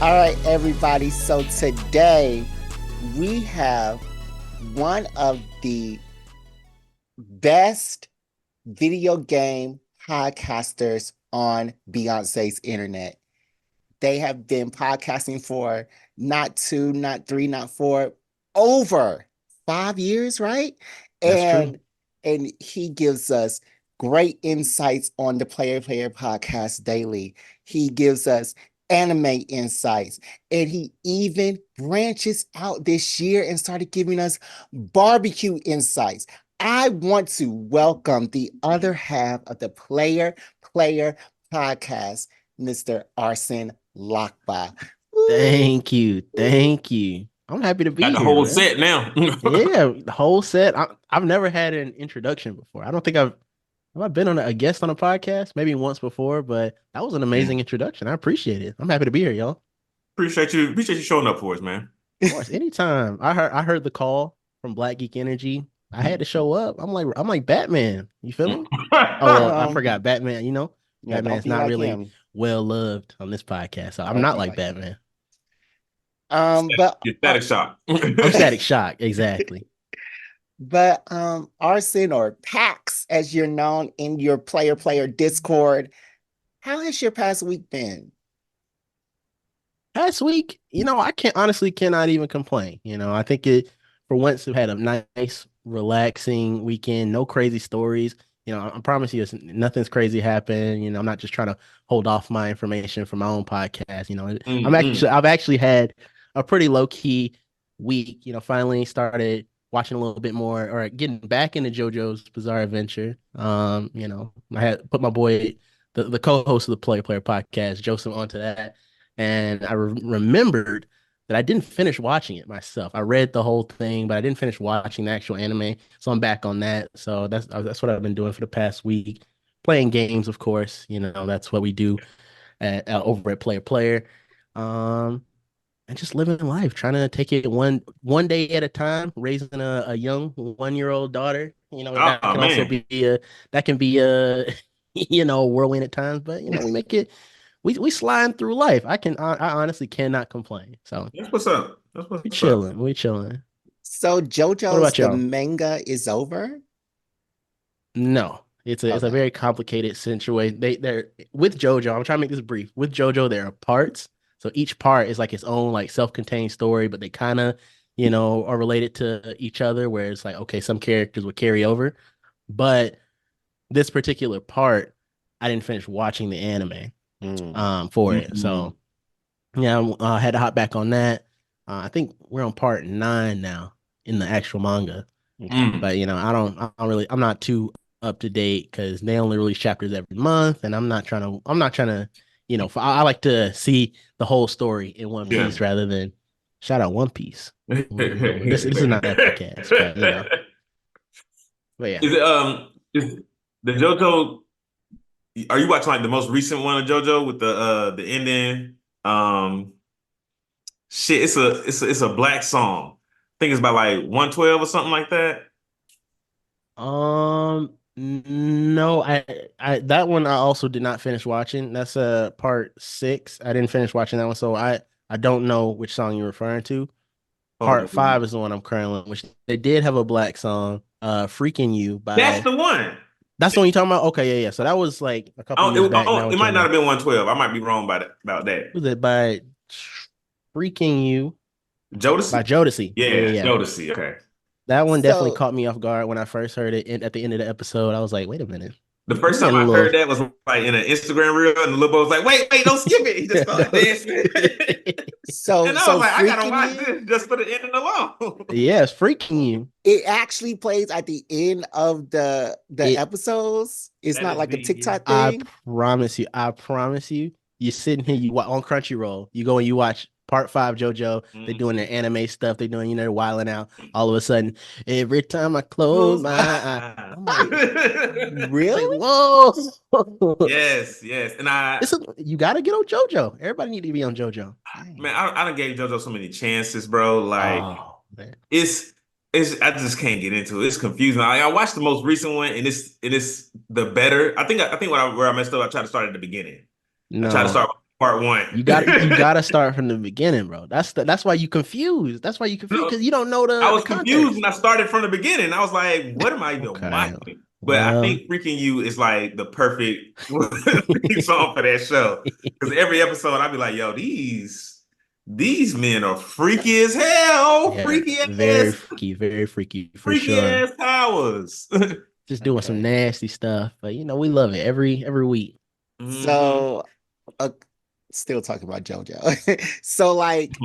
All right, everybody. So today we have one of the best video game podcasters on Beyonce's internet. They have been podcasting for not two, not three, not four, over 5 years, right? That's true. And he gives us great insights on the Player podcast daily. He gives us anime insights, and he even branches out this year and started giving us barbecue insights. I want to welcome the other half of the Player podcast, Mr. Arsene Lakpa. Woo! Thank you. Thank you. I'm happy to Got be the here, whole man. set now. Yeah, the whole set. I've never had an introduction before. I don't think have I been on a guest on a podcast? Maybe once before, but that was an amazing introduction. I appreciate it. I'm happy to be here, y'all. Appreciate you showing up for us, man. Of course, anytime. I heard the call from Black Geek Energy. I had to show up. I'm like Batman. You feel me? Oh well, I Um, forgot Batman. yeah, don't Batman's be not like really him. well loved on this podcast, so I'm Don't not be like like him. Batman. But Your static shock. I'm Static Shock, exactly. Arsene, or Pax, as you're known in your player Discord, how has your past week been? Past week, I can't honestly cannot even complain. I think it for once have had a nice, relaxing weekend. No crazy stories. I promise you, nothing's crazy happened. I'm not just trying to hold off my information for my own podcast. Mm-mm. I've actually had a pretty low key week. Finally started watching a little bit more or getting back into JoJo's Bizarre Adventure. I had put my boy, the co-host of the Player podcast, Joseph, onto that, and I remembered that I didn't finish watching it myself. I read the whole thing, but I didn't finish watching the actual anime. So I'm back on that. So that's what I've been doing for the past week. Playing games, of course. That's what we do over at Player. Um, and just living life, trying to take it one day at a time, raising a young 1-year-old daughter. That Oh can also man. be a whirlwind at times, but we make it we sliding through life. I honestly cannot complain. So That's what's up. That's we what's up. chilling. We chilling. So What JoJo's about the y'all? manga is over? No. It's a Okay. very complicated situation. They're with JoJo. I'm trying to make this brief. With JoJo, there are parts. So each part is like its own like self-contained story, but they kind of, are related to each other, where it's like, okay, some characters would carry over. But this particular part, I didn't finish watching the anime Mm. for it. Mm. So yeah, I had to hop back on that. I think we're on part 9 now in the actual manga. Okay. Mm. But I don't really, I'm not too up to date because they only release chapters every month, and I'm not trying to, I like to see the whole story in one Yeah. piece rather than shout out One Piece. Is This is not that podcast, but yeah. is the JoJo? Are you watching like the most recent one of JoJo with the ending? Um, shit, it's a black song. I think it's by like 112 or something like that. No, I that one I also did not finish watching. That's part 6. I didn't finish watching that one, so I don't know which song you're referring to. Oh, Part 5 is the one I'm currently on, which they did have a black song, "Freaking You" that's by. the one. That's the one you're talking about. Okay, yeah, yeah. So that was like a couple years back now It with might not JoJo. have been 112. I might be wrong about that. Was it by "Freaking You" by Jodeci? Jodeci? Yeah, yeah, Yeah, yeah. Jodeci. Okay. That one definitely So caught me off guard when I first heard it. And at the end of the episode, I was like, "Wait a minute, The I'm first time getting a I little." heard that was like in an Instagram reel, and the little boy was like, wait, don't skip it. He just started dancing. so And I was so like, I gotta freaking watch you, this just for the ending alone. Yes, "Freaking You." it actually plays at the end of the It episodes. It's That not is like a the TikTok I thing. promise you, you're sitting here, on Crunchyroll, you go and you watch part 5 JoJo, they're doing their Mhm. anime stuff, they're doing, they're wilding out. All of a sudden, every time I close Close my my eye, eyes. I'm like, Really? whoa. Yes, yes. And You gotta get on JoJo. Everybody need to be on JoJo. man, Dang. I done gave JoJo so many chances, bro. Like Oh man. it's I just can't get into it. It's confusing. I watched the most recent one, and it's the better. I think where I messed up, I tried to start at the beginning. I tried to No. start. part one. You gotta start from the beginning, bro. That's why you confused. That's why you confused No, because you don't know I the was confused context. when I started from the beginning. I was like, what am I even Okay. watching? But I Well, think Freaking You is like the perfect theme song for that show. Because every episode I'd be like, yo, these men are freaky as hell. yeah, very freaky for Freaky sure. ass powers. Just doing some Okay. nasty stuff, but we love it every week. hmm So, uh, still talking about JoJo. So, like,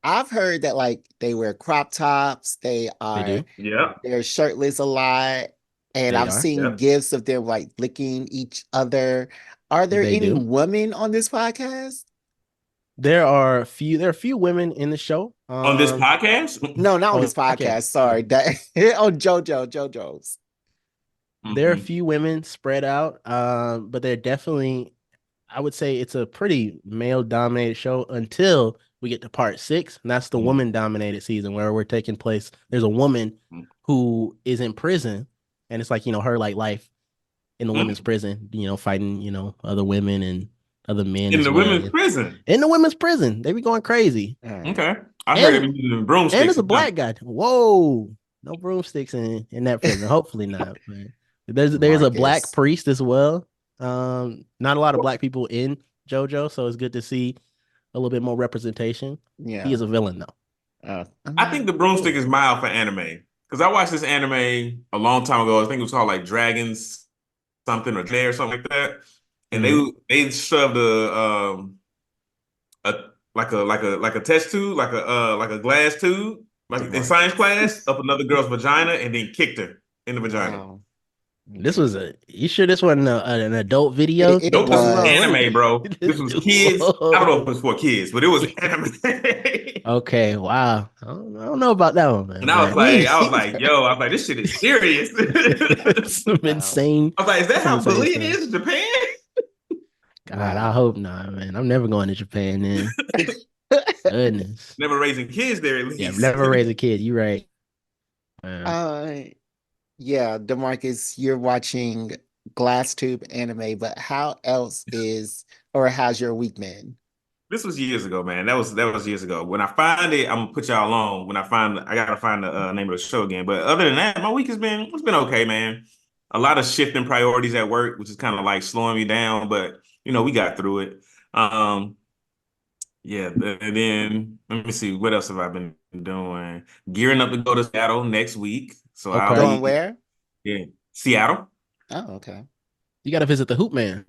I've heard that like they wear crop tops, They do. they're shirtless a lot, and They I've are. seen Yep. gifs of them like licking each other. Are there They any do. women on this podcast? There are a few women in the show. On this podcast? No, not on On this the podcast. podcast. Sorry, that on JoJo's. There are a hmm few women spread out, but they're definitely, I would say it's a pretty male dominated show until we get to part 6. And that's the woman dominated season where we're taking place. There's a woman who is in prison, and it's like, her like life in the women's prison, fighting, other women and other men In as the well. women's prison. In the women's prison, they be going crazy. All right. Okay. I heard And they be using and broomsticks there's a and jump. black guy. Whoa, no broomsticks in that prison. Hopefully not. But there's a black Marcus. priest as well. Not a lot of black people in JoJo, so it's good to see a little bit more representation. He Yeah. is a villain though. I think the broomstick Cool. is mild for anime. Because I watched this anime a long time ago. I think it was called like Dragons something or Clay or something like that. And Mhm. they shoved a like a test tube, like a glass tube, like in science class, up another girl's vagina and then kicked her in the vagina. Wow. This Okay. was you sure this wasn't an adult video? It Nope, this was was. anime, bro. This was kids. I don't know if it Whoa. was for kids, but it was anime. Okay, wow. I don't know about that one, man, And but I was like, yo, I was like, this shit is serious. some Wow. insane, I was like, is that some how insane bullying stuff. is in Japan? God, I Wow. hope not, man. I'm never going to Japan then. Goodness. Never raising kids there at Yeah, I've least. never raised a kid. You're right. Uh, yeah, DeMarcus, you're watching glass tube anime, but how else is or how's your week been? This was years ago, man. That was years ago. When I find it, I'm gonna put y'all on. I gotta find the name of the show again. But other than that, my week it's been okay, man. A lot of shifting priorities at work, which is kind of like slowing me down, but we got through it. Um, yeah, and then let me see, what else have I been doing? Gearing up to go to Seattle next week, so I'll Okay. Going be where? yeah, Seattle. Oh, okay. You got to visit the Hoop Man.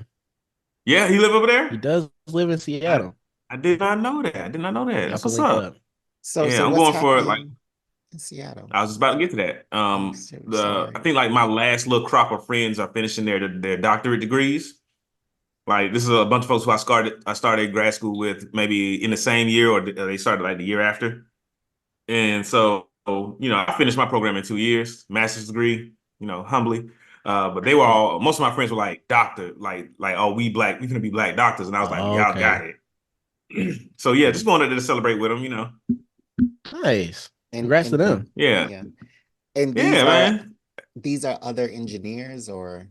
Yeah, he live over He there. does live in I Seattle. I did not know that. I did not know that. You have That's to what's link up. up. So Yeah, I'm what's going for like happening in Seattle? I was just about to get to that. I'm so I sorry. think like my last little crop of friends are finishing their doctorate degrees. Like this is a bunch of folks who I started grad school with maybe in the same year or they started like the year after. And so, I finished my program in 2 years, master's degree, humbly. But they were Mm. most of my friends were like doctor, like oh we gonna be black doctors, and I was like Oh, y'all got okay. it. So yeah, just wanted to celebrate with them. Nice. And Congrats to and them. Yeah, yeah. And yeah, man. these are other engineers or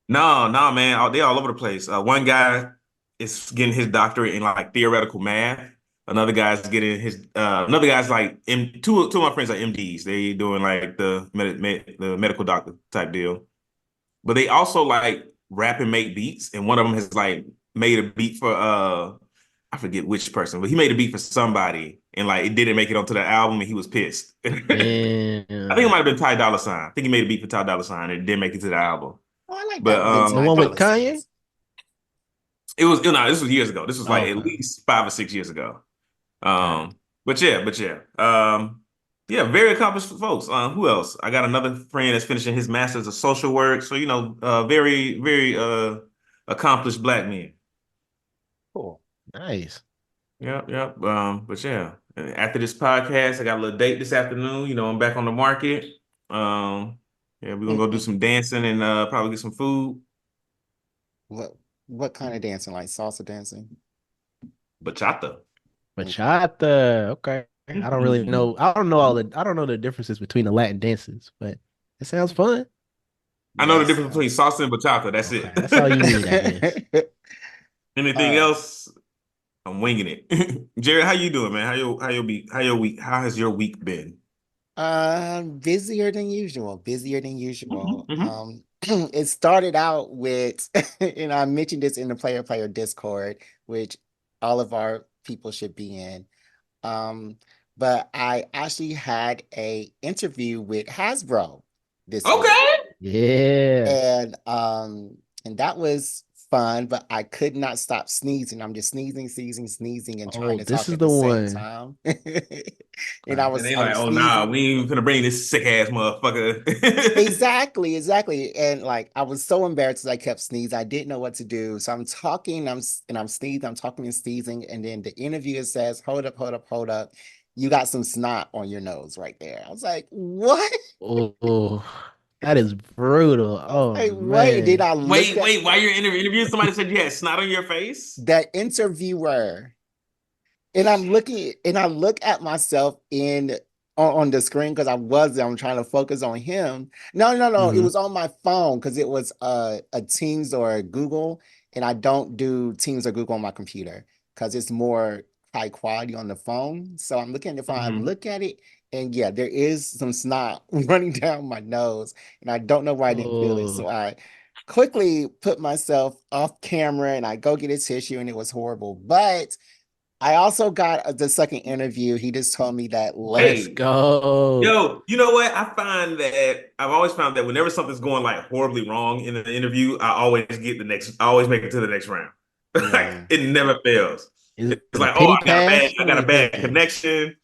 No, no, man. They all over the place. One guy is getting his doctorate in like theoretical math. Another guy's like two of my friends are MDs. They doing like the medical doctor type deal. But they also like rap and make beats. And one of them has like made a beat for I forget which person, but he made a beat for somebody and like it didn't make it onto the album and he was pissed. I think it Damn. might have been Ty Dolla $ign. I think he made a beat for Ty Dolla $ign and it didn't make it to the album. oh, I like But that the The Ty one with Dolla Kanye? Signs. this was years ago. This was Oh, like at okay. least 5 or 6 years ago. Got it. But yeah. Yeah, very accomplished folks. Who else? I got another friend that's finishing his master's of social work. So, very, very accomplished black men. Cool. Nice. Yep, yep. But yeah, after this podcast, I got a little date this afternoon. I'm back on the market. Yeah, we're gonna go do some dancing and probably get some food. What what kind of dancing? Like salsa dancing? Bachata. Bachata. Okay. I don't really Mhm. know. I don't know the differences between the Latin dances, but it sounds fun. I know the Yes. difference between salsa and bachata. That's Okay. it. That's all you need, I guess. Anything Uh, else? I'm winging it. Jared, how you doing, man? How has your week been? busier than usual, busier than Hmm usual. hmm It started out with, I mentioned this in the player Discord, which all of our people should be in. Um, but I actually had a interview with Hasbro this week. Okay. Yeah. And that was fun, but I could not stop sneezing. I'm just sneezing, and trying Oh, to this talk is at the the same one. time. And Okay. And they I like, was oh nah, sneezing. we ain't even gonna bring this sick ass motherfucker. Exactly. And like I was so embarrassed as I kept sneezing. I didn't know what to do. So I'm talking, I'm sneezing, I'm talking and sneezing, and then the interviewer says, hold up. You got some snot on your nose right there. I was like, what? Oh, that is brutal. I was Oh like, wait, did man. I look Wait, at wait, while you're interviewing, somebody said you had snot on your face? that interviewer? And I look at myself on the screen because I'm trying to focus on him. No, it Hmm. was on my phone because it was a Teams or a Google, and I don't do Teams or Google on my computer because it's more high quality on the phone. So I'm looking at the phone, I Hmm look at it, and yeah, there is some snot running down my nose, and I don't know why I didn't feel it. Oh, So I quickly put myself off camera and I go get a tissue, and it was horrible. But I also got the second interview. He just told me that let's Hey, go. yo, you know what? I find that I've always found that whenever something's going like horribly wrong in an interview, I always make it to the next round. Like yeah, it never fails. Is It's it a like, oh, pity pass? I What are got a we bad thinking? connection.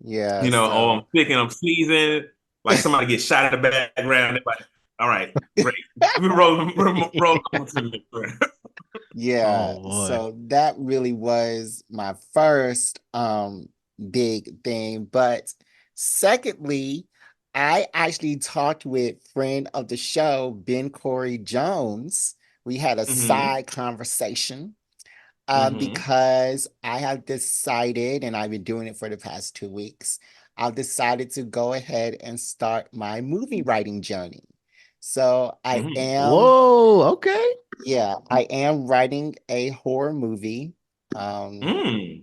yeah. You know, oh, I'm So sick and I'm sneezing. Like somebody gets shot in the background. They're like, all right, great. Roll over to the next round. yeah, Oh boy. so that really was my first big thing. But secondly, I actually talked with friend of the show, Ben Corey Jones. We had a hmm side conversation hmm because I have decided, and I've been doing it for the past 2 weeks, I've decided to go ahead and start my movie writing journey. So hmm Whoa, okay. I am writing a horror movie. Um, Mm.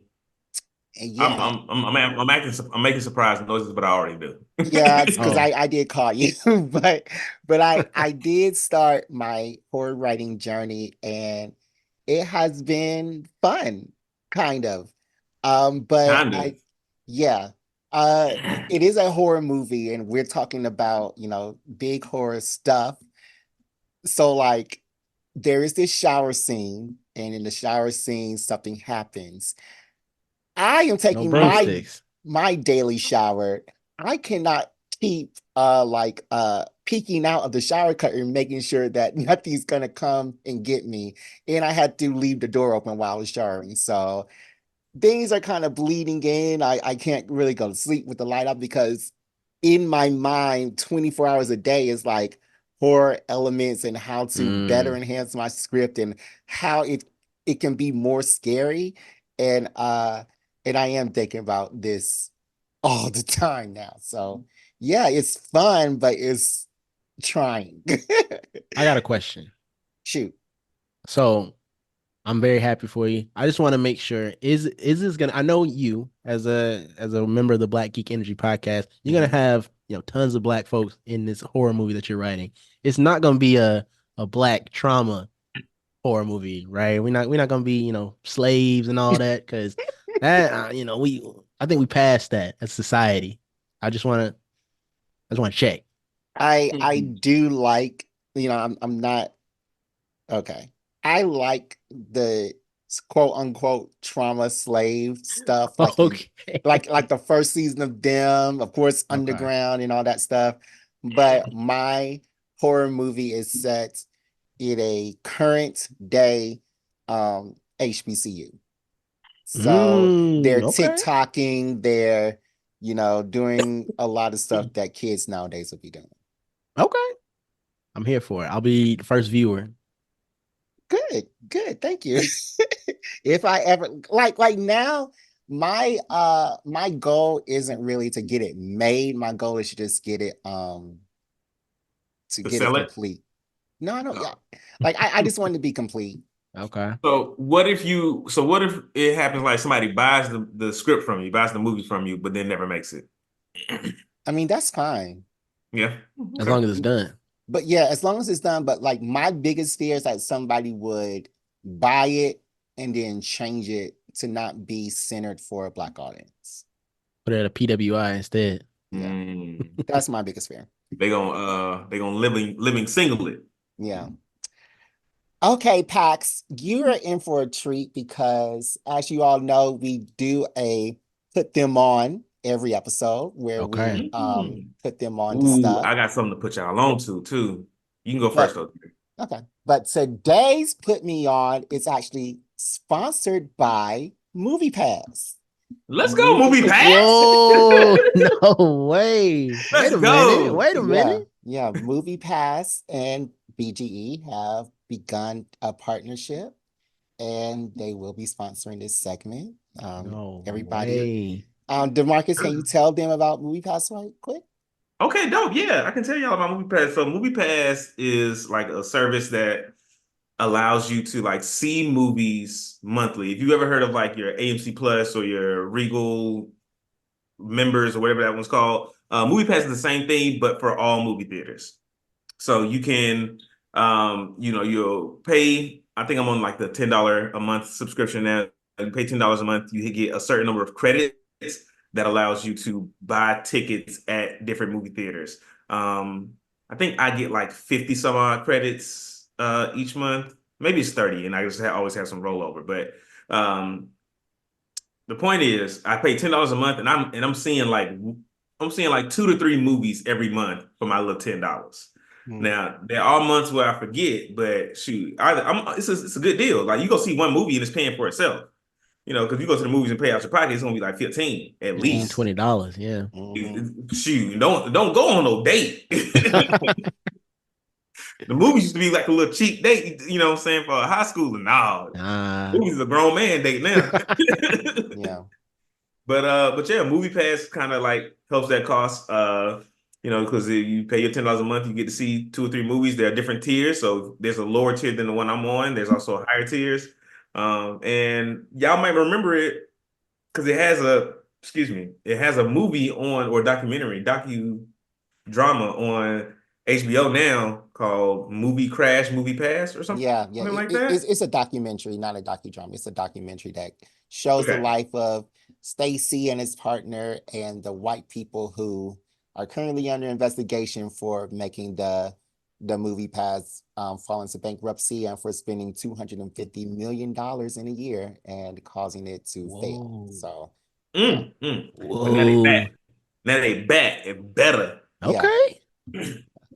and yeah, I'm making surprise noises, but I already do. yeah, it's because Oh. I did call you, but I did start my horror writing journey, and it has been fun, kind of. But Kind of. I yeah, uh, it is a horror movie, and we're talking about, big horror stuff. So like there is this shower scene, and in the shower scene, something happens. I am No taking broomsticks. my daily shower. I cannot keep peeking out of the shower curtain, making sure that nothing's gonna come and get me. And I had to leave the door open while I was showering. So things are kind of bleeding in. I can't really go to sleep with the light up because in my mind, 24 hours a day is like horror elements and how to better Mm. enhance my script and how it can be more scary. And and I am thinking about this all the time now. So yeah, it's fun, but it's trying. I got a question. Shoot. So I'm very happy for you. I just want to make sure is this gonna I know you as a member of the Black Geek Energy podcast, you're gonna Mhm. have, tons of black folks in this horror movie that you're writing. It's not gonna be a black trauma horror movie, right? We're not gonna be, slaves and all that, because that we I think we passed that as society. I just wanna I just wanna check. I do like, I'm not okay. I like the quote unquote trauma slave stuff, like in Okay. like the first season of them, of course, Okay. Underground and all that stuff. But my horror movie is set in a current day HBCU. So they're Okay. TikToking, they're, doing a lot of stuff that kids nowadays will be doing. Okay. I'm here for it. I'll be the first viewer. Good. Thank you. If I ever like now, my goal isn't really to get it made. My goal is to just get it to To get it sell it? complete. No, yeah. Oh. Like I just wanted to be complete. Okay. What if it happens like somebody buys the script from you, buys the movie from you, but then never makes it? I mean, that's fine. Yeah. As Okay. long as it's done. But yeah, as long as it's done. But like my biggest fear is that somebody would buy it and then change it to not be centered for a Black audience. Put it at a PWI instead. Yeah, Mm. that's my biggest fear. They gonna living single it. Yeah. Okay, Pax, you are in for a treat because, as you all know, we do a put them on every episode where Okay. we Mm. put them on to Ooh, stuff. I got something to put y'all on to too. You can go first But though. okay, but today's put me on is actually sponsored by Movie Pass. Let's go, Movie, movie pass. Whoa, no way. Wait Let's a minute. go. Wait a yeah, minute. yeah, Movie Pass and BGE have begun a partnership, and they will be sponsoring this segment. No Everybody, way. DeMarcus, can you tell them about Movie Pass right quick? Okay, dope. Yeah, I can tell y'all about Movie Pass. So Movie Pass is like a service that allows you to like see movies monthly. If you ever heard of like your AMC Plus or your Regal members or whatever that one's called, Movie Pass is the same thing, but for all movie theaters. So you can, you'll pay. I think I'm on like the $10 a month subscription now. You pay $10 a month, you get a certain number of credits that allows you to buy tickets at different movie theaters. I think I get like 50 some odd credits each month. Maybe it's 30, and I just always have some rollover. But um, the point is, I pay $10 a month, and I'm seeing like 2 to 3 movies every month for my little $10. Hmm. Now there are months where I forget, but shoot, it's a good deal. Like you go see one movie and it's paying for itself. Because you go to the movies and pay out your pocket, it's gonna be like 15 at 15, Yeah. least. $20. Yeah. Hmm. Shoot, don't go on no date. The movies used to be like a little cheap date, you know what I'm saying, for a high schooler. Nah, Nah. movies is a grown man date now. Yeah. But yeah, Movie Pass kind of like helps that cost. Because if you pay your $10 a month, you get to see 2 or 3 movies. There are different tiers, so there's a lower tier than the one I'm on. There's also higher tiers, and y'all might remember it because it has a movie on or docu drama on HBO now called Movie Crash, Movie Pass or something Yeah, like that. it's a documentary, not a docudrama. It's a documentary that shows the Okay. life of Stacy and his partner and the white people who are currently under investigation for making the movie pass fall into bankruptcy and for spending $250 million in a year and causing it to fail. Whoa. So yeah, But now they back. Whoa. Now they back and better. yeah, Okay.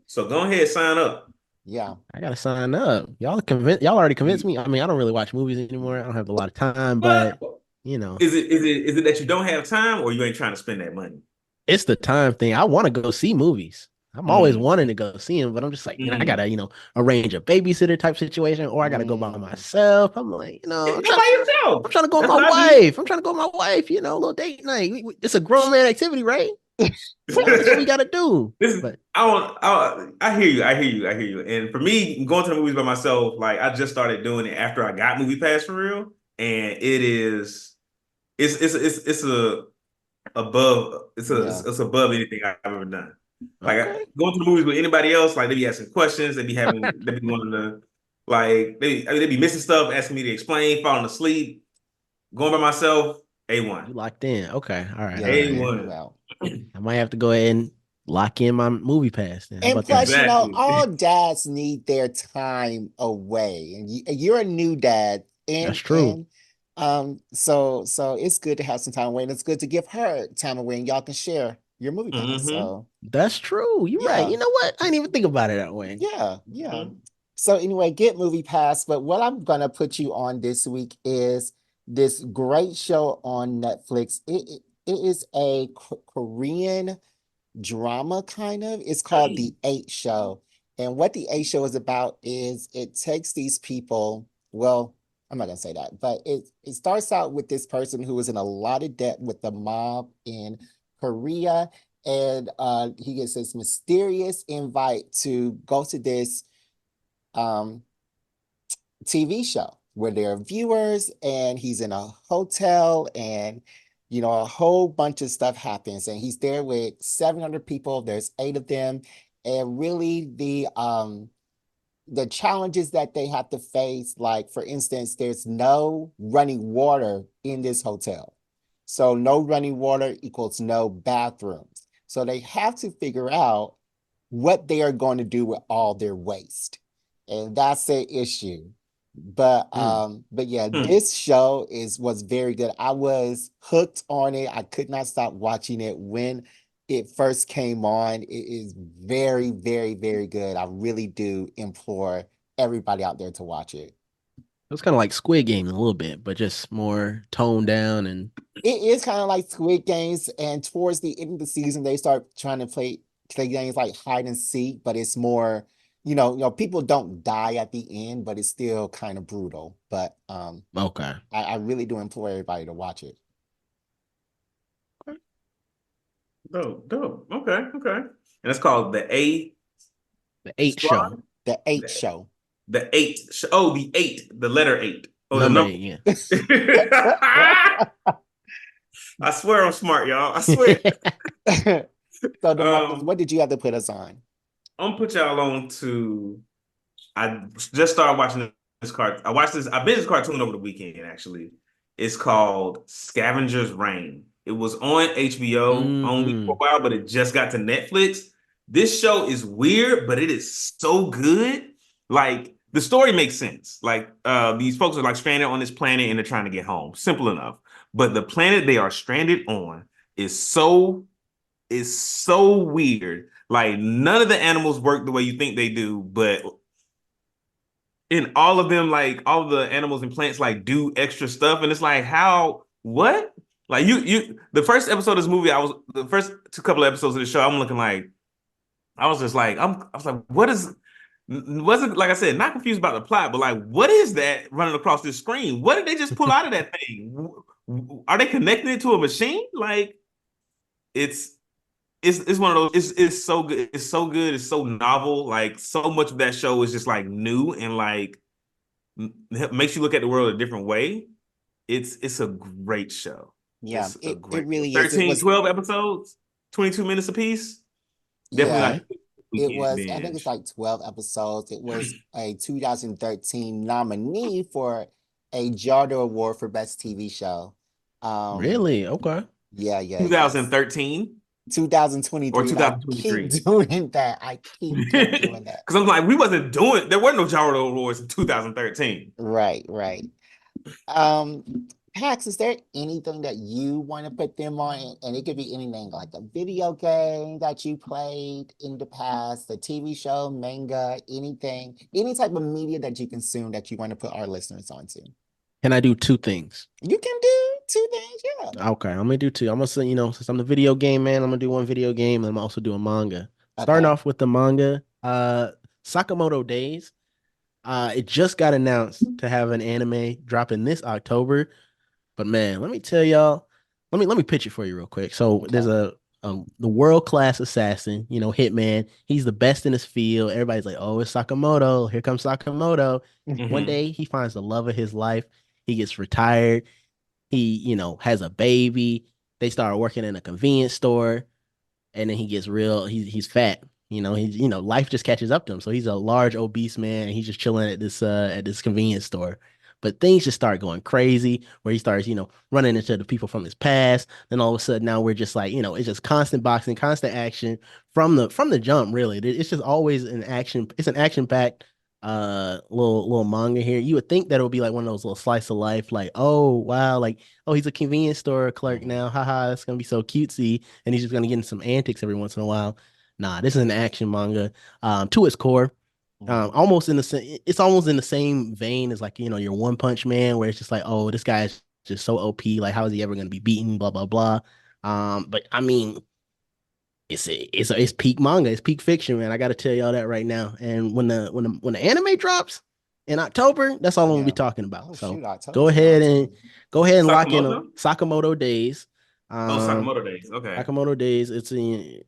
So go ahead, sign up. yeah. I gotta sign up. Y'all already convinced me. I mean, I don't really watch movies anymore. I don't have a lot of time, What? but you know, Is it that you don't have time or you ain't trying to spend that money? it's the time thing. I want to go see movies. I'm always Mm, wanting to go see them, but I'm just like, man, I mm. gotta, arrange a babysitter type situation, or I gotta go by Mm. myself. I'm like, Go by yourself. I'm trying to go with That's my what I do. wife. I'm trying to go with my wife, a little date night. It's a grown man activity, right? That's what we gotta do. This is But I hear you. I hear you. I hear you. And for me, going to the movies by myself, like I just started doing it after I got Movie Pass for real, and it's a above Yeah. it's above anything I've ever done. Like okay. going to the movies with anybody else, like they be asking questions, they be wanting to like they be missing stuff, asking me to explain, falling asleep. Going by myself, A1. You locked in. Okay. All right. Yeah, All right. you A1. well. I might have to go ahead and lock in my movie pass then. How And about that? plus, Exactly. all dads need their time away, and you're a new dad, That's true. so it's good to have some time away, and it's good to give her time away, and y'all can share your movie pass. Hmm. So That's true. You're right. yeah, You know what? I didn't even think about it that way. yeah. Hmm. So anyway, get movie pass. But what I'm gonna put you on this week is this great show on Netflix. It is a Korean drama kind of. It's called Hey. The Eight Show. And what The Eight Show is about is it takes these people, well, I'm not gonna say that, but it starts out with this person who is in a lot of debt with the mob in Korea. And he gets this mysterious invite to go to this um TV show. where there are viewers, and he's in a hotel, and a whole bunch of stuff happens, and he's there with 700 people. There's 8 of them, and really the challenges that they have to face, like for instance, there's no running water in this hotel. So no running water equals no bathrooms. So they have to figure out what they are going to do with all their waste. And that's the issue. But yeah, Hmm. this show was very good. I was hooked on it. I could not stop watching it when it first came on. It is very, very, very good. I really do implore everybody out there to watch it. It's kind of like Squid Game a little bit, but just more toned down and It is kind of like Squid Games, and towards the end of the season, they start trying to play games like hide and seek, but it's more, people don't die at the end, but it's still kind of brutal. But okay. I really do implore everybody to watch it. Dope, dope. Okay, okay. And it's called the A The eight show. Squad. The Eight The, Show. the eight. Oh, the eight. The letter eight. Oh, the Number number. 8, yeah. I swear I'm smart, y'all. I swear. So, DeMarcus, Um, what did you have to put us on? I'm gonna put y'all on to. I just started watching this cart. I watched this. I binged this cartoon over the weekend. Actually, it's called Scavenger's Reign. It was on HBO only for a while, but it just got to Netflix. This show is weird, but it is so good. Like the story makes sense. Like these folks are like stranded on this planet and they're trying to get home. Simple enough. But the planet they are stranded on is so weird. Like none of the animals work the way you think they do, but in all of them, like all of the animals and plants, like do extra stuff, and it's like how what? Like the first episode of this movie, I was the first couple of episodes of the show. I'm looking like I was just like I was like, what is? Wasn't like I said, not confused about the plot, but like, what is that running across this screen? What did they just pull out of that thing? Are they connecting it to a machine? Like it's it's one of those. It's so good. It's so good. It's so novel. Like so much of that show is just like new and like makes you look at the world a different way. It's a great show. Yeah, It's a it great show. really is. It 13, was, 12 episodes, 22 minutes apiece. Definitely yeah, like Okay. a it weekend was, I think it's binge. like 12 episodes. It was a 2013 nominee for a JoJo Award for Best TV Show. Um, Really? Okay. yeah, yeah, yes. 2013 or 2023. I keep 2023. doing that. I keep doing that. Because I'm like, we wasn't doing, there were no Gyro Awards in 2013. Right, right. Um, Pax, is there anything that you want to put them on? And it could be anything like a video game that you played in the past, a TV show, manga, anything, any type of media that you consume that you want to put our listeners onto. Can I do 2 things? You can do 2 things, yeah. Okay, I'm gonna do 2. I'm gonna say, since I'm the video game man, I'm gonna do one video game and I'm also doing manga. Starting Okay. off with the manga, Sakamoto Days. It just got announced to have an anime dropping this October. But man, let me tell y'all, let me pitch it for you real quick. So there's Okay. the world-class assassin, Hitman. He's the best in his field. Everybody's like, oh, it's Sakamoto. Here comes Sakamoto. One Mhm. day he finds the love of his life. He gets retired. He, has a baby. They start working in a convenience store, and then he gets real. He's fat. Life just catches up to him. So he's a large, obese man, and he's just chilling at this convenience store. But things just start going crazy, where he starts, running into the people from his past. Then all of a sudden, now we're just like, it's just constant boxing, constant action from the jump. Really, it's just always an action. It's an action packed little manga here. You would think that it would be like one of those little slice of life, like, oh wow, like, oh, he's a convenience store clerk Mhm. now, haha, that's gonna be so cutesy, and he's just gonna get in some antics every once in a while. Nah, this is an action manga, to its core. Mhm. Almost in the same, it's almost in the same vein as, like, your One Punch Man, where it's just like, oh, this guy's just so OP, like, how is he ever gonna be beaten, blah blah blah. But I mean, it's peak manga, it's peak fiction, man. I got to tell y'all that right now. And when the anime drops in October, that's all I'm gonna be Yeah. talking Oh about. So shoot, go October's ahead around and too. go ahead and lock in on Sakamoto? Sakamoto Days. Oh, Um, Sakamoto Days. Okay. Sakamoto Days.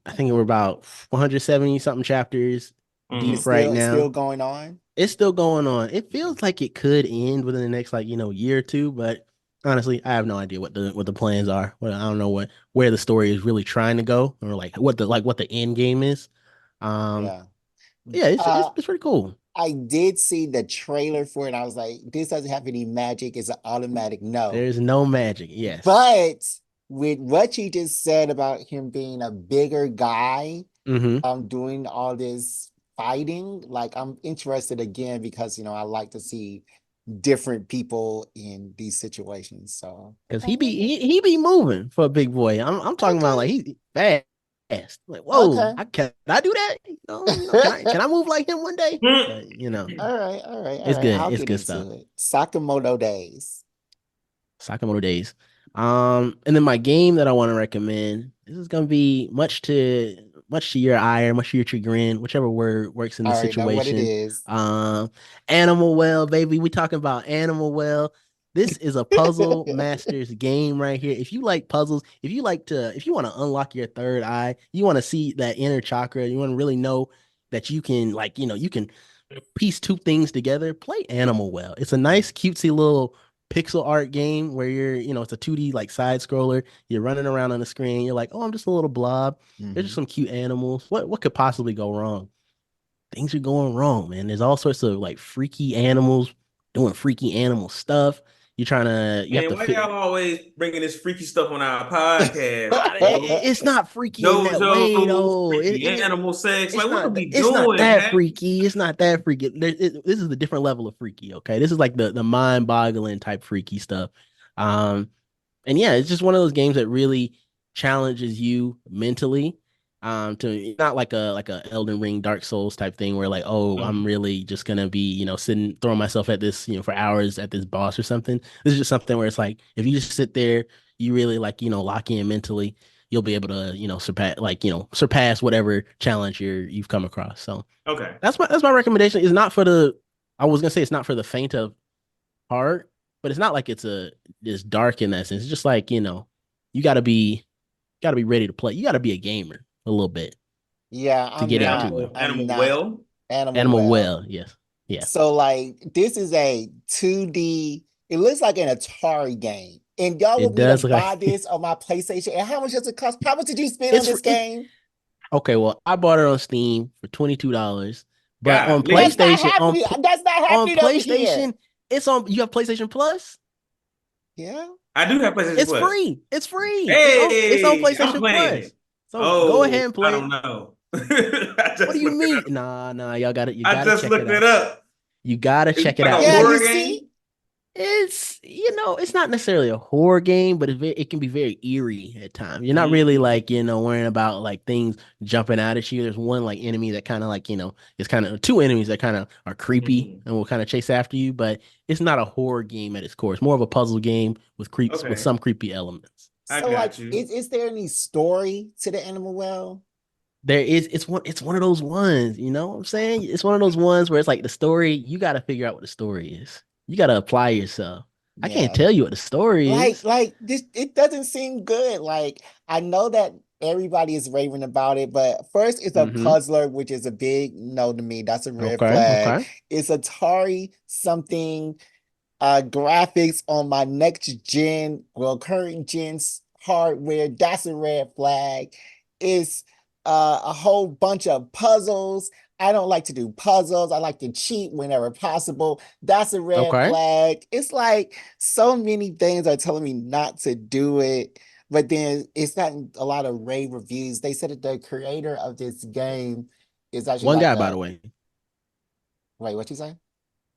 I think we're about 170 something chapters. deep Mhm. right It's still now. going on. It's still going on. It feels like it could end within the next year or two, but honestly, I have no idea what the plans are. Well, I don't know where the story is really trying to go or like what the end game is. Um, Yeah. yeah, Uh, it's pretty cool. I did see the trailer for it. I was like, this doesn't have any magic. It's an automatic no. There's no magic. Yes. But with what you just said about him being a bigger guy, Mm-hmm. doing all this fighting, like I'm interested again because I like to see different people in these situations. So Because okay, he be moving for a big boy. I'm talking about okay, like he's fast. Like, whoa, okay. can I do that? Can I move like him one day? But All right, all right, all it's right. good. I'll It's get good stuff. into it. Sakamoto days. Sakamoto days. And then my game that I want to recommend. This is gonna be much to your ire, much to your chagrin, whichever word works in I this already know what it situation. is. Animal Well, baby. We talking about Animal Well. This is a puzzle masters game right here. If you like puzzles, if you want to unlock your third eye, you want to see that inner chakra, you want to really know that you can you can piece two things together, play Animal Well. It's a nice, cutesy little pixel art game where it's a 2D like side scroller. You're running around on the screen. You're like, oh, I'm just a little blob. There's just Mhm. some cute animals. What could possibly go wrong? Things are going wrong, man. There's all sorts of like freaky animals doing freaky animal stuff. You have Man, to why fit. y'all always bringing this freaky stuff on our podcast, bro? It's not freaky in that way JoJo, though. freaky animal sex. Like, what are we It's not doing, that man? freaky. It's not that freaky. This is a different level of freaky. Okay, this is like the mind boggling type freaky stuff. Um, and yeah, it's just one of those games that really challenges you mentally. To not like a Elden Ring, Dark Souls type thing where like, oh, I'm Mhm. really just gonna be sitting throwing myself at this for hours at this boss or something. This is just something where it's like if you just sit there, you really like lock in mentally, you'll be able to surpass whatever challenge you've come across. So Okay. that's my recommendation. It's not for the I was gonna say it's not for the faint of heart, but it's not like it's dark in that sense. It's just like, you gotta be ready to play. You gotta be a gamer a little bit Yeah, to I'm get not. into it. Animal I'm not. well. Animal Animal Well. Well, yes. Yeah. So like this is a 2D, it looks like an Atari game. And y'all It want me to does look buy like this on my PlayStation? And how much does it cost? How much did you spend on it's this it game? okay, well, I bought it on Steam for $22, but Golly. That's not On happening over here. PlayStation, it's on you have PlayStation Plus? Yeah. I do have PlayStation Plus. It's free. It's on Hey, I'm PlayStation playing Plus. it. So go ahead Oh, and I play don't it. know. I What do just you looked it mean? up. Nah, you I gotta just check it looked it out. up. You gotta Is it check it like out. a Yeah, It's you horror game? see? it's not necessarily a horror game, but it can be very eerie at times. You're not really Mm. like, worrying about like things jumping out at you. There's one like enemy that kind of like, it's kind of two enemies that kind of are creepy Mhm. and will kind of chase after you, but it's not a horror game at its core. It's more of a puzzle game with creeps with Okay, some creepy elements. I So like got you. is there any story to the Animal Well? There is it's one of those ones, you know what I'm saying? It's one of those ones where it's like the story, you got to figure out what the story is. You got to apply yourself. I can't Yeah. tell you what the story is. Like this, it doesn't seem good. Like I know that everybody is raving about it, but first it's a Mm-hmm. puzzler, which is a big no to me. That's a red Okay, flag. okay. It's Atari something graphics on my next gen, well, current gen's hardware. That's a red flag. It's a whole bunch of puzzles. I don't like to do puzzles. I like to cheat whenever possible. That's a red Okay. flag. It's like so many things are telling me not to do it, but then it's gotten a lot of rave reviews. They said that the creator of this game is actually One like guy, by a the way. wait, what you say?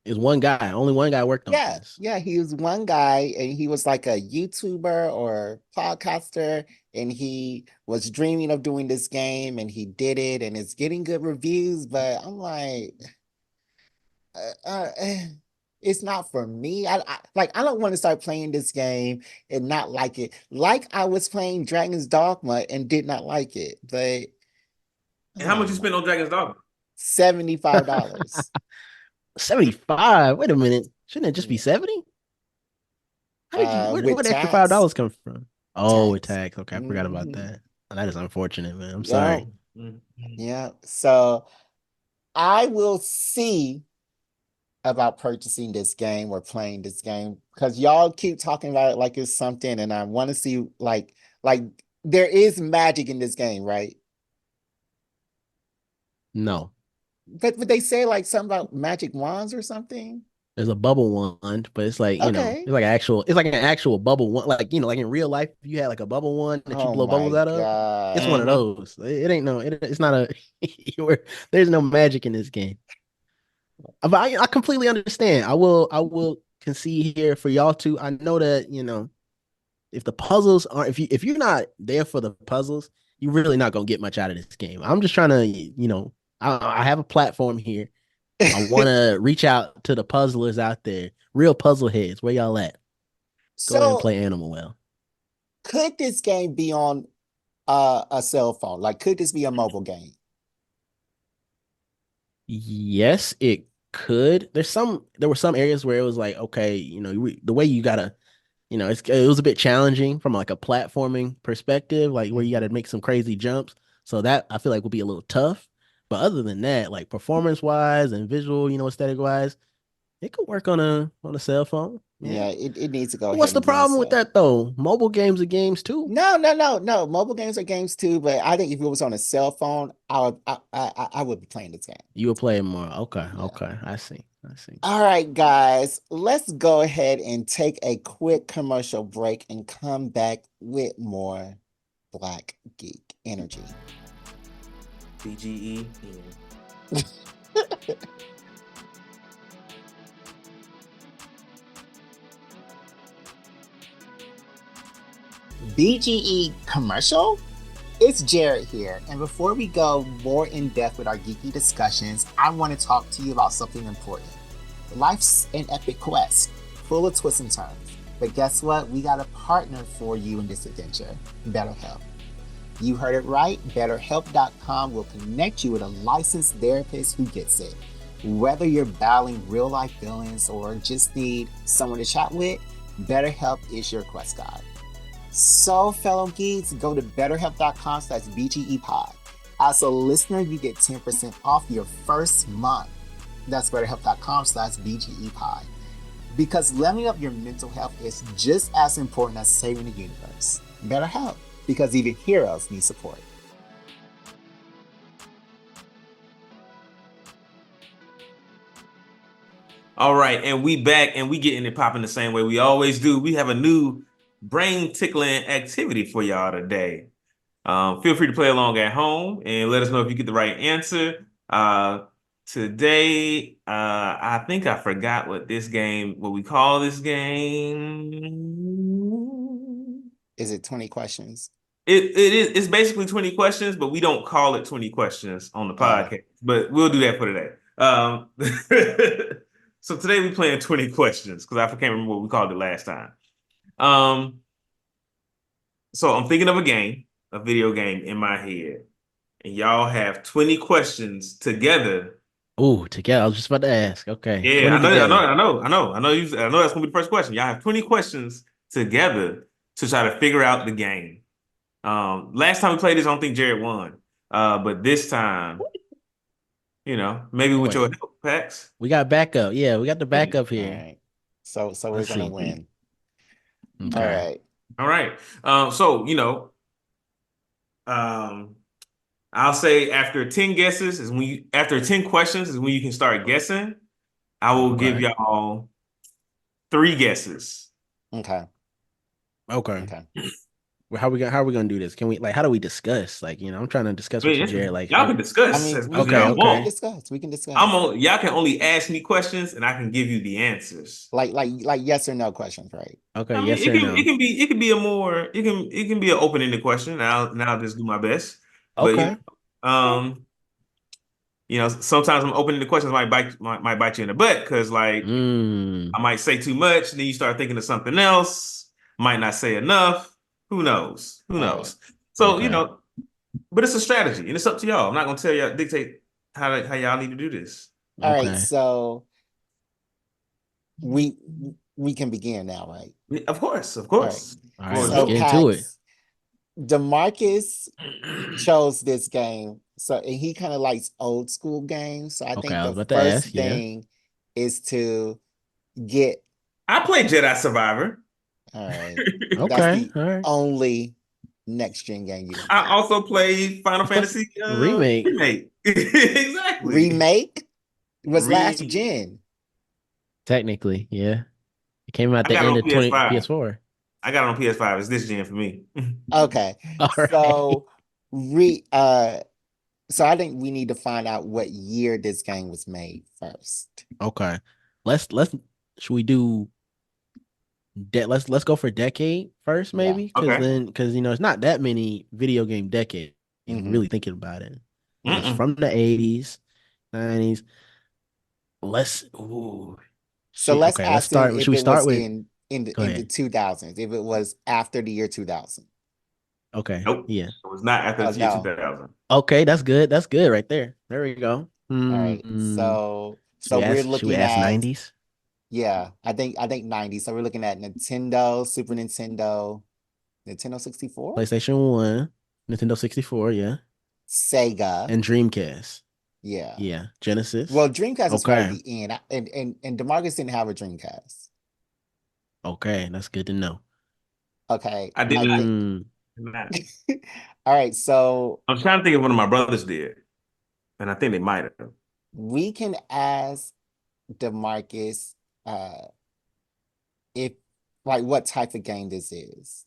Is one guy. Only one guy worked on Yeah, this. yeah, he was one guy and he was like a YouTuber or podcaster and he was dreaming of doing this game and he did it and it's getting good reviews, but I'm like it's not for me. I don't want to start playing this game and not like it. Like I was playing Dragon's Dogma and did not like it, but And how much oh you my, spend on Dragon's Dogma? $75. 75. Wait a minute. Shouldn't it just be Yeah. 70? Where With the extra five tax, dollars come from? Oh, with tax. tax. Okay, I forgot about Hmm. that. Oh, that is unfortunate, man. I'm Yeah. sorry. Mhm. Yeah. So I will see about purchasing this game or playing this game because y'all keep talking about it like it's something, and I want to see like there is magic in this game, right? No, But they say like something about magic wands or something. there's a bubble wand, but it's like, Okay. it's like an actual bubble wand. Like, like in real life, if you had like a bubble wand that you Oh blow bubbles my out of, it's one of Mhm. those. It ain't no, it's not a, there's no magic in this game. But I completely understand. I will concede here for y'all too. I know that, if the puzzles aren't, if you're not there for the puzzles, you're really not gonna get much out of this game. I'm just trying to, I have a platform here. I want to reach out to the puzzlers out there, real puzzle heads. Where y'all at? Go ahead and So play Animal Well. could this game be on a cell phone? Like, could this be a mobile game? Yes, it could. There were some areas where it was like, okay, the way you gotta, it was a bit challenging from like a platforming perspective, like where you got to make some crazy jumps. So that I feel like would be a little tough. But other than that, like performance wise and visual, aesthetic wise, it could work on a cell phone. Yeah. Yeah, it needs to go What's ahead the and be on problem with cell. that though? Mobile games are games too. No. Mobile games are games too, but I think if it was on a cell phone, I would be playing this game. You would play it more. Okay, Yeah. okay. I see. I see. All right, guys, let's go ahead and take a quick commercial break and come back with more Black Geek Energy. BGE. BGE commercial? It's Jared here, and before we go more in depth with our geeky discussions, I want to talk to you about something important. Life's an epic quest, full of twists and turns. But guess what? We got a partner for you in this adventure, BetterHelp. You heard it right. BetterHelp.com will connect you with a licensed therapist who gets it. Whether you're battling real life feelings or just need someone to chat with, BetterHelp is your quest guide. So, fellow geeks, go to betterhelp.com/BGEpod. As a listener, you get 10% off your first month. That's betterhelp.com/BGEpod. Because leveling up your mental health is just as important as saving the universe. BetterHelp, because even heroes need support. All right, and we back and we getting it popping the same way we always do. We have a new brain tickling activity for y'all today. Feel free to play along at home and let us know if you get the right answer. Today, I think I forgot what we call this game. Is it 20 questions? It's basically 20 questions, but we don't call it 20 questions on the podcast. But we'll do that for today. So today we're playing 20 questions because I can't remember what we called it last time. So I'm thinking of a video game in my head, and y'all have 20 questions together. Oh, together. I was just about to ask. Okay. Yeah, 20 together. I know. I know that's gonna be the first question. Y'all have 20 questions together to try to figure out the game. Last time we played this, I don't think Jared won. But this time, maybe with your help, Pax. We got backup. Yeah, we got the backup All here. right. So we're Let's gonna see. win. Okay. All right. All right. So I'll say after 10 guesses after 10 questions is when you can start guessing. I will give y'all 3 guesses. Okay. Well, how are we gonna do this? Can we how do we discuss? I'm trying to discuss with you, Jared. Y'all can discuss I mean, as we, much as we, y'all we can want. discuss. We can discuss. Y'all can only ask me questions and I can give you the answers. Like yes or no questions, right? Okay, I mean, yes or no. it can be a more it can be an open-ended question. And I'll just do my best. Okay. But sometimes I'm opening the questions might bite you in the butt because I might say too much, and then you start thinking of something else. Might not say enough. Who knows? Who knows? Right. So but it's a strategy, and it's up to y'all. I'm not gonna tell y'all dictate how y'all need to do this. All right. So we can begin now, right? Of course, of course. All right, So let's get into it. DeMarcus chose this game So and he kind of likes old school games. So I Okay, think I was the about to first ask. Yeah. thing is to get I played Jedi Survivor. all right. That's Okay. the All right. only next gen game you I play. also played Final You play Fantasy remake. remake. Exactly. Remake was last Re gen. Technically, yeah. It came out I the got it end on of 20 PS5. PS4. I got it on PS5. It's this gen for me. Okay. All right. So re so I think we need to find out what year this game was made first. Okay. Let's should we do let's go for decade first, Yeah. maybe? Okay. Because it's not that many video game decades, Hmm. really thinking about it. It's Mm-mm. from the 80s, 90s. Ooh, So shit. let's Okay, let's ask him start. Should if we it start was with go in the ahead. 2000s, if it was after the year 2000. Okay. Nope. Yeah. It was not after Oh the year no. 2000. Okay, that's good. That's good right there. There we go. All right. So we're Should we looking ask at 90s? yeah, I think 90. So we're looking at Nintendo, Super Nintendo, Nintendo 64, PlayStation 1, Nintendo 64, yeah. Sega. And Dreamcast. Yeah. Yeah. Genesis. Well, Dreamcast was right at Okay. the end. And DeMarcus didn't have a Dreamcast. Okay, that's good to know. Okay. I did I not. think Mm, Did not. all right, so I'm trying to think of one of my brothers did, and I think they might have. we can ask DeMarcus uh if like what type of game this is.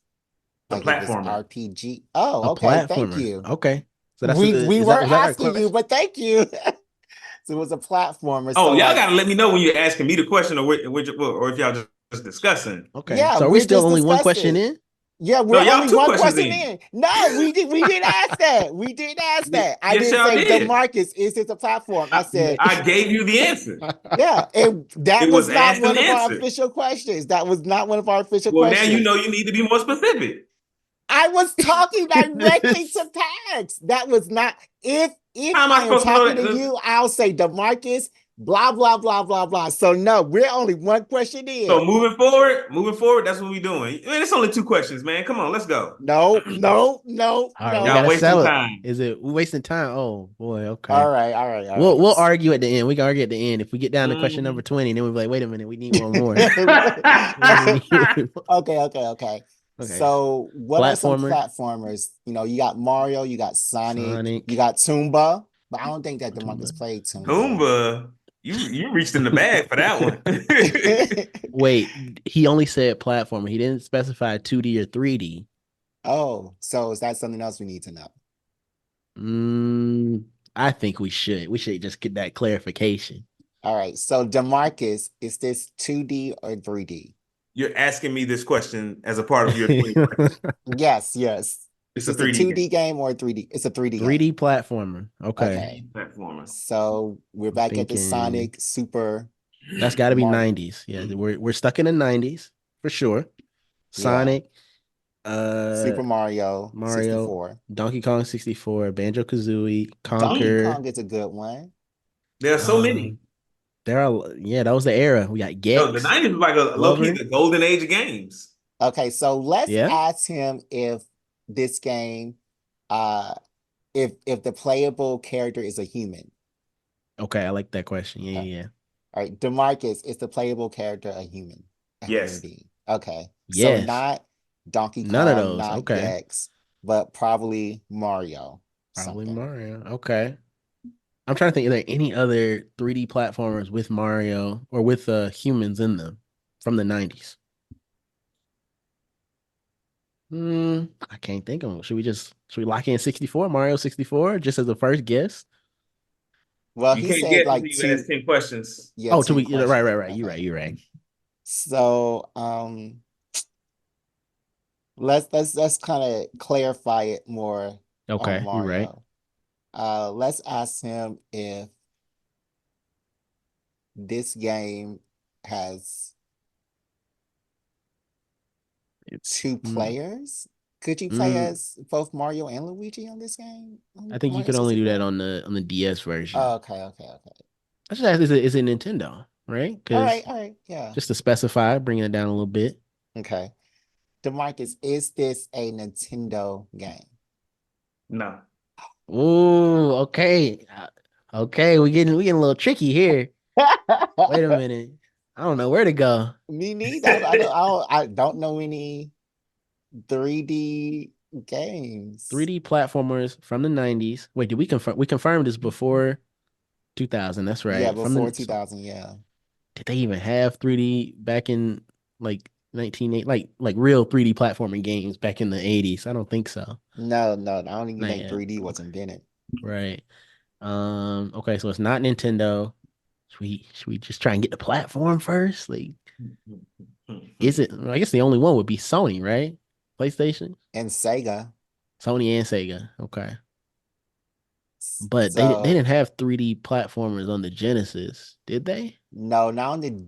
The Like if it's platformer. RPG. a Oh, okay. Thank platformer. you. Okay. So We is were that our asking you, question? but thank you. So it was a platformer. Oh, So y'all like, gotta let me know when you're asking me the question, or if y'all just discussing. Okay. yeah, So are we we're still just only one question discussing. in? Yeah, No, we're y'all only two one questions question in. in. No, we didn't ask that. We didn't ask that. I Yes, didn't y'all say did. DeMarcus, is this a platform? I said, I gave you the answer. yeah, and that It was was not asked and one of our answered. official questions. That was not one of our official Well, now you questions. know you need to be more specific. I was talking directly to Pax. That was not if How am I I am supposed to know talking to that? you, I'll say DeMarcus, blah, blah, blah, blah, blah. So no, we're only one question in. So moving forward, that's what we're doing. Man, it's only two questions, man. Come on, let's go. No, no, no, All right, we Y'all no. gotta wasting sell it. time. Is it we wasting time? Oh boy, All okay. right, all right, all We'll right. argue at the end. We can argue at the end. If we get down to question number Mhm. 20, then we'll be like, wait a minute, we need one more. Okay. Okay. So, what are some Platformer, platformers? You got Mario, you got Sonic, you Sonic, got Toomba, but I don't think that DeMarcus played Toomba. Pumbaa, you reached in the bag for that one. Wait, he only said platformer. He didn't specify 2D or 3D. Oh, so is that something else we need to know? Mm, I think we should. We should just get that clarification. All right. So, DeMarcus, is this 2D or 3D? You're asking me this question as a part of your 20 questions. Yes, yes. It's a It's a 3D 2D game. game or a 3D? It's a 3D game. 3D platformer. Okay. Okay. 3D platformer. So we're I'm back at the thinking Sonic Super that's got to be Mario. 90s. Yeah, we're stuck in the 90s for sure. Yeah. Sonic, Super Mario Mario, 64. Donkey Kong 64, Banjo-Kazooie, Donkey Conquer. Kong is a good one. There are so many. Um, yeah, that was the era. We got Yo, the Gex, 90s was like a low key Glover. the golden age of games. Okay, so let's Yeah. ask him if this game, uh, if the playable character is a human. Okay, I like that question. Yeah, Uh, yeah, yeah. all right, DeMarcus, is the playable character a human Yes. being? Okay, so Yes. not Donkey None of Kong, those. not Okay. Gex, but probably Mario Probably something. Mario. Okay. I'm trying to think, are there any other 3D platformers with Mario or with humans in them from the 90s? I can't think of them. Should we lock in 64, Mario 64, just as a first guess? Well, You he can't said guess like until you ask 10 questions. yeah, Oh, to 10 we right, questions. right, right. You're right, Okay. you're right. So let's kind of clarify it more on Okay, you're right. Mario. Let's ask him if this game has two Mm, players. Could you play mm, as both Mario and Luigi on this game? I On think you Mario could only do that 64? on the DS version. Oh, okay. I should ask, is it Nintendo, right? Because All right, yeah. just to specify, bringing it down a little bit. Okay. DeMarcus, is this a Nintendo game? No. Ooh, okay. Okay, we getting a little tricky here. Wait a minute. I don't know where to go. Me neither. I don't know any 3D games. 3D platformers from the 90s. Wait, did we confirmed this before 2000? That's Yeah, right. before 2000. Yeah. Did they even have 3D back in like 1980, like real 3D platforming games back in the 80s? I don't think so. No, no, I don't even Not think yet. 3D was invented. Right. Okay, so it's not Nintendo. Should we just try and get the platform first? Like, is it? I guess the only one would be Sony, right? PlayStation, And Sega. Sony, and Sega. Okay, but they So didn't have 3D platformers on the Genesis, did they? no, now the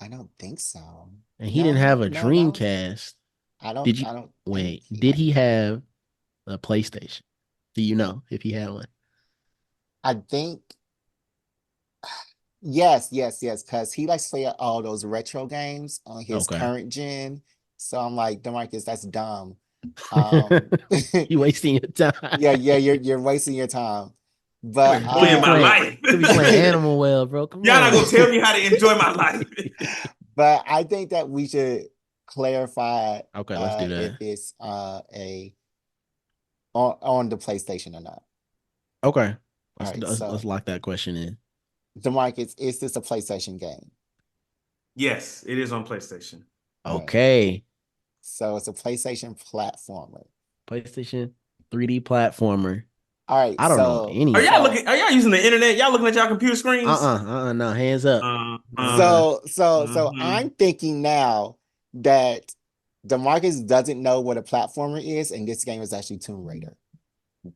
I don't think so. And he didn't No, have a no, no. Dreamcast. I don't Did you I don't think wait? he Did had he it. have a PlayStation? Do you know if he had one? I think yes, yes, yes, because he likes to play all those retro games on his Okay. current gen. So I'm like, Demarcus, that's dumb. Um You wasting your time. yeah, yeah, you're wasting your time. I'm But Could be enjoying my playing. life. Could be playing Animal Well, bro. Come Y'all not on. gonna tell me how to enjoy my life. but I think that we should clarify Okay, let's do if that. it's a on the PlayStation or not. Okay. All Let's right, let's, let's so lock that question in. Demarcus, is this a PlayStation game? Yes, it is on PlayStation. All right. Okay. So it's a PlayStation platformer. PlayStation 3D platformer. All right, I don't know so Are any. y'all looking? Are y'all using the internet? Y'all looking at y'all computer screens? No, hands up. Uh, so mhm. I'm thinking now that Demarcus doesn't know what a platformer is, and this game is actually Tomb Raider.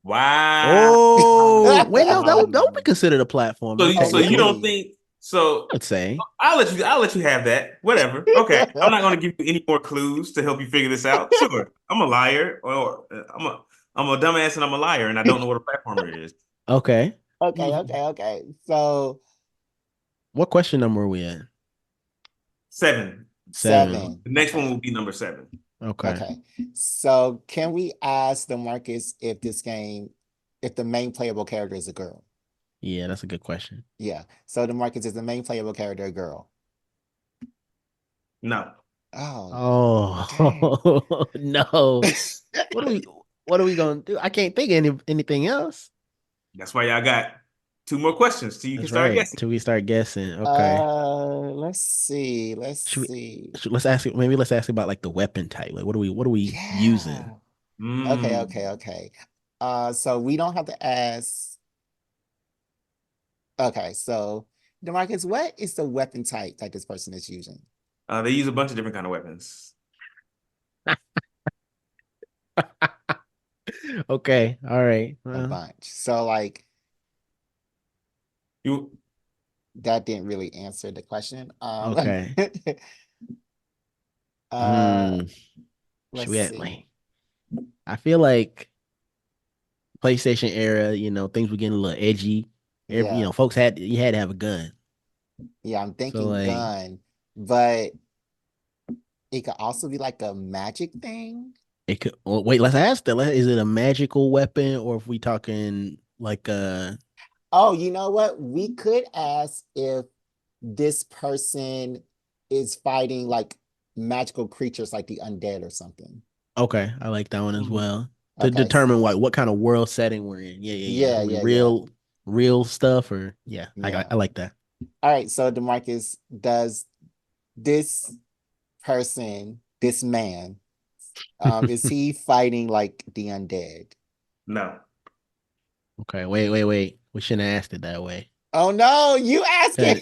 Wow. Oh, wait, no, that would be considered a platform. So Okay, you okay. don't Really? think so? I'd say. I'll let you have that. Whatever. Okay. I'm not gonna give you any more clues to help you figure this out. Sure. I'm a liar, or I'm a dumbass and I'm a liar, and I don't know what a platformer is. Okay. Okay, okay, okay. So What question number are we at? 7. 7. seven. The next one Okay, will be number 7. Okay. okay. So can we ask Demarcus if this game, if the main playable character is a girl? Yeah, that's a good question. Yeah. So Demarcus is the main playable character a girl? No. Oh, dang. Oh no. What are we what are we gonna do? I can't think of anything else. That's why y'all got 2 more questions till you can That's start right. guessing. Till we start guessing. Okay. Let's see. Let's Should we see. let's ask maybe let's ask about like the weapon type. Like what are we using? Yeah. Okay, Mm. okay, okay. So we don't have to ask. Okay, so Demarcus, what is the weapon type that this person is using? They use a bunch of different kind of weapons. Okay. All right. A Well, bunch. So like You that didn't really answer the question. okay. uh Hmm. Should let's we see. wait? I feel like PlayStation era, things were getting a little edgy. Yeah, Folks you had to have a gun. yeah, I'm So thinking like gun, but it could also be like a magic thing. it could well, wait, let's ask that. Is it a magical weapon or if we talking like Oh, you know what? We could ask if this person is fighting like magical creatures like the undead or something. okay, I like that one as Mhm. well. To Okay. determine like what kind of world setting we're in. Yeah, yeah, yeah. Yeah, Are we yeah, yeah. real stuff or yeah, Yeah. I like that. All right. So Demarcus, does this person, this man, is he fighting like the undead? no. Okay, wait. We shouldn't have asked it that way. Oh no, you asking.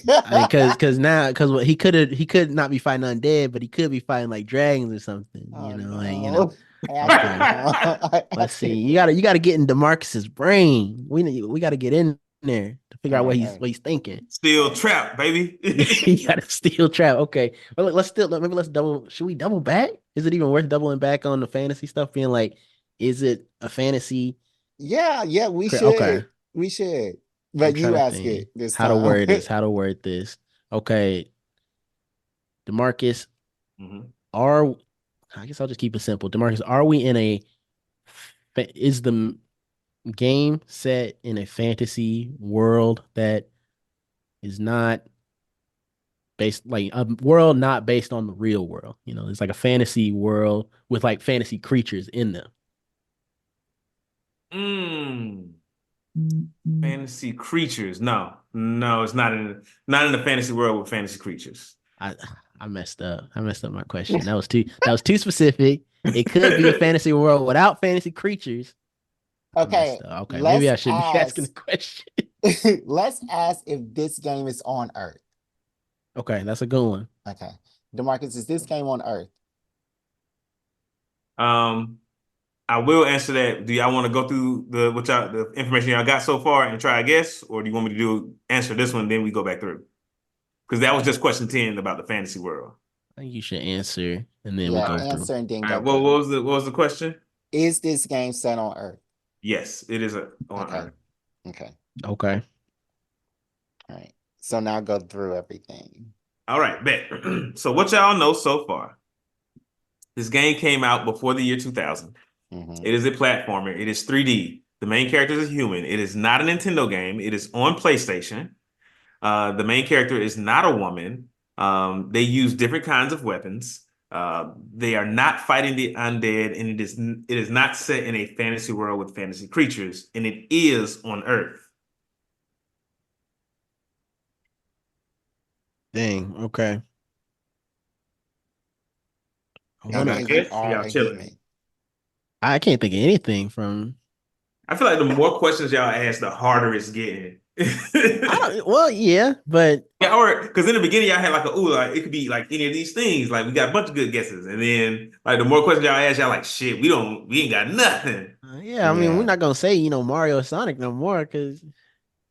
Cause he could not be fighting undead, but he could be fighting like dragons or something. Oh Like no. I asked it Okay. wrong. I Let's asked see. it You gotta get in Demarcus's brain. We gotta get in there to figure all out right, what he's thinking. Still all right. trapped, baby. You gotta steal trap. Okay. Well, maybe let's double. Should we double back? Is it even worth doubling back on the fantasy stuff? Being like, is it a fantasy? Yeah, yeah, we Okay. should. We should. I'm But trying you to ask it think this how to time. word this. How to word this. Okay. Demarcus, Mhm. I guess I'll just keep it simple. Demarcus, are we in a, is the game set in a fantasy world that is not based like a world not based on the real world. You know, it's like a fantasy world with like fantasy creatures in them. Mm. Fantasy creatures. No, no, it's not in the fantasy world with fantasy creatures. I I messed up. I messed up my question. That was too specific. It could be a fantasy world without fantasy creatures. I Okay, messed up. Okay, maybe let's I shouldn't be asking the ask. question. Let's ask if this game is on Earth. Okay, that's a good one. Okay, DeMarcus, is this game on Earth? Um, I will answer that. Do y'all want to go through the information y'all got so far and try a guess, or do you want me to answer this one, then we go back through? Because that was just question 10 about the fantasy world. I think you should answer and then we Yeah, go through. answer and then All go right. Well, through. what was the question? Is this game set on Earth? Yes, it is on Okay. Earth. Okay. Okay. All right. So now go through everything. All right, bet. So what y'all know so far? This game came out before the year 2000. Mhm. It is a platformer. It is 3D. The main character is a human. It is not a Nintendo game. It is on PlayStation. The main character is not a woman. They use different kinds of weapons. They are not fighting the undead, and it is not set in a fantasy world with fantasy creatures, and it is on Earth. Dang. Okay. I That wanna. Y'all means you guess? are Y'all a chilling. human. I can't think of anything from. I feel like the more questions y'all ask, the harder it's getting. I don't. Well, yeah, but Yeah, or because in the beginning y'all had like like it could be like any of these things. Like we got a bunch of good guesses, and then like the more questions y'all ask, y'all like shit. We ain't got nothing. yeah. I mean, we're Yeah. not gonna say Mario or Sonic no more because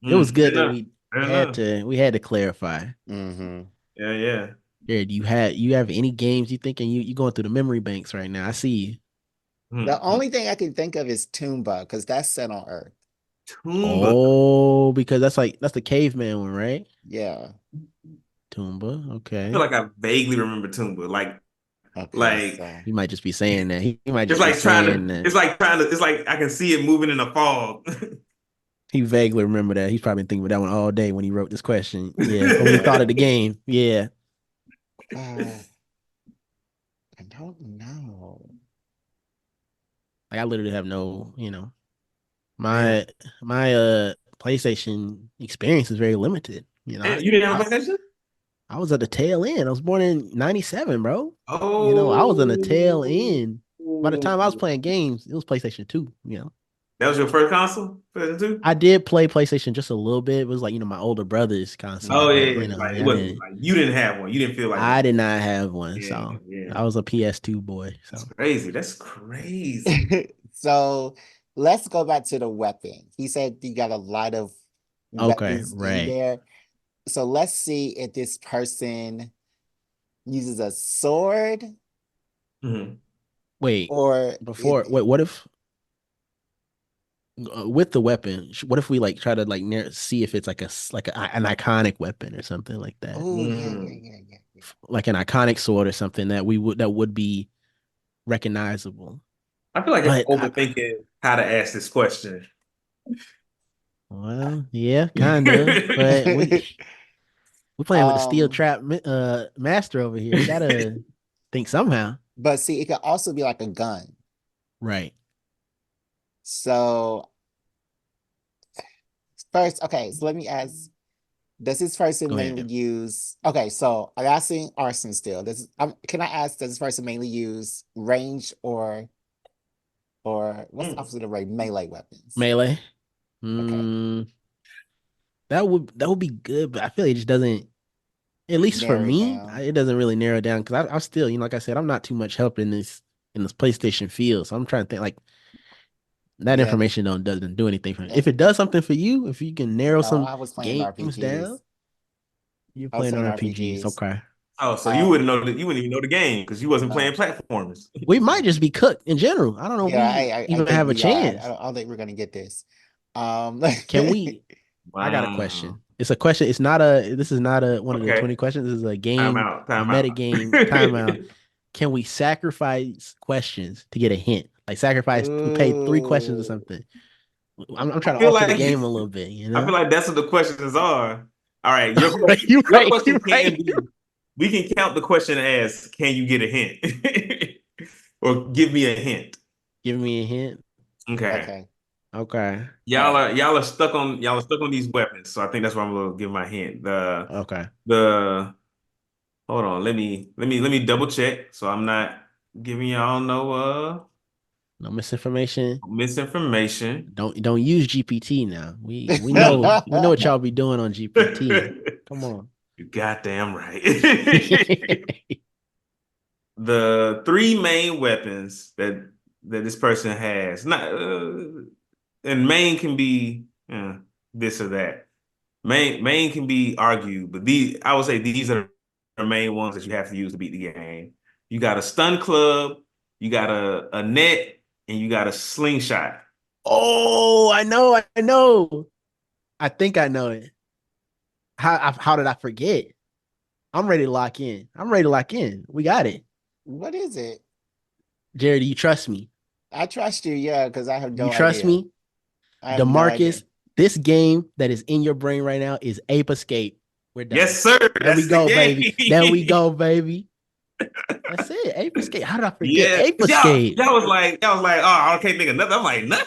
it was Fair good that enough. we Fair had enough. to clarify. Mm-hmm. Yeah, yeah. Jared, you have any games you thinking you going through the memory banks right now? I see you. The Hmm. only thing I can think of is Toomba, because that's set on Earth. Toomba. Oh, because that's the caveman one, right? Yeah. Toomba. I feel Okay. like I vaguely remember Toomba. Okay, Like He so might just be saying that. He might it's just be like trying saying to. that. It's like trying to. It's like I can see it moving in the fog. He vaguely remember that. He's probably been thinking about that one all day when he wrote this question. Yeah. Or when he thought of the game. Yeah. uh, I don't know. Like I literally have no. Damn. My PlayStation experience is very limited. Damn, you didn't have I a PlayStation? I was at the tail end. I was born in 97, bro. I was on the tail Oh. end. By the time I was playing games, it was PlayStation 2. That was your first console? PlayStation 2? I did play PlayStation just a little bit. It was like, my older brother's console, Oh Mm-hmm. yeah, but yeah. Like it I wasn't didn't like you didn't have one. You didn't feel like I did not have one. yeah, So yeah. I was a PS2 boy. That's So crazy. That's crazy. So let's go back to the weapon. He said you got a lot of okay, weapons in right. there. So let's see if this person uses a sword Mhm. Wait, or wait, what if with the weapon, what if we like try to like see if it's like an iconic weapon or something like that? oh yeah, yeah, Mm. yeah, yeah, yeah. Like an iconic sword or something that would be recognizable. I feel like I'm But overthinking how to ask this question. well, yeah, kind of. But we're playing with the steel Um, trap master over here. We gotta think somehow. but see, it could also be like a gun. Right. So first, okay, so let me ask, does this person Go mainly ahead. use, okay, so I'm asking Arsene still. Can I ask, does this person mainly use range or what's the Mm. opposite of range? Melee weapons. Melee. Okay. Mm, that would be good, but I feel like it just doesn't. At least for Narrow it me, down. it doesn't really narrow down because I'm still, like I said, I'm not too much help in this PlayStation field. So I'm trying to think like that Yeah, information doesn't do anything for me. If that's it does something for you, if you can narrow no, some I was playing games RPGs. down, you're I was playing on playing RPGs. RPGs. Okay. Oh, so you wouldn't Um, know that you wouldn't even know the game because you wasn't playing no. platformers. We might just be cooked in general. I don't know if Yeah, we I even think have a we are. chance. I don't think we're gonna get this. Um, Can we? I got a Wow. question. It's a question. This is not one of the Okay. 20 questions. This is a Time game, out. a Time meta out. game timeout. Can we sacrifice questions to get a hint? Like sacrifice, we paid 3 questions or ooh, something. I'm trying I to feel alter like the game a little bit, you I feel know? like that's what the questions are. All right, You your right, question you can right. be. We can count the question as, "Can you get a hint?" or give me a hint. Give me a hint. Okay. Okay. Okay. Y'all are stuck on these weapons. So I think that's why I'm gonna give my hint. Okay. The hold on, let me double check so I'm not giving y'all no No misinformation. misinformation. Don't use GPT now. We know what y'all be doing on GPT. Come on. You goddamn right. The three main weapons that this person has, not and main can be this or that. Main can be argued, but these I would say these are the main ones that you have to use to beat the game. You got a stun club, you got a net, and you got a slingshot. Oh, I know, I know. I think I know it. How did I forget? I'm ready to lock in. I'm ready to lock in. We got it. What is it? Jared, do you trust me? I trust you, yeah, because I have You no trust idea. me? I have no idea. DeMarcus, this game that is in your brain right now is Ape Escape. We're done. Yes, sir. There we That's the go, baby. There we game. go, baby. That's it. Ape Escape. How did I forget Yeah. Ape Y'all, Escape? y'all was like, oh, I can't think of nothing. I'm like, nothing.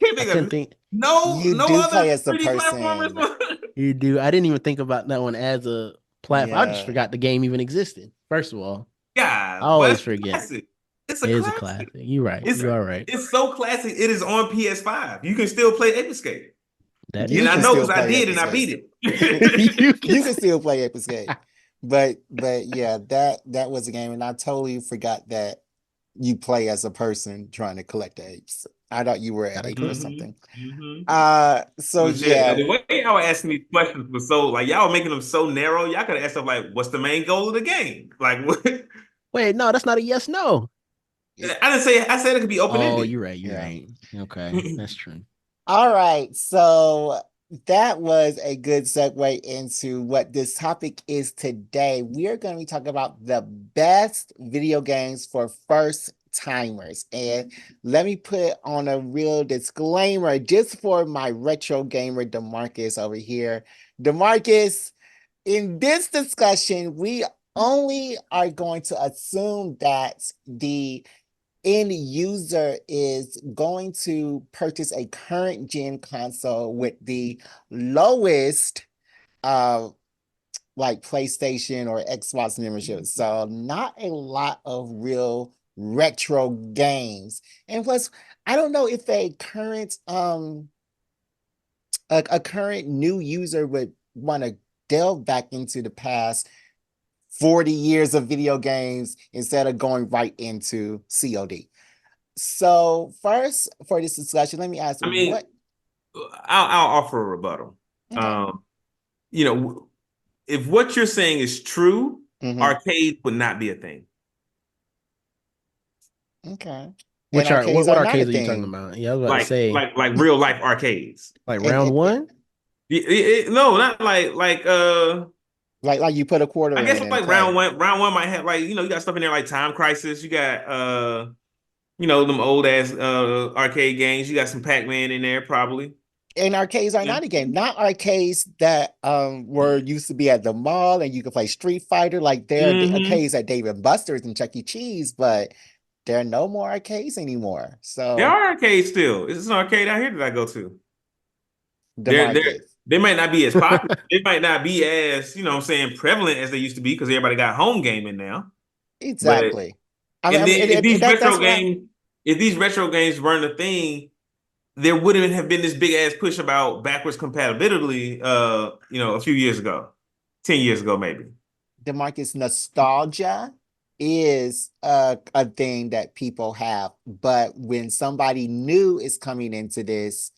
Can't I think couldn't of think. You no do other play as a 3D platformers. person. You do. I didn't even think about that one as a platform. I just Yeah. forgot the game even existed. First of all, Yeah, I but always it's a forget. classic. It's a It is a classic. classic. You're right. It's You are right. it's so classic. It is on PS5. You can still play Ape Escape. That You And is I can know true. still because I play did Ape and I Escape. beat it. You can You can still play Ape Escape. But yeah, that was a game, and I totally forgot that you play as a person trying to collect the apes. I thought you were an gotta ape or go. hmm something. hmm So Legit. yeah, The way y'all were asking these questions was so like y'all were making them so narrow. Y'all could have asked stuff like, "What's the main goal of the game?" Like, what? Wait, no, that's not a yes, no. it- I didn't say. I said it could be open Oh, ended. you're right. You're yeah. right. Okay, that's true. All right, so that was a good segue into what this topic is today. We are going to be talking about the best video games for first timers. And let me put on a real disclaimer just for my retro gamer DeMarcus over here. DeMarcus, in this discussion, we only are going to assume that the end user is going to purchase a current gen console with the lowest like PlayStation or Xbox membership. So not a lot of real retro games. And plus, I don't know if a current new user would want to delve back into the past 40 years of video games instead of going right into COD. So first, for this discussion, let me ask I mean, what. I'll offer a rebuttal. Okay. You know, if what you're saying is true, Hmm. arcade would not be a thing. Okay. And Which are arcades what are not a arcades are you talking thing. about? Yeah, I was about to Like say like like real life arcades. like And round one. No, not like like you put a quarter I in guess and like play. round one might have like you got stuff in there like Time Crisis. You got them old ass arcade games. You got some Pac-Man in there probably. And arcades are Yeah. not a game. Not arcades that were used to be at the mall and you could play Street Fighter. Like there are hmm arcades at Dave and Buster's and Chuck E. Cheese, but there are no more arcades anymore. There So are arcades still. It's an arcade out here that I go to. They're DeMarcus. they might not be as popular. They might not be as, what I'm saying, prevalent as they used to be because everybody got home gaming now. But Exactly. I mean, and then if these that's retro what I. games, if these retro games weren't a thing, there wouldn't have been this big ass push about backwards compatibility a few years ago. 10 years ago, maybe. DeMarcus, nostalgia is a thing that people have, but when somebody new is coming into this,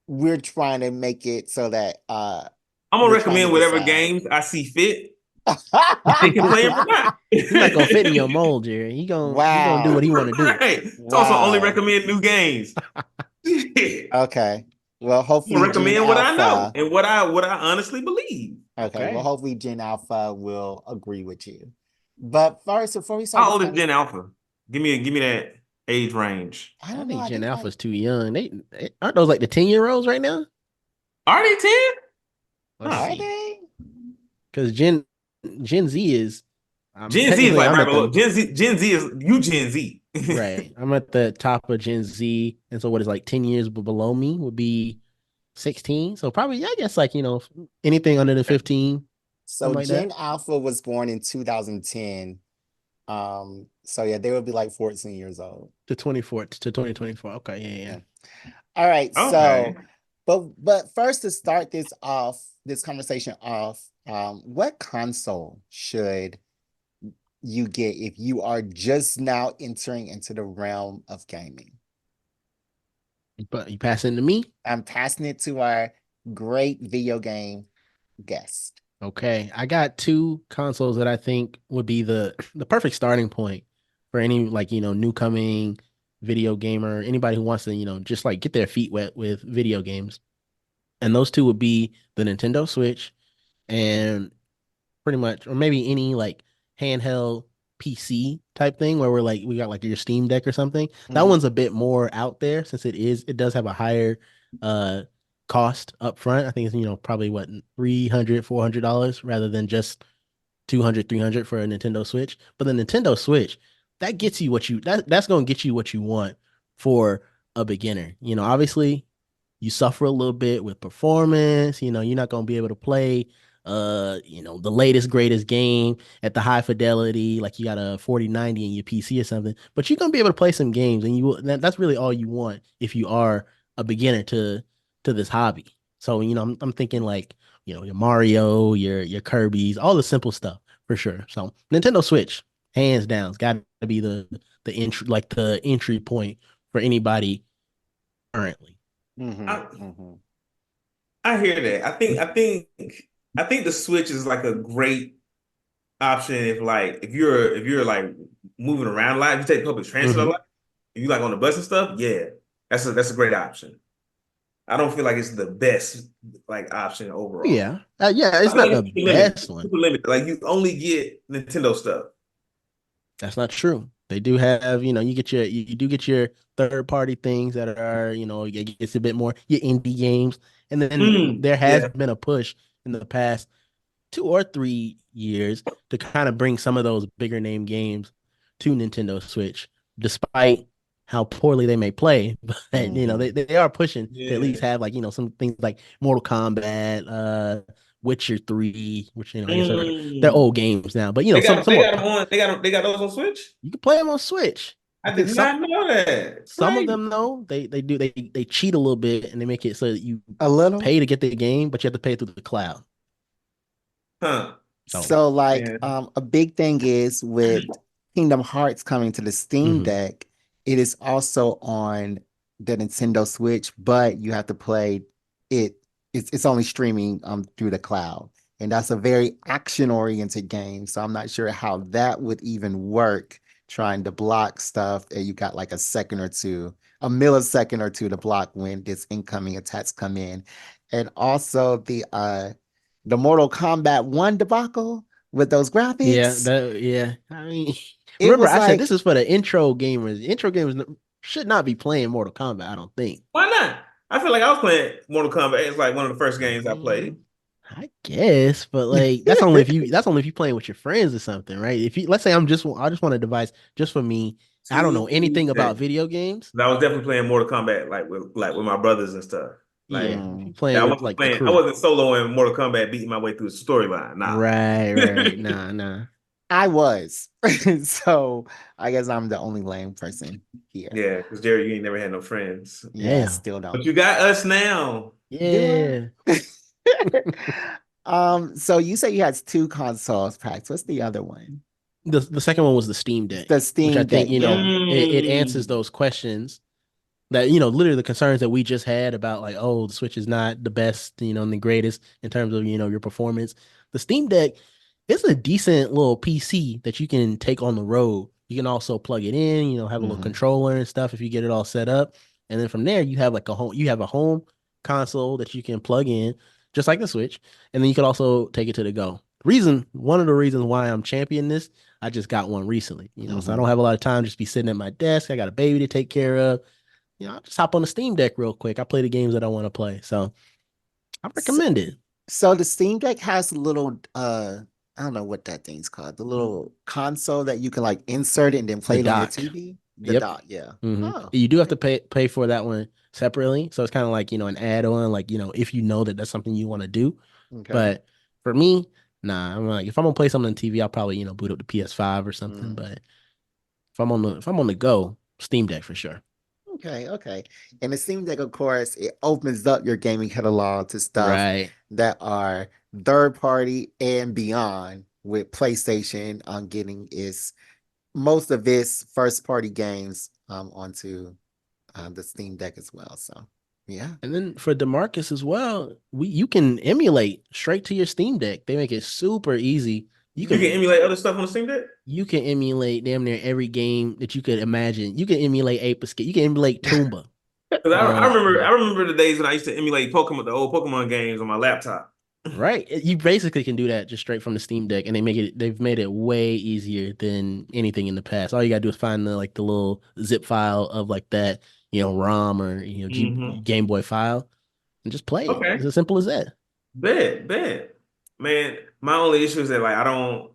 we're trying to make it so that I'm gonna we're trying to recommend whatever decide. games I see fit. They can play them or not. He's not gonna fit in your mold, Jerry. He gonna do what Wow. he want to do. Right. It's also only Wow. recommend new games. I'm Okay. Well, gonna hopefully Gen recommend what I know Alpha. and what I honestly believe. Okay. Well, Okay. hopefully Gen Alpha will agree with you. But first, before we start How this old is conversation, Gen Alpha? Give me that. age range? I I don't know. think I Gen think like Alpha's too young. Aren't those like the 10-year-olds right now? Are they 10? Let's Huh. are see. they? Because Gen Z is Gen Z is technically like I'm right at below. the Gen Z is you Gen Z. right. I'm at the top of Gen Z. And so what is like 10 years below me would be 16. So probably, I guess like, anything under the 15, So something like that. Gen Alpha was born in 2010. So yeah, they would be like 14 years old. To 24 to 2024. Okay, yeah, yeah. Yeah. All right. Okay. So, but first to start this conversation off, what console should you get if you are just now entering into the realm of gaming? But you pass it to me? I'm passing it to our great video game guest. Okay. I got two consoles that I think would be the perfect starting point for any like, new coming video gamer, anybody who wants to, just like get their feet wet with video games. And those two would be the Nintendo Switch and pretty much, or maybe any like handheld PC type thing where we got like your Steam Deck or something. That Mhm. one's a bit more out there since it does have a higher uh cost up front. I think it's probably what 300 $400 rather than just 200 300 for a Nintendo Switch. But the Nintendo Switch, that gets you that's going to get you what you want for a beginner. Obviously you suffer a little bit with performance. You're not going to be able to play the latest greatest game at the high fidelity like you got a 4090 in your PC or something, but you're going to be able to play some games, and that's really all you want if you are a beginner to this hobby. So I'm thinking like your Mario, your Kirby's, all the simple stuff for sure. So Nintendo Switch, hands down, it's got to be the entry point for anybody currently. I, Mhm. I hear that. I think the Switch is like a great option if you're like moving around a lot, if you take public transit a Hmm. lot, if you like on the bus and stuff, yeah, that's a great option. I don't feel like it's the best like option overall. Yeah. Yeah, I it's feel not like the it's super limited. best It's one. super limited. Like you only get Nintendo stuff. That's not true. They do have, you do get your third party things that are, it gets a bit more your indie games. And then there has Yeah. been a push in the past 2 or 3 years to kind of bring some of those bigger name games to Nintendo Switch, despite how poorly they may play. But Mhm. they are pushing to at least Yeah. have like some things like Mortal Kombat, Witcher 3, which I guess they're Mm. old games now, but some They more. got them on. They got those on Switch. You can play them on Switch. I I think did some not know that. some of Great. them though they cheat a little bit and they make it so that you A little. pay to get the game, but you have to pay through the cloud. Huh. So So like Yeah. a big thing is with Kingdom Hearts coming to the Steam mhm. Deck, it is also on the Nintendo Switch, but you have to play it. It's only streaming through the cloud. And that's a very action-oriented game. So I'm not sure how that would even work trying to block stuff. And you got like a second or two, a millisecond or two to block when this incoming attacks come in. And also the Mortal Kombat 1 debacle with those graphics. Yeah. I mean, It remember was I said this like, is for the intro gamers. Intro gamers should not be playing Mortal Kombat, I don't think. Why not? I feel like I was playing Mortal Kombat. It's like one of the first games I Mm, played. I guess, but like that's only if you playing with your friends or something, right? If you let's say I just want a device just for me. I don't know anything about Tuesday. video games. I was definitely playing Mortal Kombat like with my brothers and stuff. Like Yeah, if you mm, playing with like the I crew. wasn't soloing Mortal Kombat beating my way through the storyline. Nah. Right. Nah, nah. I was. So I guess I'm the only lame person here. Yeah, because Jerry, you ain't never had no friends. Yeah, I Damn. still don't. But you got us now. Do Yeah. I? So you say you had two consoles packed. What's the other one? The second one was the Steam Deck, The which I Steam Deck, think, yeah. it answers Mm. those questions that, literally the concerns that we just had about like, oh, the Switch is not the best, and the greatest in terms of, your performance. The Steam Deck is a decent little PC that you can take on the road. You can also plug it in, have a little Hmm. controller and stuff if you get it all set up. And then from there, you have a home console that you can plug in, just like the Switch. And then you can also take it to the go. one of the reasons why I'm championing this, I just got one recently, so I Hmm. don't have a lot of time just be sitting at my desk. I got a baby to take care of. I'll just hop on the Steam Deck real quick. I play the games that I want to play. So I So, recommend it. so the Steam Deck has a little I don't know what that thing's called. The little console that you can like insert it and then The play it on your dock. TV. The Yep. dock, yeah. hmm Oh, You do have okay. to pay for that one separately. So it's kind of like, an add-on, like, if you know that that's something you want to do. Okay. But for me, nah, I'm like, if I'm gonna play something on TV, I'll probably, boot up the PS5 or something. Mm. But if I'm on the go, Steam Deck for sure. Okay, okay. And it seems like, of course, it opens up your gaming catalog to stuff Right. that are third party and beyond, with PlayStation on getting its most of its first party games onto the Steam Deck as well. So, yeah. And then for DeMarcus as well, you can emulate straight to your Steam Deck. They make it super easy. You You can can emulate other stuff on the Steam Deck? you can emulate damn near every game that you could imagine. You can emulate Ape Escape. You can emulate Toomba. Because I On remember I remember the days when I used to emulate Pokemon, the old Pokemon games on my laptop. right. You basically can do that just straight from the Steam Deck, and they've made it way easier than anything in the past. All you gotta do is find the little zip file of like that, ROM or Hmm. Game Boy file and just play it. It's Okay. as simple as that. Bet. Man, my only issue is that like I don't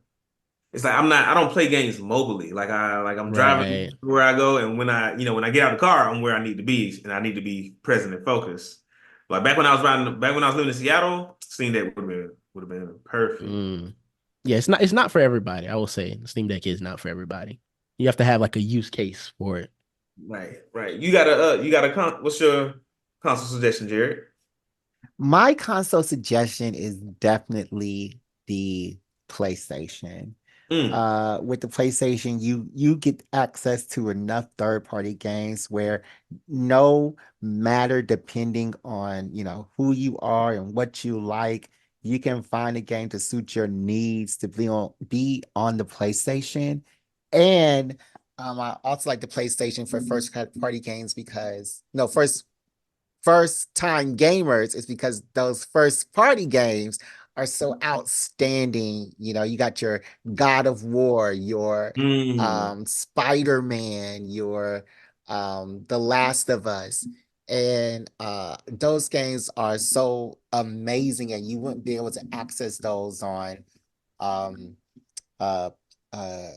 it's like I don't play games mobily. I'm driving Right. where I go, and when I get out of the car, I'm where I need to be, and I need to be present and focused. Like back when I was living in Seattle, seeing that would have been perfect. Mm. Yeah, it's not for everybody. I will say the Steam Deck is not for everybody. You have to have like a use case for it. Right. What's your console suggestion, Jared? My console suggestion is definitely the PlayStation. Mm, With the PlayStation, you get access to enough third-party games where no matter depending on, who you are and what you like, you can find a game to suit your needs to be on the PlayStation. And I also like the PlayStation for first party games because no, first time gamers is because those first party games are so outstanding. You got your God of War, your mm. Spider-Man, your The Last of Us. And those games are so amazing, and you wouldn't be able to access those on um, uh, uh,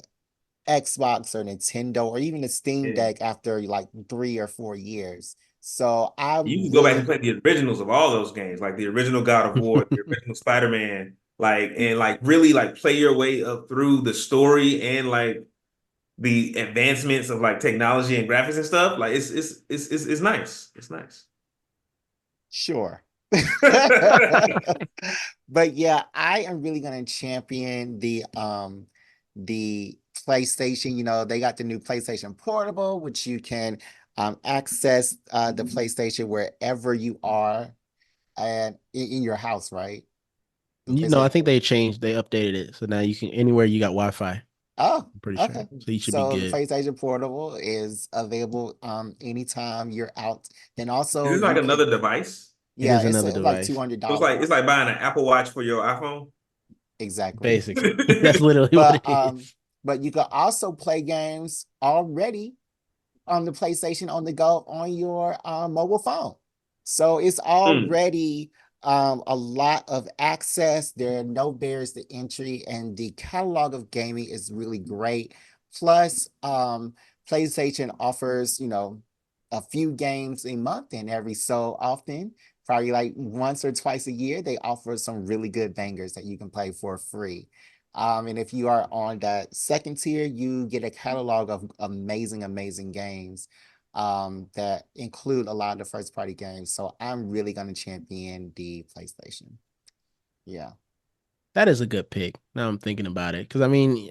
Xbox or Nintendo or even the Steam Yeah. Deck after like 3 or 4 years. So You I'm can go back and really play the originals of all those games, like the original God of War, the original Spider-Man, and really like play your way up through the story and like the advancements of like technology and graphics and stuff. Like it's nice. It's nice. sure. But yeah, I am really gonna champion the PlayStation. They got the new PlayStation Portable, which you can access the PlayStation wherever you are and in your house, right? The I PlayStation think Portable. they updated it. So now you can anywhere you got Wi-Fi, Oh, I'm pretty sure. okay. So you should be So the good. PlayStation Portable is available anytime you're out. And Is also this like you can, another device? It yeah, is it's another like device, So $200. it's like buying an Apple Watch for your iPhone. Exactly. basically. That's literally what But it is. but you can also play games already on the PlayStation on the go on your mobile phone. So it's Mm. already a lot of access. There are no barriers to entry, and the catalog of gaming is really great. Plus, PlayStation offers, a few games a month, and every so often, probably like once or twice a year, they offer some really good bangers that you can play for free. And if you are on that second tier, you get a catalog of amazing, amazing games that include a lot of the first party games. So I'm really going to champion the PlayStation. Yeah. That is a good pick. Now I'm thinking about it. Because I mean,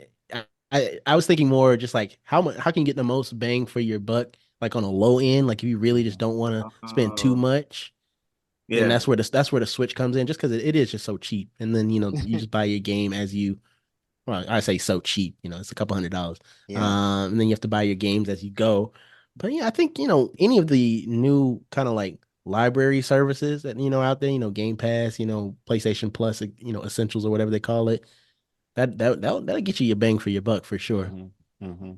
I was thinking more just like how can you get the most bang for your buck, like on a low end, like if you really just don't want to spend too Oh, much, then yeah. that's where the Switch comes in, just because it is just so cheap. And then you just buy your game as you well, I say so cheap, it's a couple $100. Yeah. And then you have to buy your games as you go. But yeah, I think, any of the new kind of like library services that out there, Game Pass, PlayStation Plus, Essentials or whatever they call it. That'll get you your bang for your buck for sure. Mm-hmm.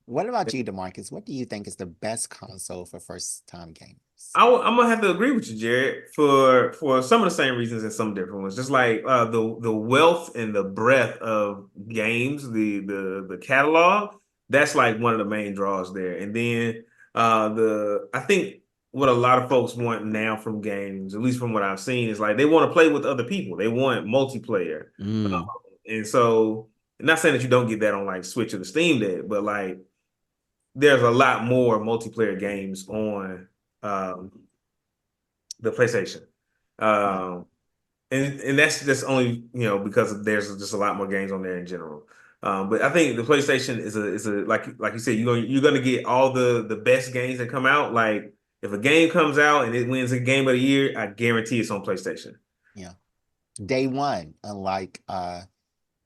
What about you, DeMarcus? What do you think is the best console for first-time gamers? I'm gonna have to agree with you, Jared, for some of the same reasons and some different ones. Just like the wealth and the breadth of games, the catalog, that's like one of the main draws there. And then I think what a lot of folks want now from games, at least from what I've seen, is like they want to play with other people. They want multiplayer. Uh, Mm. and so, not saying that you don't get that on like Switch or the Steam Deck, but like there's a lot more multiplayer games on um, the PlayStation. Yeah. And that's just only because there's just a lot more games on there in general. But I think the PlayStation is a like you said you're gonna get all the best games that come out. Like if a game comes out and it wins a game of the year, I guarantee it's on PlayStation. Yeah. Day one, unlike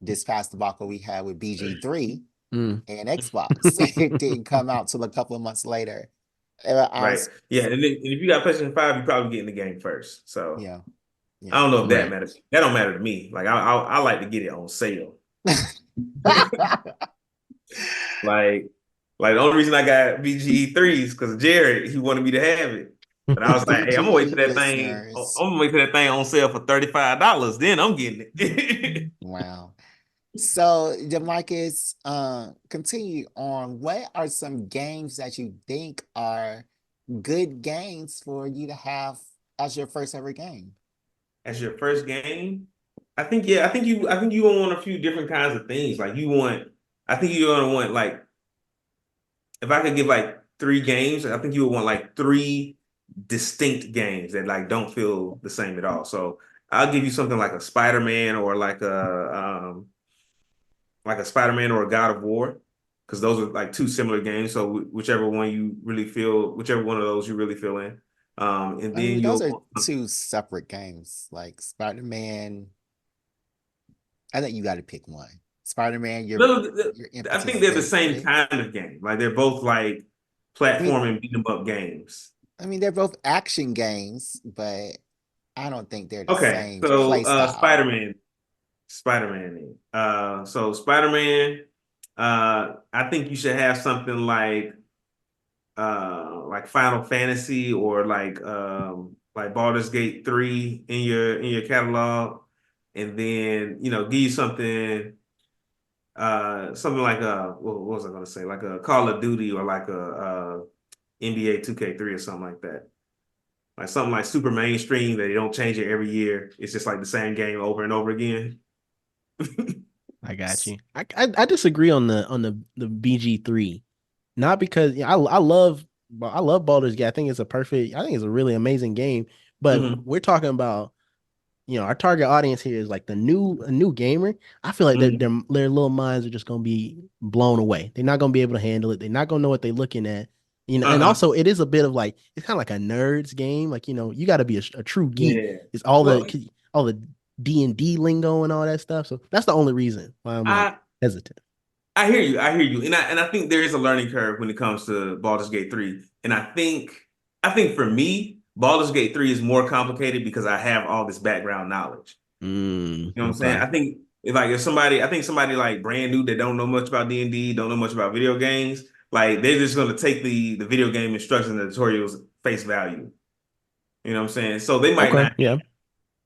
this past debacle we had with BG3 Mm. and Xbox. It didn't come out till a couple of months later. I Right. was, Yeah. And if you got PlayStation 5, you're probably getting the game first. So yeah, I yeah. don't know if that Right. matters. That don't matter to me. Like I like to get it on sale. Like, like the only reason I got BGE3s because Jared, he wanted me to have it. But I was like, hey, I'm gonna wait BGE till that thing. I'm listeners. gonna wait till that thing on sale for $35. Then I'm getting it. Wow. So, DeMarcus, continue on. What are some games that you think are good games for you to have as your first ever game? As your first game, I think you want a few different kinds of things. Like I think you're gonna want like if I could give like three games, I think you would want like three distinct games that like don't feel the same at all. So I'll give you something like a Spider-Man or like a Spider-Man or a God of War, because those are like two similar games. So whichever one you really feel, whichever one of those you really feel in, and I then mean, those you'll are two separate games. Like Spider-Man, I think you got to pick one. Spider-Man, no, your I impetus think is they're the very same quick. kind of game. Like they're both like I mean, platform and beat 'em up games. they're both action games, but I don't think they're the Okay, same so play style. Spider-Man. So Spider-Man, I think you should have something like Final Fantasy or like Baldur's Gate 3 in your catalog, and then give you something like what was I gonna say, like a Call of Duty or like a NBA 2K3 or something like that. Like something like super mainstream that they don't change it every year. It's just like the same game over and over again. I got you. I disagree on the BG3. Not because I love Baldur's Gate. I think it's a really amazing game. But Hmm. we're talking about, our target audience here is like a new gamer. I feel like Hmm. their little minds are just gonna be blown away. They're not gonna be able to handle it. They're not gonna know what they're looking at. And Uh-huh. also it is a bit of like it's kind of like a nerd's game. Like, you got to be a true geek. Yeah. It's Well, all the D&D lingo and all that stuff. So that's the only reason why I'm like I hesitant. I hear you. I hear you. And I think there is a learning curve when it comes to Baldur's Gate 3. And I think for me, Baldur's Gate 3 is more complicated because I have all this background knowledge. You know what I'm saying? Okay. I think somebody like brand new that don't know much about D&D, don't know much about video games, like they're just gonna take the video game instructions and tutorials face value. You know what I'm saying? So they might Okay. not Yeah.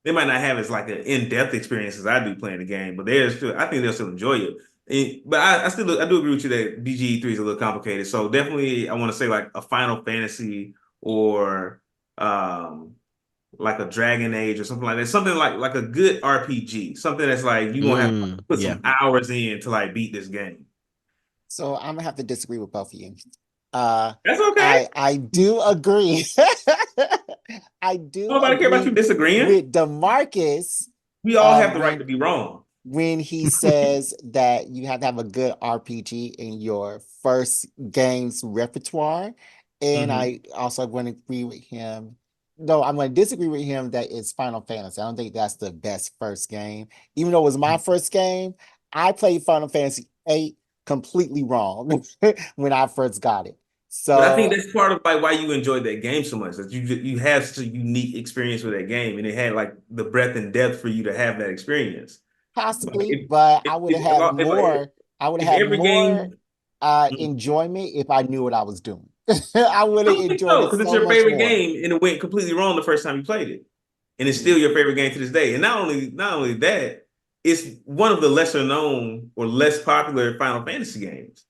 they might not have as like an in-depth experience as I do playing the game, but I think they'll still enjoy it. But I do agree with you that BGE3 is a little complicated. So definitely I want to say like a Final Fantasy or um like a Dragon Age or something like that. Something like a good RPG. Something that's like you won't have to put Yeah. some hours in to like beat this game. So I'm gonna have to disagree with both of you. Uh, That's okay. I do agree. I do Nobody care about you agree disagreeing. with DeMarcus We all have the right to when be wrong. he says that you have to have a good RPG in your first game's repertoire. And Hmm. I also want to agree with him. No, I'm going to disagree with him that it's Final Fantasy. I don't think that's the best first game. Even though it was my first game, I played Final Fantasy 8 completely wrong when I first got it. But I think So that's part of like why you enjoyed that game so much. That you have such a unique experience with that game, and it had like the breadth and depth for you to have that experience. Like possibly, but I would have had if, more. I would if have had every more game, enjoyment if I knew what I was doing. I would I have don't think enjoyed so, it because it's so your much favorite more. game, and it went completely wrong the first time you played it, and it's Mm, still your favorite game to this day. And not only that, it's one of the lesser known or less popular Final Fantasy games.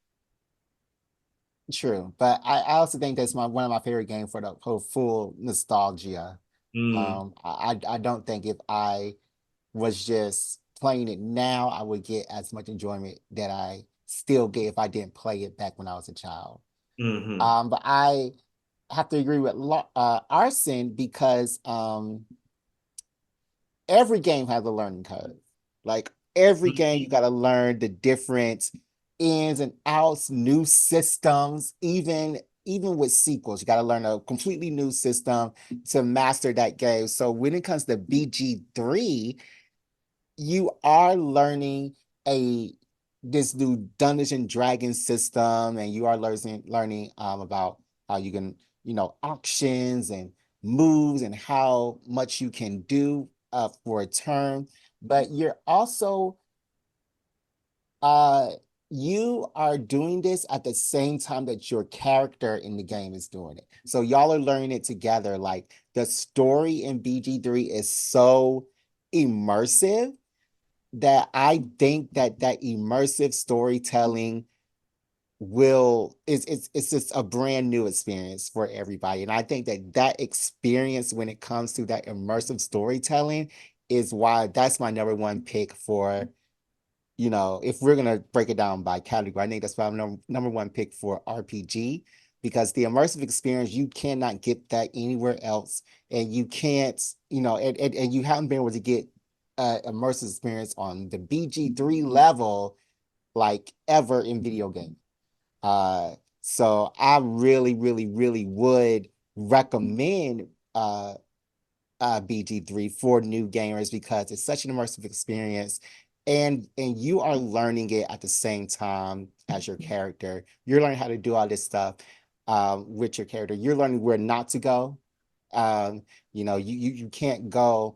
true, but I also think that's one of my favorite games for the for full nostalgia. Mm, I don't think if I was just playing it now, I would get as much enjoyment that I still get if I didn't play it back when I was a child. hmm But I have to agree with Arsene because every game has a learning curve. Like every game, you got to learn the different ins and outs, new systems, even with sequels, you got to learn a completely new system to master that game. So when it comes to BG3, you are learning a this new Dungeons and Dragons system, and you are learning about how you can, auctions and moves and how much you can do for a turn. But you're also uh you are doing this at the same time that your character in the game is doing it. So y'all are learning it together. Like the story in BG3 is so immersive that I think that immersive storytelling will it's just a brand new experience for everybody. And I think that experience when it comes to that immersive storytelling is why that's my number one pick for, if we're gonna break it down by category. I think that's my number one pick for RPG, because the immersive experience, you cannot get that anywhere else. And you can't, and you haven't been able to get immersive experience on the BG3 level like ever in video game. So I really, really, really would recommend BG3 for new gamers because it's such an immersive experience, and you are learning it at the same time as your character. You're learning how to do all this stuff with your character. You're learning where not to go. You can't go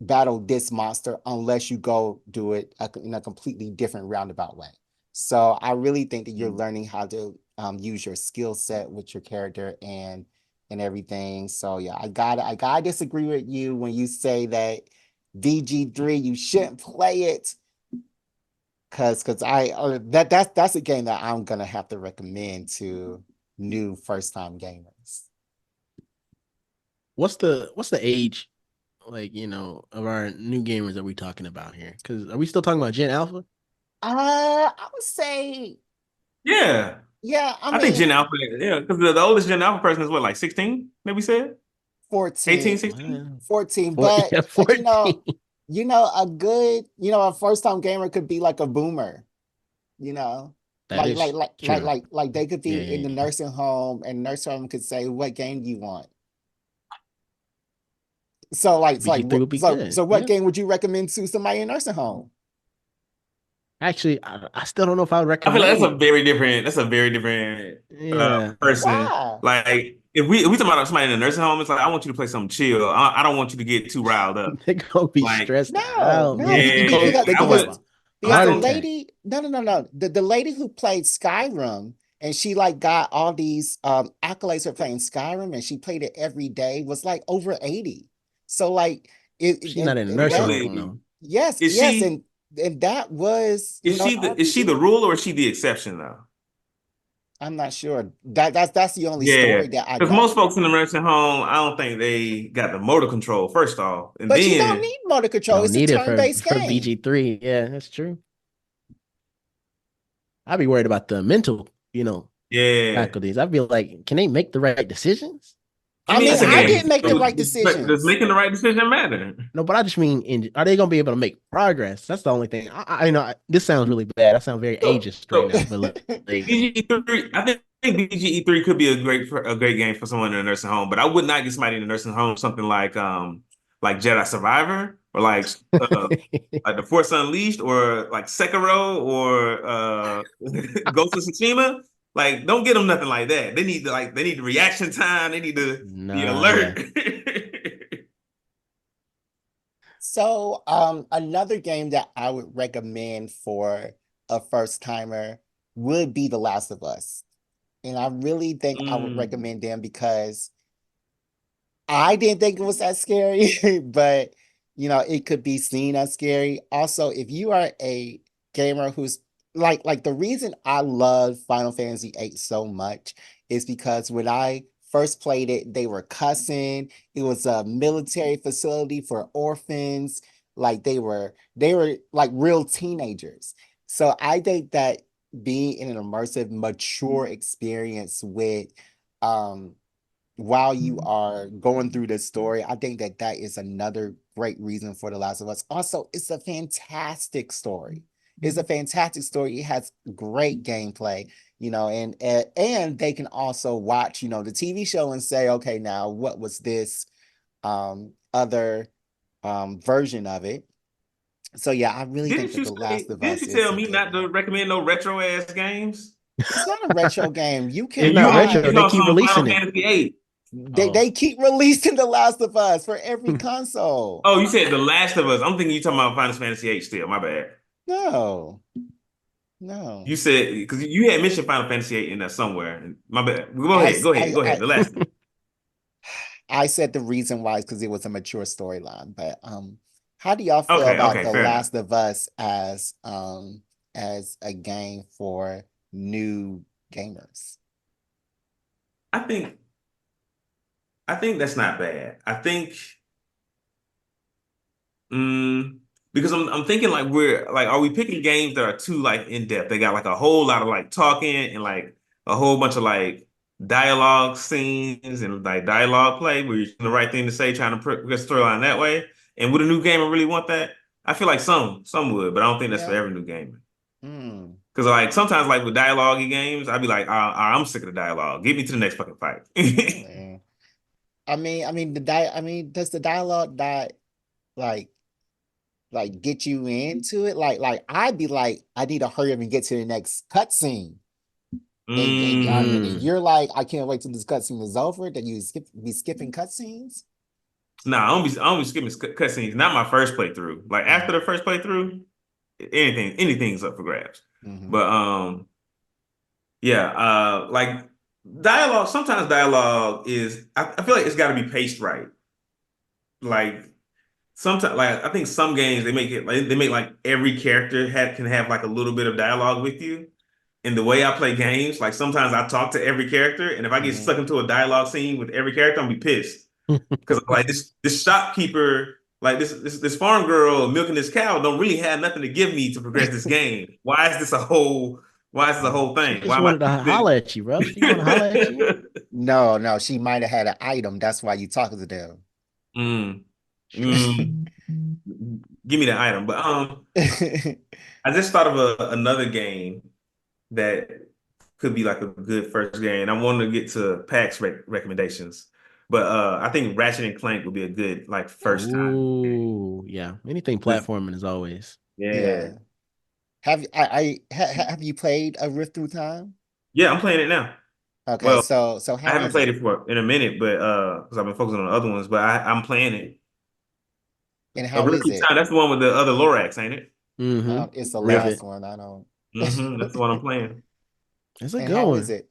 battle this monster unless you go do it in a completely different roundabout way. So I really think that you're learning how to use your skill set with your character and everything. So yeah, I gotta disagree with you when you say that VG3 you shouldn't play it, because that's a game that I'm gonna have to recommend to new first time gamers. What's the age, like, of our new gamers that we talking about here? Because are we still talking about Gen Alpha? I would say, Yeah, yeah, I I think mean Gen Alpha. Yeah, because the oldest Gen Alpha person is what, like 16? Maybe said 18, 14, 16. 14, Yeah, but 14. a good, a first time gamer could be like a boomer, you know, That is true. like they could be Yeah, in yeah, the yeah. nursing home and nursing home could say, what game do you want? So like, it's like, BG3 would be so good. what Yeah. game would you recommend to somebody in nursing home? Actually, I still don't know if I would I feel like that's recommend. a very different. That's a very different Yeah. person. Why? Like if we talk about somebody in a nursing home, it's like I want you to play something chill. I don't want you to get too riled up. They're gonna be Like stressed No, out, no, man. They go yeah, they I gonna have would. a because I heart the don't. attack. lady, no. The lady who played Skyrim, and she like got all these accolades for playing Skyrim, and she played it every day, was like over 80. So like She's not in a and Which nursing that, home lady though. yes, is yes, she? and that was, Is she the RPG. rule or is she the exception though? I'm not sure. That's the only Yeah, story that I because most know. folks in the nursing home, I don't think they got the motor control first off, and But you don't then need motor You control. don't It's a need it turn-based for game. BG3. Yeah, that's true. I'd be worried about the mental, yeah. faculties. I'd be like, can they make the right decisions? I I mean, mean, it's a I game. didn't make the So right does decisions. making the right decision matter? No, but I just mean, are they gonna be able to make progress? That's the only thing. This sounds really bad. I sound very So, ageist right so now, but like, BGE3, I think BGE3 could be a great game for someone in a nursing home, but I would not get somebody in a nursing home something like Jedi Survivor or like The Force Unleashed or like Sekiro or Ghost of Tsushima. Like, don't get them nothing like that. They need the reaction time. They need to be Nah, yeah. alert. So, another game that I would recommend for a first timer would be The Last of Us. And I really think I would Mm. recommend them because I didn't think it was that scary, but it could be seen as scary. Also, if you are a gamer who's like the reason I love Final Fantasy VIII so much is because when I first played it, they were cussing. It was a military facility for orphans. Like they were like real teenagers. So I think that being in an immersive, mature experience with um while you are going through this story, I think that that is another great reason for The Last of Us. Also, it's a fantastic story. It's a fantastic story. It has great gameplay, and they can also watch, the TV show and say, okay, now what was this other version of it? So yeah, I really think that The Last of Didn't Us you is tell a me good not one. to recommend no retro ass games? It's not a retro game. You It's can You not on buy. retro. you They on keep some Final releasing it. Fantasy VIII. They Oh. they keep releasing The Last of Us for every console. Oh, you said The Last of Us. I'm thinking you talking about Final Fantasy VIII still. My bad. No, no. You said because you had mentioned Final Fantasy VIII in there somewhere. My bad. Go I ahead. s- Go ahead. Go ahead. The last. I said the reason why is because it was a mature storyline. But how do y'all feel Okay. about Okay. The Fair enough. Last of Us as a game for new gamers? I think I think that's not bad. I think because I'm thinking like we're like are we picking games that are too like in depth? They got like a whole lot of like talking and like a whole bunch of like dialogue scenes and like dialogue play where you're doing the right thing to say, trying to progress the storyline that way. And would a new gamer really want that? I feel like some would, but I don't think that's for Yeah. every new gamer. Hmm. Because like sometimes like with dialogue games, I'd be like, I'm sick of the dialogue. Get me to the next fucking fight. Really? Does the dialogue die like get you into it? Like I'd be like, I need to hurry up and get to the next cutscene. And Mm. you're like, I can't wait till this cutscene is over. That you be skipping cutscenes. Nah, I don't be skipping cutscenes. Not my first playthrough. Like after the first playthrough, anything's up for grabs. Mm-hmm. But yeah, like dialogue. Sometimes dialogue is. I feel like it's got to be paced right. Like sometimes, like I think some games they make it like they make like every character can have like a little bit of dialogue with you. And the way I play games, like sometimes I talk to every character, and if I get Mm-hmm. stuck into a dialogue scene with every character, I'm gonna be pissed. Because like this shopkeeper, like this farm girl milking this cow don't really have nothing to give me to progress this game. Why is this a whole She thing? just Why am I wanted to holler doing at you, bro. She want to holler at you. this? No, no, she might have had an item. That's why you talking to them. Mm, mm, give me the item. But I just thought of another game that could be like a good first game. I wanted to get to PAX recommendations, but I think Ratchet and Clank would be a good like first time game. Oh, yeah. Anything Just platforming is always. yeah, Yeah. Have you played a Rift Through Time? yeah. I'm playing it now. Okay, Well, so I how haven't is played it? it for in a minute, but because I've been focusing on the other ones, but I'm playing it. And A how Real is Quick it? Time. That's the one with the other Lorax, ain't it? Mm-hmm. It's the Yeah. last Rivet. one. I don't. That's the one I'm playing. It's a And good how is one. it?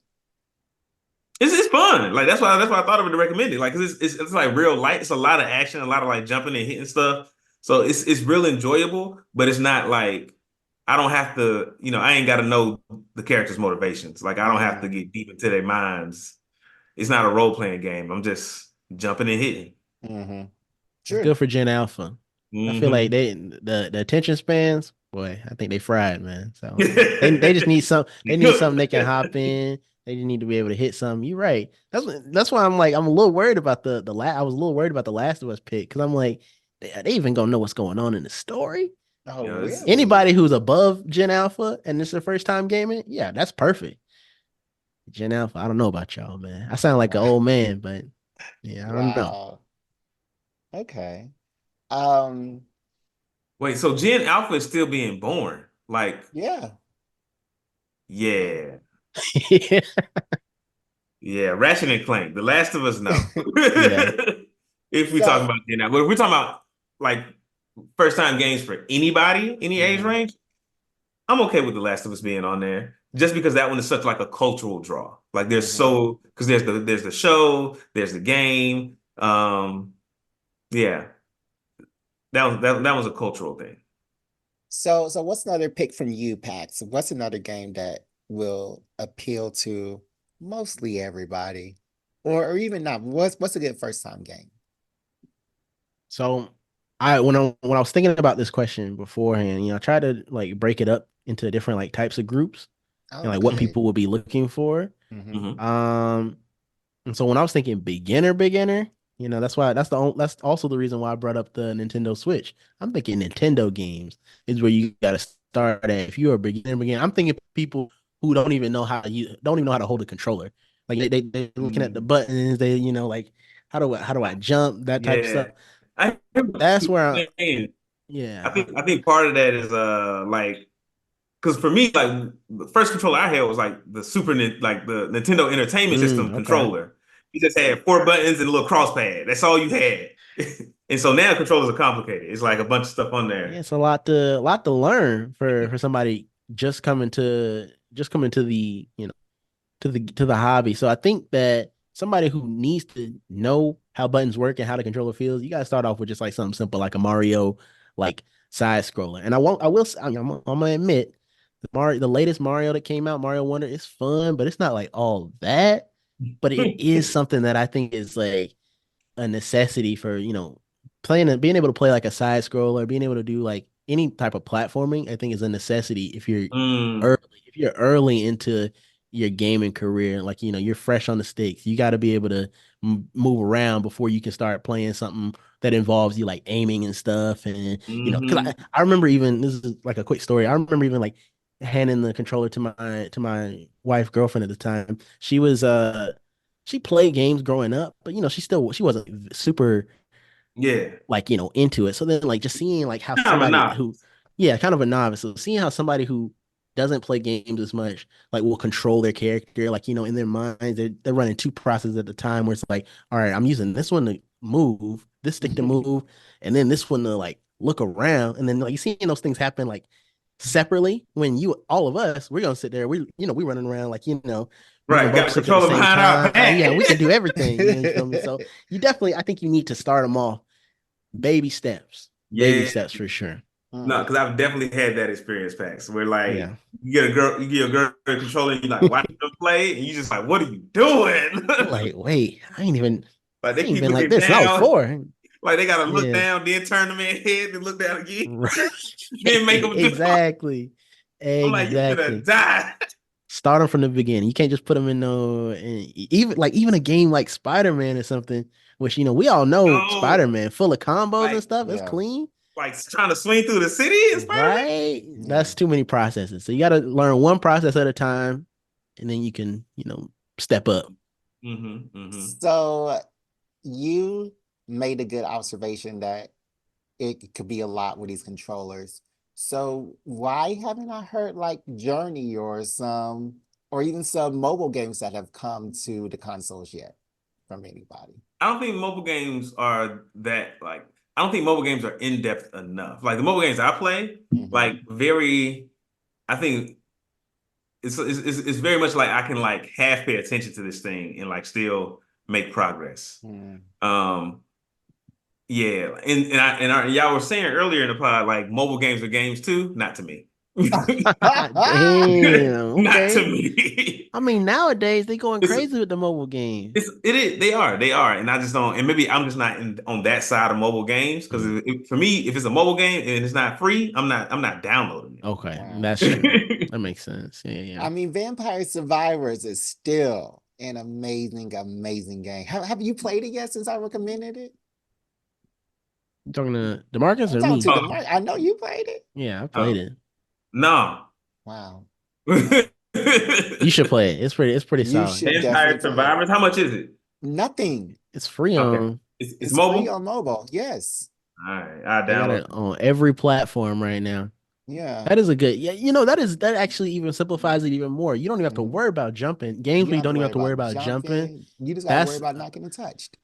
It's fun. Like that's why I thought of it to recommend it. Like 'cause it's like real light. It's a lot of action, a lot of like jumping and hitting stuff. So it's real enjoyable, but it's not like I don't have to, I ain't got to know the characters' motivations. Like I don't have to Mm-hmm. get deep into their minds. It's not a role playing game. I'm just jumping and hitting. Mm-hmm. It's True. good for Gen Alpha. I feel like Hmm the attention spans, boy, I think they fried, man. So they just need something they can hop in. They just need to be able to hit something. You're right. That's why I'm a little worried about the I was a little worried about the Last of Us pick because I'm like, they even gonna know what's going on in the story. Oh, it's really? Anybody who's above Gen Alpha and this is their first time gaming, yeah, that's perfect. Gen Alpha, I don't know about y'all, man. I sound like an Wow. old man, but yeah, I don't know. Wow. Okay. Um, wait. So Gen Alpha is still being born. Like, yeah. yeah. Yeah. Yeah, Ratchet and Clank. The Last of Us, no. Yeah. If we talk So, about that now, but if we're talking about like first time games for anybody, any age mhm, range, I'm okay with The Last of Us being on there. Just because that one is such like a cultural draw. Like there's mhm. so because there's the show, there's the game. Yeah, that was a cultural thing. So what's another pick from you, Pax? What's another game that will appeal to mostly everybody, or even not? What's a good first time game? So when I was thinking about this question beforehand, I tried to like break it up into different like types of groups and Oh, like what Mhm, okay. people would be looking for. Hmm. mhm. Um, and so when I was thinking beginner, that's also the reason why I brought up the Nintendo Switch. I'm thinking Nintendo games is where you got to start at. If you're a beginner, I'm thinking people who don't even know how to hold a controller. Like they're looking at the Mm, buttons, like how do I jump, that type of stuff. yeah, I hear what That's you're where saying. I yeah. think I think part of that is like because for me like the first controller I had was like like the Nintendo Entertainment System Okay. controller. You just had four buttons and a little cross pad. That's all you had. And so now controllers are complicated. It's like a bunch of stuff on Yeah, there. it's a lot to learn for somebody just coming to the hobby. So I think that somebody who needs to know how buttons work and how the controller feels, you gotta start off with just like something simple like a Mario like side scroller. And I'm gonna admit the latest Mario that came out, Mario Wonder, is fun, but it's not like all that. But it is something that I think is like a necessity for being able to play like a side scroller, being able to do like any type of platforming. I think is a necessity Mm, early if you're early into your gaming career. Like you're fresh on the sticks. You got to be able to move around before you can start playing something that involves you like aiming and stuff. And because hmm. I remember even this is like a quick story. I remember even like handing the controller to my wife girlfriend at the time. She played games growing up, but she wasn't super Yeah. like into it. So then like just seeing like how Kind of a somebody who novice. yeah, kind of a novice. So seeing how somebody who doesn't play games as much like will control their character, like in their minds they're running two processes at the time where it's like, all right, I'm using this one to move, this stick to move, and then this one to like look around. And then like you seeing those things happen like separately when all of us we're gonna sit there, we running around like moving Right. both Got the sticks at the controller same behind our time. Yeah, we back. can do everything, you feel me? So you definitely, I think you need to start them off baby steps. Baby Yeah. steps for sure. No, Mm. because I've definitely had that experience, Pax, where like Yeah. you get a girl a controller and you like watch them play and you just like, what are you doing? Like, wait, Like I they ain't keep been like looking this. And I was down. 4. Like they gotta look Yeah. down, then turn the man's head, then look down again, Right. then make them jump. Exactly. I'm like, you could have Exactly. died. Start them from the beginning. You can't just put them in no even a game like Spider-Man or something, which we all know No, Spider-Man full of combos and like stuff. It's Yeah. clean. trying to swing through the city in Spider-Man. Right? Yeah. That's too many processes. So you gotta learn one process at a time, and then you can, step up. Mm-hmm. Mm-hmm. So you made a good observation that it could be a lot with these controllers. So why haven't I heard like Journey or even some mobile games that have come to the consoles yet from anybody? I don't think mobile games are that like I don't think mobile games are in depth enough. Like the mobile games I play, Hmm. like very I think it's very much like I can like half pay attention to this thing and like still make progress. Mm. Um yeah, y'all were saying earlier in the pod like mobile games are games too, not to me. Damn. Not to Okay. me. I mean, nowadays they going It's crazy with the mobile games. it is they are, and I just don't. And maybe I'm just not on that side of mobile games because Mm, for me, if it's a mobile game and it's not free, I'm not downloading okay, that's true. it. That makes sense. Yeah, yeah. I mean, Vampire Survivors is still an amazing, amazing game. Have you played it yet since I recommended it? You talking to Demarcus I'm or talking to me? the Oh, mic. I know you played it. Yeah, I played oh it. no. Wow. You should play it. It's pretty You solid. should definitely Vampire play it. Survivors. How much is it? Nothing. It's free Okay, on. it's It's free mobile. on mobile. Yes. All right, I'll They got download it it. on every platform right now. Yeah. That is a good, yeah. That actually even simplifies it even more. You don't even have to Mhm. worry about jumping. Games You where don't you have to don't even worry have to worry about about jumping. jumping. You just got to worry That's about not getting touched.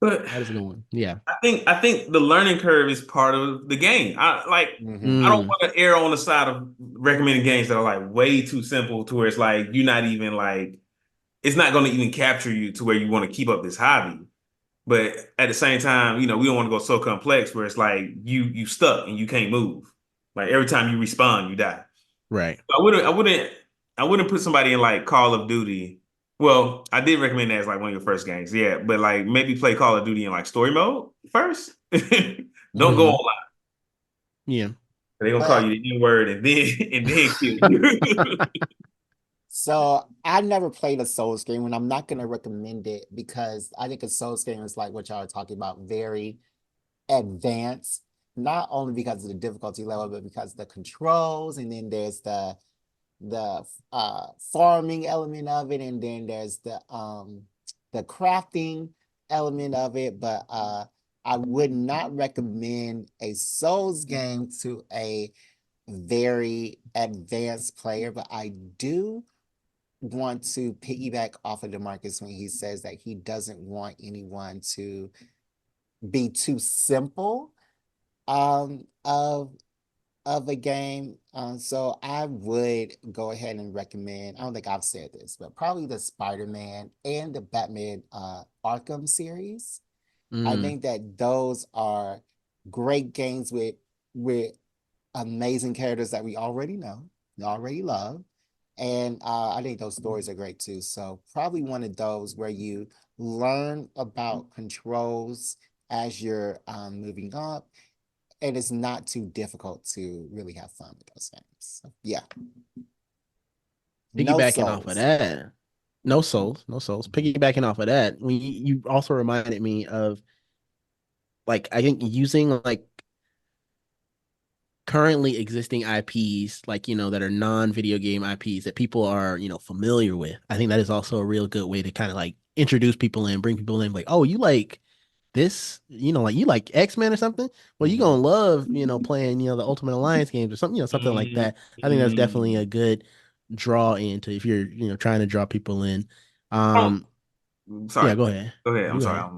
But that is a good one. Yeah. I think the learning curve is part of the game. Hmm. I don't Mm, want to err on the side of recommending games that are like way too simple to where it's like you're not even like it's not going to even capture you to where you want to keep up this hobby. But at the same time, we don't want to go so complex where it's like you stuck and you can't move. Like every time you respawn, you die. right. I wouldn't put somebody in like Call of Duty. Well, I did recommend that as like one of your first games, yeah. But like maybe play Call of Duty in like story mode first. Don't go Hmm. online. Yeah. They're gonna call But you the N-word and then and then kill you. so I never played a Souls game, and I'm not going to recommend it because I think a Souls game is like what y'all are talking about, very advanced. Not only because of the difficulty level, but because of the controls, and then there's the farming element of it, and then there's the crafting element of it. But I would not recommend a Souls game to a very advanced player, but I do want to piggyback off of DeMarcus when he says that he doesn't want anyone to be too simple of a game. So I would go ahead and recommend, I don't think I've said this, but probably the Spider-Man and the Batman Arkham series. I Mm. think that those are great games with amazing characters that we already know, we already love. And I think those stories are great too. So probably one of those where you learn about controls as you're moving up, and it's not too difficult to really have fun with those games. So, yeah, no Piggybacking off of souls. that, no souls, no souls. Piggybacking off of that, when you also reminded me of like I think using like currently existing IPs, like that are non-video game IPs that people are familiar with. I think that is also a real good way to kind of like introduce people in, bring people in, like, oh, you like this, like you like X-Men or something. Well, you gonna Mhm. love playing the Ultimate Alliance games or something, something like Mm, that. I think that's definitely mm. a good draw into if you're trying to draw people in. Oh, Um, yeah, sorry. go ahead. Go ahead. I'm You go sorry. ahead.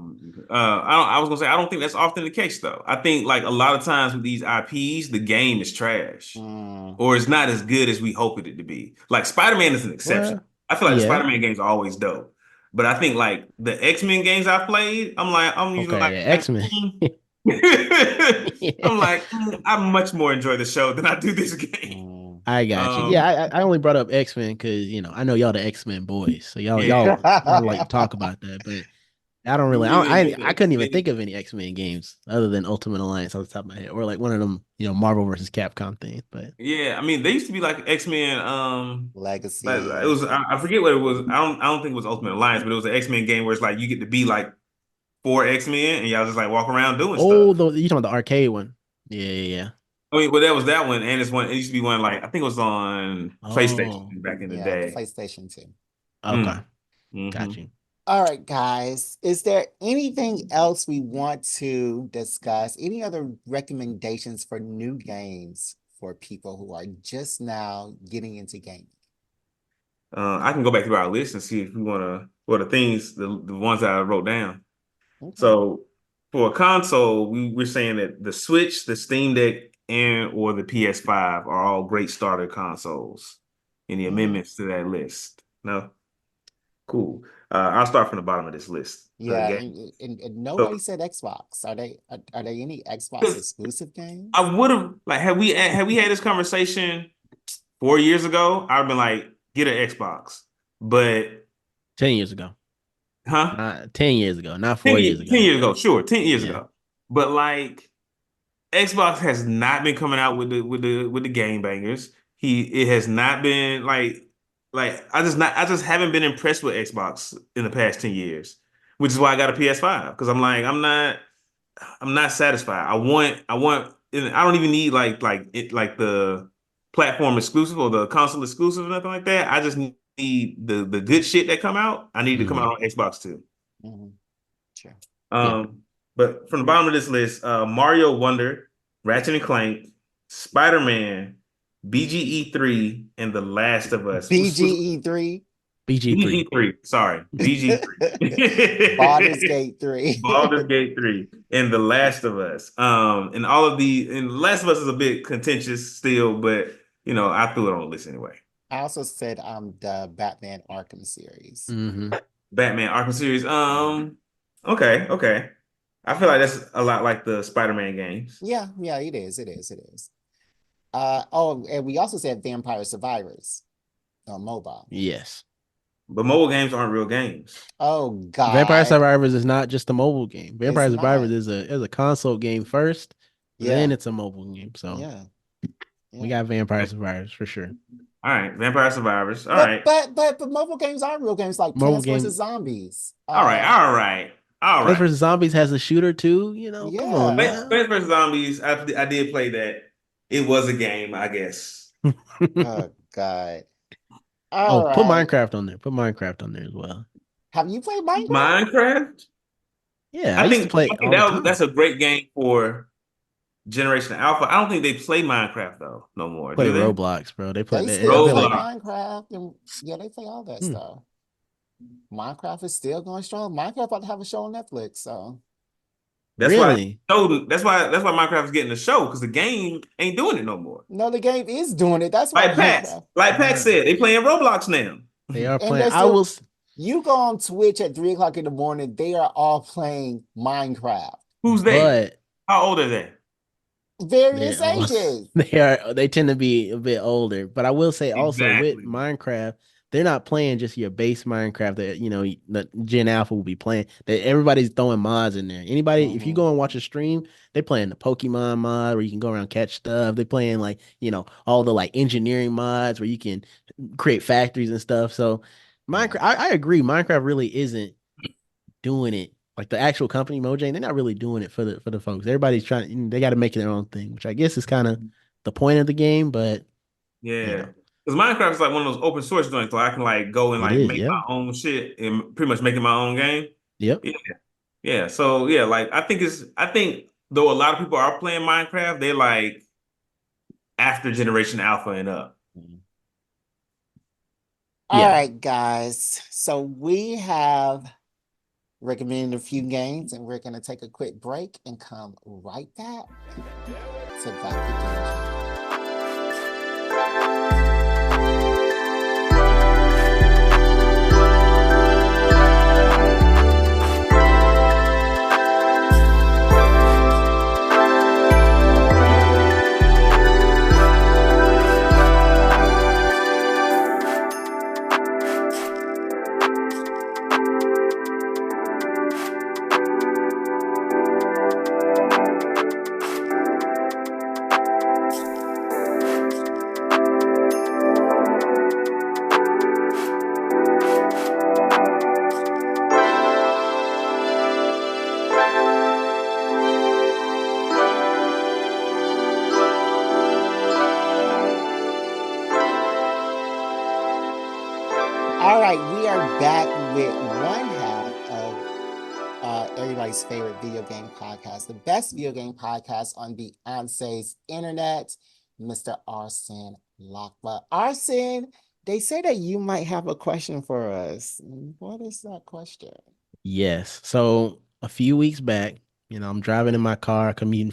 I was gonna say I don't think that's often the case though. I think like a lot of times with these IPs, the game is trash. Mm. Or it's not as good as we hoped it to be. Like Spider-Man is an exception. Well, I feel like the yeah. Spider-Man games are always dope. But I think like the X-Men games I've played, I'm usually Okay, like, yeah, X-Men. mm. I'm Yeah. like, I much more enjoy the show than I do this game. Mm. I got you. Yeah, Um, I only brought up X-Men because I know y'all the X-Men boys, so y'all yeah. y'all y'all like to talk about that. But I don't We really. really enjoy I the couldn't even X-Men. think of any X-Men games other than Ultimate Alliance on the top of my head, or like one of them Marvel versus Capcom things. But Yeah, I mean, they used to be like X-Men. But it Legacy. was I forget what it was. I don't think it was Ultimate Alliance, but it was an X-Men game where it's like you get to be like four X-Men and y'all just like walk around doing oh, stuff. the you talking about the arcade one? Yeah, yeah, yeah. I mean, well, that was that one, and it's one. It used to be one like I think it was on Oh, PlayStation back in the Yeah, day. PlayStation 2. okay, Mm. Hmm. got you. All right, guys. Is there anything else we want to discuss? Any other recommendations for new games for people who are just now getting into gaming? I can go back through our list and see if we want to, or the things, the ones that I wrote down. Okay. So for a console, we're saying that the Switch, the Steam Deck, and or the PS5 are all great starter consoles. Any Mm, amendments to that list? No? Cool. I'll start from the bottom of this list. yeah, Game. and So nobody said Xbox. Are they any Xbox 'cause exclusive games? I would have like had we had this conversation 4 years ago, I'd been like, get an Xbox. But 10 years ago, huh? not 10 years ago, not 10, 4 years ten ago. years ago, sure, 10 years Yeah. ago. But like Xbox has not been coming out with the game bangers. It has not been like I just haven't been impressed with Xbox in the past 10 years, which is why I got a PS5 because I'm not satisfied. And I don't even need like the platform exclusive or the console exclusive or nothing like that. I just need the good shit that come out. I need to come Hmm. out on Xbox too. Mhm. Sure. Yeah. But from the bottom of this list, Mario Wonder, Ratchet and Clank, Spider-Man, BGE3, and The Last of Us. BGE3, BG3. BG3, sorry, Baldur's BG3. Gate 3. Baldur's Gate 3 and The Last of Us. And The Last of Us is a bit contentious still, but I threw it on the list anyway. I also said the Batman Arkham series. Mm-hmm. Batman Arkham series. Okay. I feel like that's a lot like the Spider-Man games. Yeah, it is. It is. And we also said Vampire Survivors on mobile. Yes. But mobile games aren't real games. Oh Vampire God. Survivors is not just a mobile game. Vampire It's Survivors not. is a console game first, then Yeah. it's a mobile game. So Yeah. we got Vampire Survivors for sure. All right, Vampire Survivors. All right. But mobile games are real games like Mobile Plants game. vs. Zombies. All right. Plants vs. Zombies has a shooter too. Come on Yeah. now. Plants vs. Zombies, I did play that. It was a game, I guess. Oh God. All Put right. Minecraft on there. Put Minecraft on there as well. Have you played Minecraft? Minecraft? Yeah, I used to play I all think the time. that's a great game for Generation Alpha. I don't think they play Minecraft though no more. Play Do they? Roblox, bro. They play They they, still they're play like Roblox. Minecraft and they play all that stuff. Minecraft is still going strong. Minecraft about to have a show on Netflix, so That's really. that's why Minecraft is getting the show because the game ain't doing it no more. no, the game is doing it. That's why Minecraft. Like Pac said, they playing Roblox now. They are And playing. they're I will. You go on Twitch at 3 o'clock in the morning, they are all playing Minecraft. Who's they? But How old are they? Various ages. they tend to be a bit older. But I will say also with Exactly. Minecraft, they're not playing just your base Minecraft that the Gen Alpha will be playing. That everybody's throwing mods in there. Anybody, if you go and watch a stream, they playing the Pokemon mod where you can go around catch stuff. They playing like all the like engineering mods where you can create factories and stuff. So Minecraft, I agree. Minecraft really isn't doing it. Like the actual company Mojang, they're not really doing it for the folks. Everybody's trying. They got to make their own thing, which I guess is kind of the point of the game. But Yeah. Because Minecraft is like one of those open source joints, so I can like go and it like is, make yeah. my own shit and pretty much making my own game. Yep. Yeah. So yeah, like I think though a lot of people are playing Minecraft, they're like after Generation Alpha and up. All right, guys. So we have recommended a few games, and we're going to take a quick break and come right back to Black Geek Energy. All right, we are back with one half of everybody's favorite video game podcast, the best video game podcast on Beyonce's internet, Mr. Arsene Lakpa. Arsene, they say that you might have a question for us. What is that question? Yes. So a few weeks back, I'm driving in my car, commuting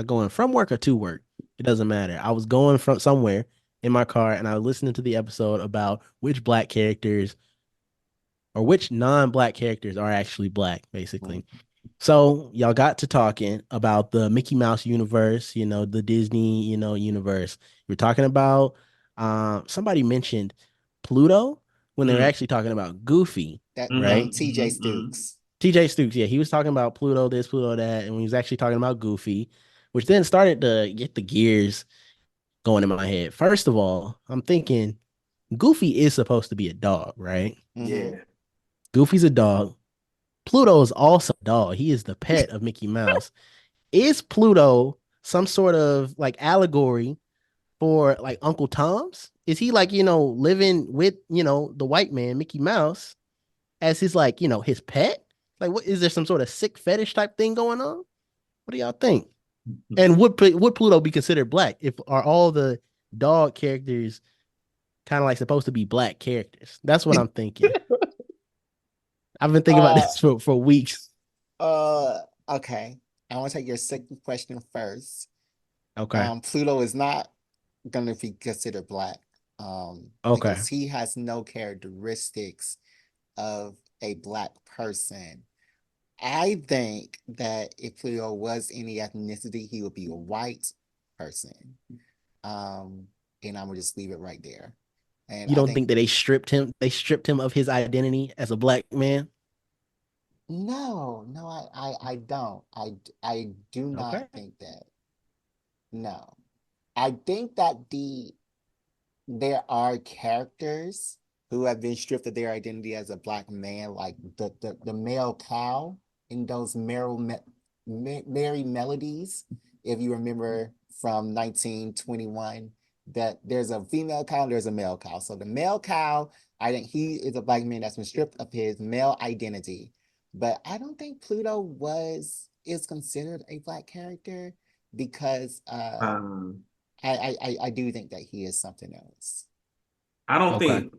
going from work or to work. It doesn't matter. I was going from somewhere in my car and I was listening to the episode about which black characters or which non-black characters are actually black, basically. So y'all got to talking about the Mickey Mouse universe, the Disney, universe. We're talking about somebody mentioned Pluto when they were actually talking about Goofy, That right? TJ Stooks. TJ Stooks, yeah, he was talking about Pluto this, Pluto that, and he was actually talking about Goofy, which then started to get the gears going in my head. First of all, I'm thinking Goofy is supposed to be a dog, right? Yeah. Goofy's a dog. Pluto is also a dog. He is the pet of Mickey Mouse. Is Pluto some sort of like allegory for like Uncle Tom's? Is he like, living with, the white man, Mickey Mouse, as his like, his pet? Like, what is there some sort of sick fetish type thing going on? What do y'all think? And would Pluto be considered black? If are all the dog characters kind of like supposed to be black characters? That's what I'm thinking. I've been thinking about Uh, this for weeks. uh, okay. I want to take your second question first. Okay. Pluto is not going to be considered black, Okay. because he has no characteristics of a black person. I think that if Pluto was any ethnicity, he would be a white person. Um, and I'm gonna just leave it right there. And You I don't think think that they stripped him of his identity as a black man? no, I don't. I do not Okay. think that. No. I think that there are characters who have been stripped of their identity as a black man, like the male cow in those Merry Melodies. If you remember from 1921, that there's a female cow and there's a male cow. So the male cow, I think he is a black man that's been stripped of his male identity. But I don't think Pluto is considered a black character because Um, I do think that he is something else. I don't Okay. think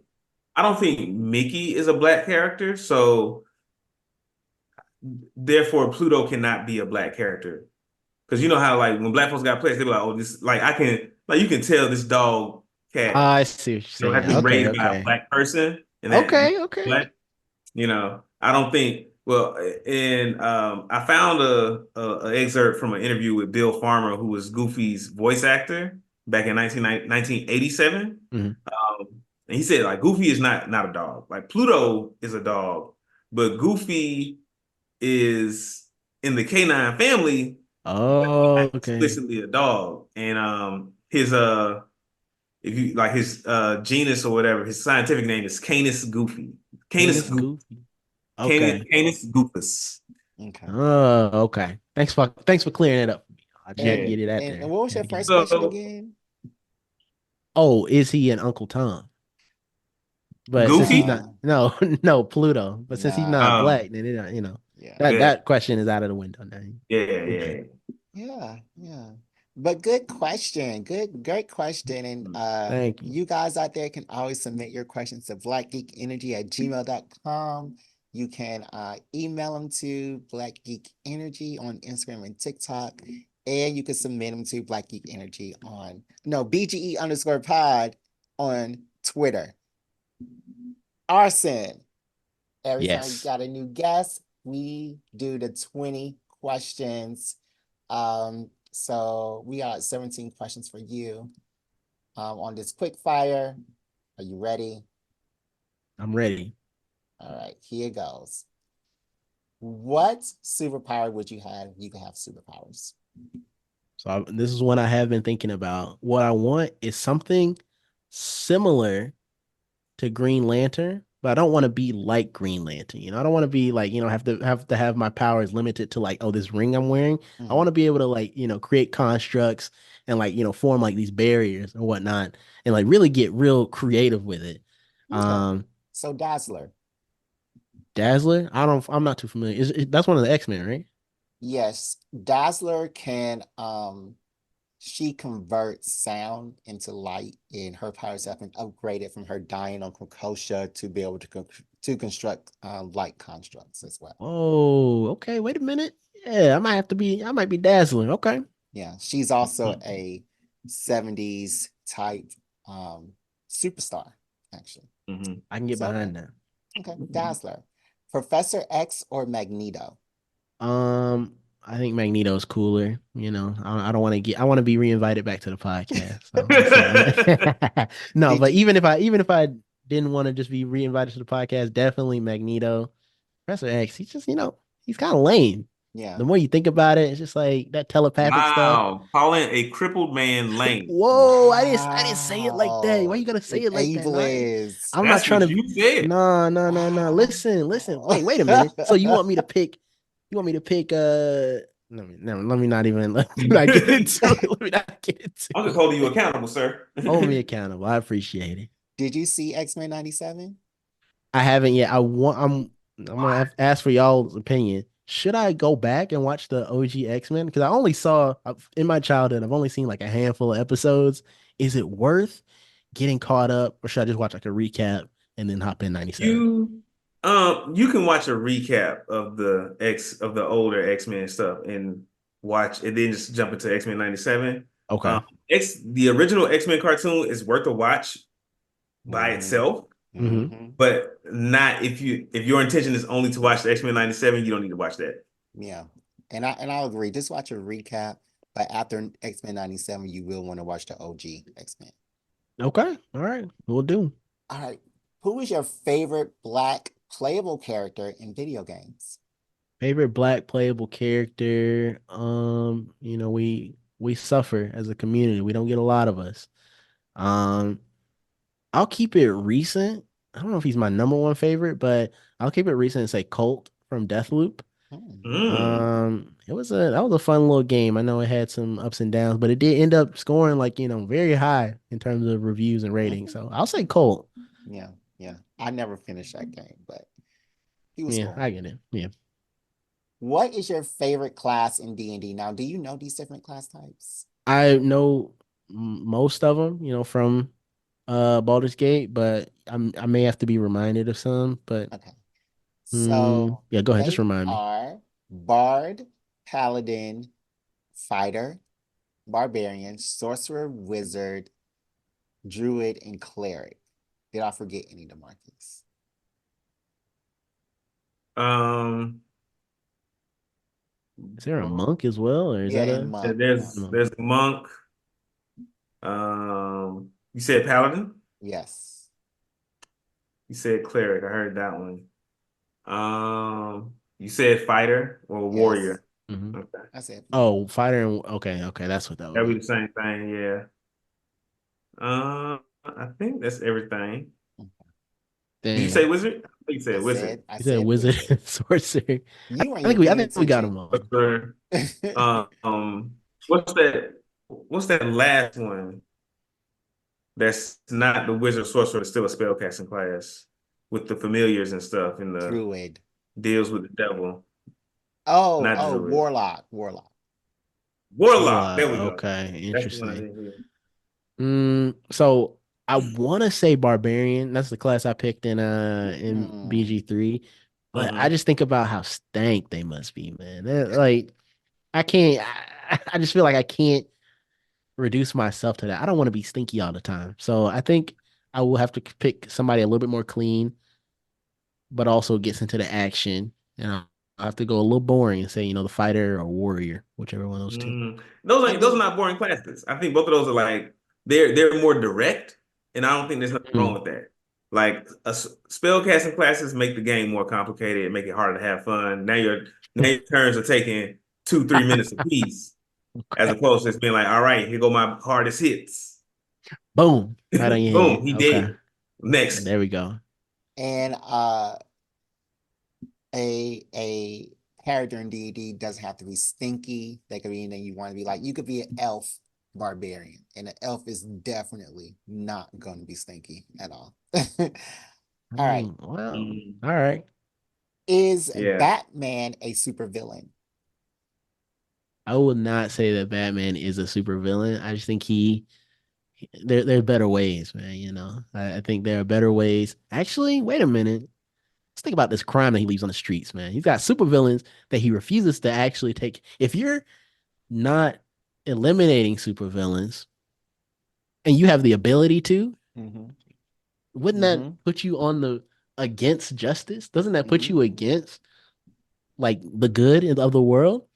I don't think Mickey is a black character, so therefore Pluto cannot be a black character. Because you know how like when black folks got placed, they be like, oh, this like I can like you can tell this dog cat, I see what you're has saying. been Okay, raised by a okay. black person and that Okay, okay. black, I don't think well and I found a excerpt from an interview with Bill Farmer, who was Goofy's voice actor back in 1987. Mhm. And he said like Goofy is not a dog. Like Pluto is a dog, but Goofy is in the canine family Oh, okay. explicitly a dog. And his if you like his genus or whatever, his scientific name is Canis goofy. Canis Canis goof Goofy. Okay. Canis goofus. Okay. Oh, okay. Thanks for clearing it up for me. I just had to Yeah. get it out And there. what was Had your to get it. first question So again? Oh, is he an Uncle Tom? But since he's Goofy? not, Nah, no, no, Pluto. But since he's nah, not Um, black, then yeah, that yeah, that question is out of the window now. yeah, We good. yeah. yeah. But good question. Great question. And Thank you. you guys out there can always submit your questions to blackgeekenergy@gmail.com. You can email them to Black Geek Energy on Instagram and TikTok. And you can submit them to Black Geek Energy on no BGE_pod on Twitter. Arsene. Every time we Yes. got a new guest, we do the 20 questions. So we got 17 questions for you on this quick fire. Are you ready? I'm ready. All right, here goes. What superpower would you have if you could have superpowers? So this is what I have been thinking about. What I want is something similar to Green Lantern, but I don't want to be like Green Lantern. I don't want to be like, have my powers limited to like, oh, this ring I'm wearing. I want Mhm. to be able to like, create constructs and like, form like these barriers or whatnot and like really get real creative with it. Okay. Um, So Dazzler. Dazzler, I'm not too familiar. That's one of the X-Men, right? Yes, Dazzler can she converts sound into light, and her powers have been upgraded from her dying on Kokosha to be able to construct light constructs as well. Oh, okay. Wait a minute. Yeah, I might be Dazzler. Okay. Yeah, she's also a 70s type um superstar, actually. Mhm. I can get So okay, behind that. okay, Dazzler. Professor X or Magneto? Um, I think Magneto's cooler. I don't want to I want to be reinvited back to the podcast. So I said, no, Did but you even if I didn't want to just be reinvited to the podcast, definitely Magneto. Professor X, he's just, he's kind of lame. yeah. The more you think about it, it's just like that telepathic stuff. Wow. Calling a crippled man lame. Whoa, I didn't say it like that. Why Wow. you gotta say It it like that? No, ableist. I'm not That's trying what to. you said. No, no, no, no. Listen. Wow. Wait a minute. So you want me to pick? You want me to pick? Let me not even let me not get into it. Let me not get into I'm just it. holding you accountable, sir. Hold me accountable. I appreciate it. Did you see X-Men 97? I haven't yet. I'm gonna ask for y'all's opinion. should I go back and watch the OG X-Men? Because I only saw in my childhood, I've only seen like a handful of episodes. Is it worth getting caught up, or should I just watch like a recap and then hop in 97? You can watch a recap of the older X-Men stuff and watch and then just jump into X-Men 97. Okay. The original X-Men cartoon is worth a watch by itself, but not if your intention is only to watch the X-Men 97, you don't need to watch that. Yeah. And I'll agree. Just watch a recap, but after X-Men 97, you will want to watch the OG X-Men. Okay. All right. We'll do. All right. Who is your favorite Black playable character in video games? Favorite Black playable character. We suffer as a community. We don't get a lot of us. I'll keep it recent. I don't know if he's my number one favorite, but I'll keep it recent and say Colt from Deathloop. That was a fun little game. I know it had some ups and downs, but it did end up scoring like, very high in terms of reviews and ratings. So I'll say Colt. Yeah. I never finished that game, but he was cool. I get it. Yeah. What is your favorite class in D&D? Now, do you know these different class types? I know most of them, from Baldur's Gate, but I may have to be reminded of some, but okay. So yeah, go ahead, just remind me. Are Bard, Paladin, Fighter, Barbarian, Sorcerer, Wizard, Druid, and Cleric. Did I forget any, DeMarcus? Is there a monk as well, or is that a monk? There's a monk. You said Paladin? Yes. You said Cleric. I heard that one. You said Fighter or Warrior. Mm-hmm. Okay. I said Fighter and okay, that's what that was. That would be the same thing, yeah. I think that's everything. Did you say Wizard? I think you said Wizard. I said Wizard and Sorcerer. I think we got them all. What's that last one? That's not the Wizard Sorcerer, it's still a spellcasting class with the familiars and stuff and the Druid. Deals with the devil. Warlock. There we go. Okay, interesting. So I want to say Barbarian. That's the class I picked in BG3. But I just think about how stank they must be, man. Like, I can't. I just feel like I can't reduce myself to that. I don't want to be stinky all the time. So I think I will have to pick somebody a little bit more clean, but also gets into the action. And I'll have to go a little boring and say, the fighter or warrior, whichever one of those two. Those are not boring classes. I think both of those are like they're more direct, and I don't think there's nothing wrong with that. Like spellcasting classes make the game more complicated, make it harder to have fun. Now your turns are taking 2-3 minutes a piece, as opposed to just being like, all right, here go my hardest hits. Boom. Right on your Boom, head. he did. Next. There we go. And a character in D&D doesn't have to be stinky. They could be anything you want to be. Like, you could be an elf barbarian, and an elf is definitely not going to be stinky at all. All right. Well, all right. Is Batman a supervillain? I would not say that Batman is a supervillain. I just think there are better ways, man. I think there are better ways. Actually, wait a minute. Let's think about this crime that he leaves on the streets, man. He's got supervillains that he refuses to actually take. If you're not eliminating supervillains and you have the ability to, wouldn't that put you on the against justice? Doesn't that put you against like the good of the world?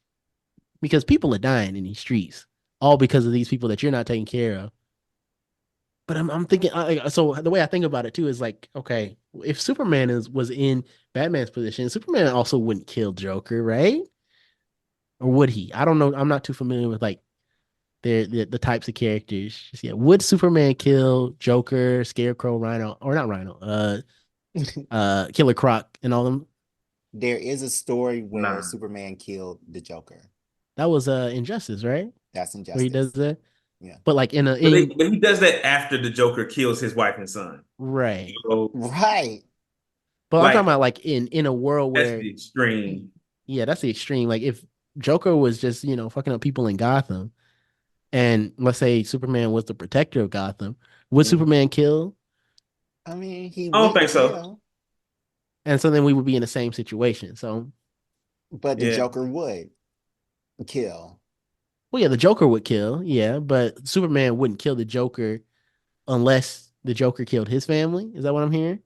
Because people are dying in these streets, all because of these people that you're not taking care of. But I'm thinking, so the way I think about it too is like, okay, if Superman was in Batman's position, Superman also wouldn't kill Joker, right? Or would he? I don't know. I'm not too familiar with like the types of characters. Yeah, would Superman kill Joker, Scarecrow, Rhino, or not Rhino? Killer Croc, and all them. There is a story where Superman killed the Joker. That was Injustice, right? That's Injustice. Where he does that. Yeah, but like but he does that after the Joker kills his wife and son. Right. So, right. But like, I'm talking about like in a world where that's the extreme. Yeah, that's the extreme. Like if Joker was just, fucking up people in Gotham, and let's say Superman was the protector of Gotham, would Mhm. Superman kill? I mean, he I don't wouldn't think so. kill, And so then we would be in the same situation. So, but the Yeah. Joker would kill. well, yeah, the Joker would kill, yeah, but Superman wouldn't kill the Joker unless the Joker killed his family. Is that what I'm hearing?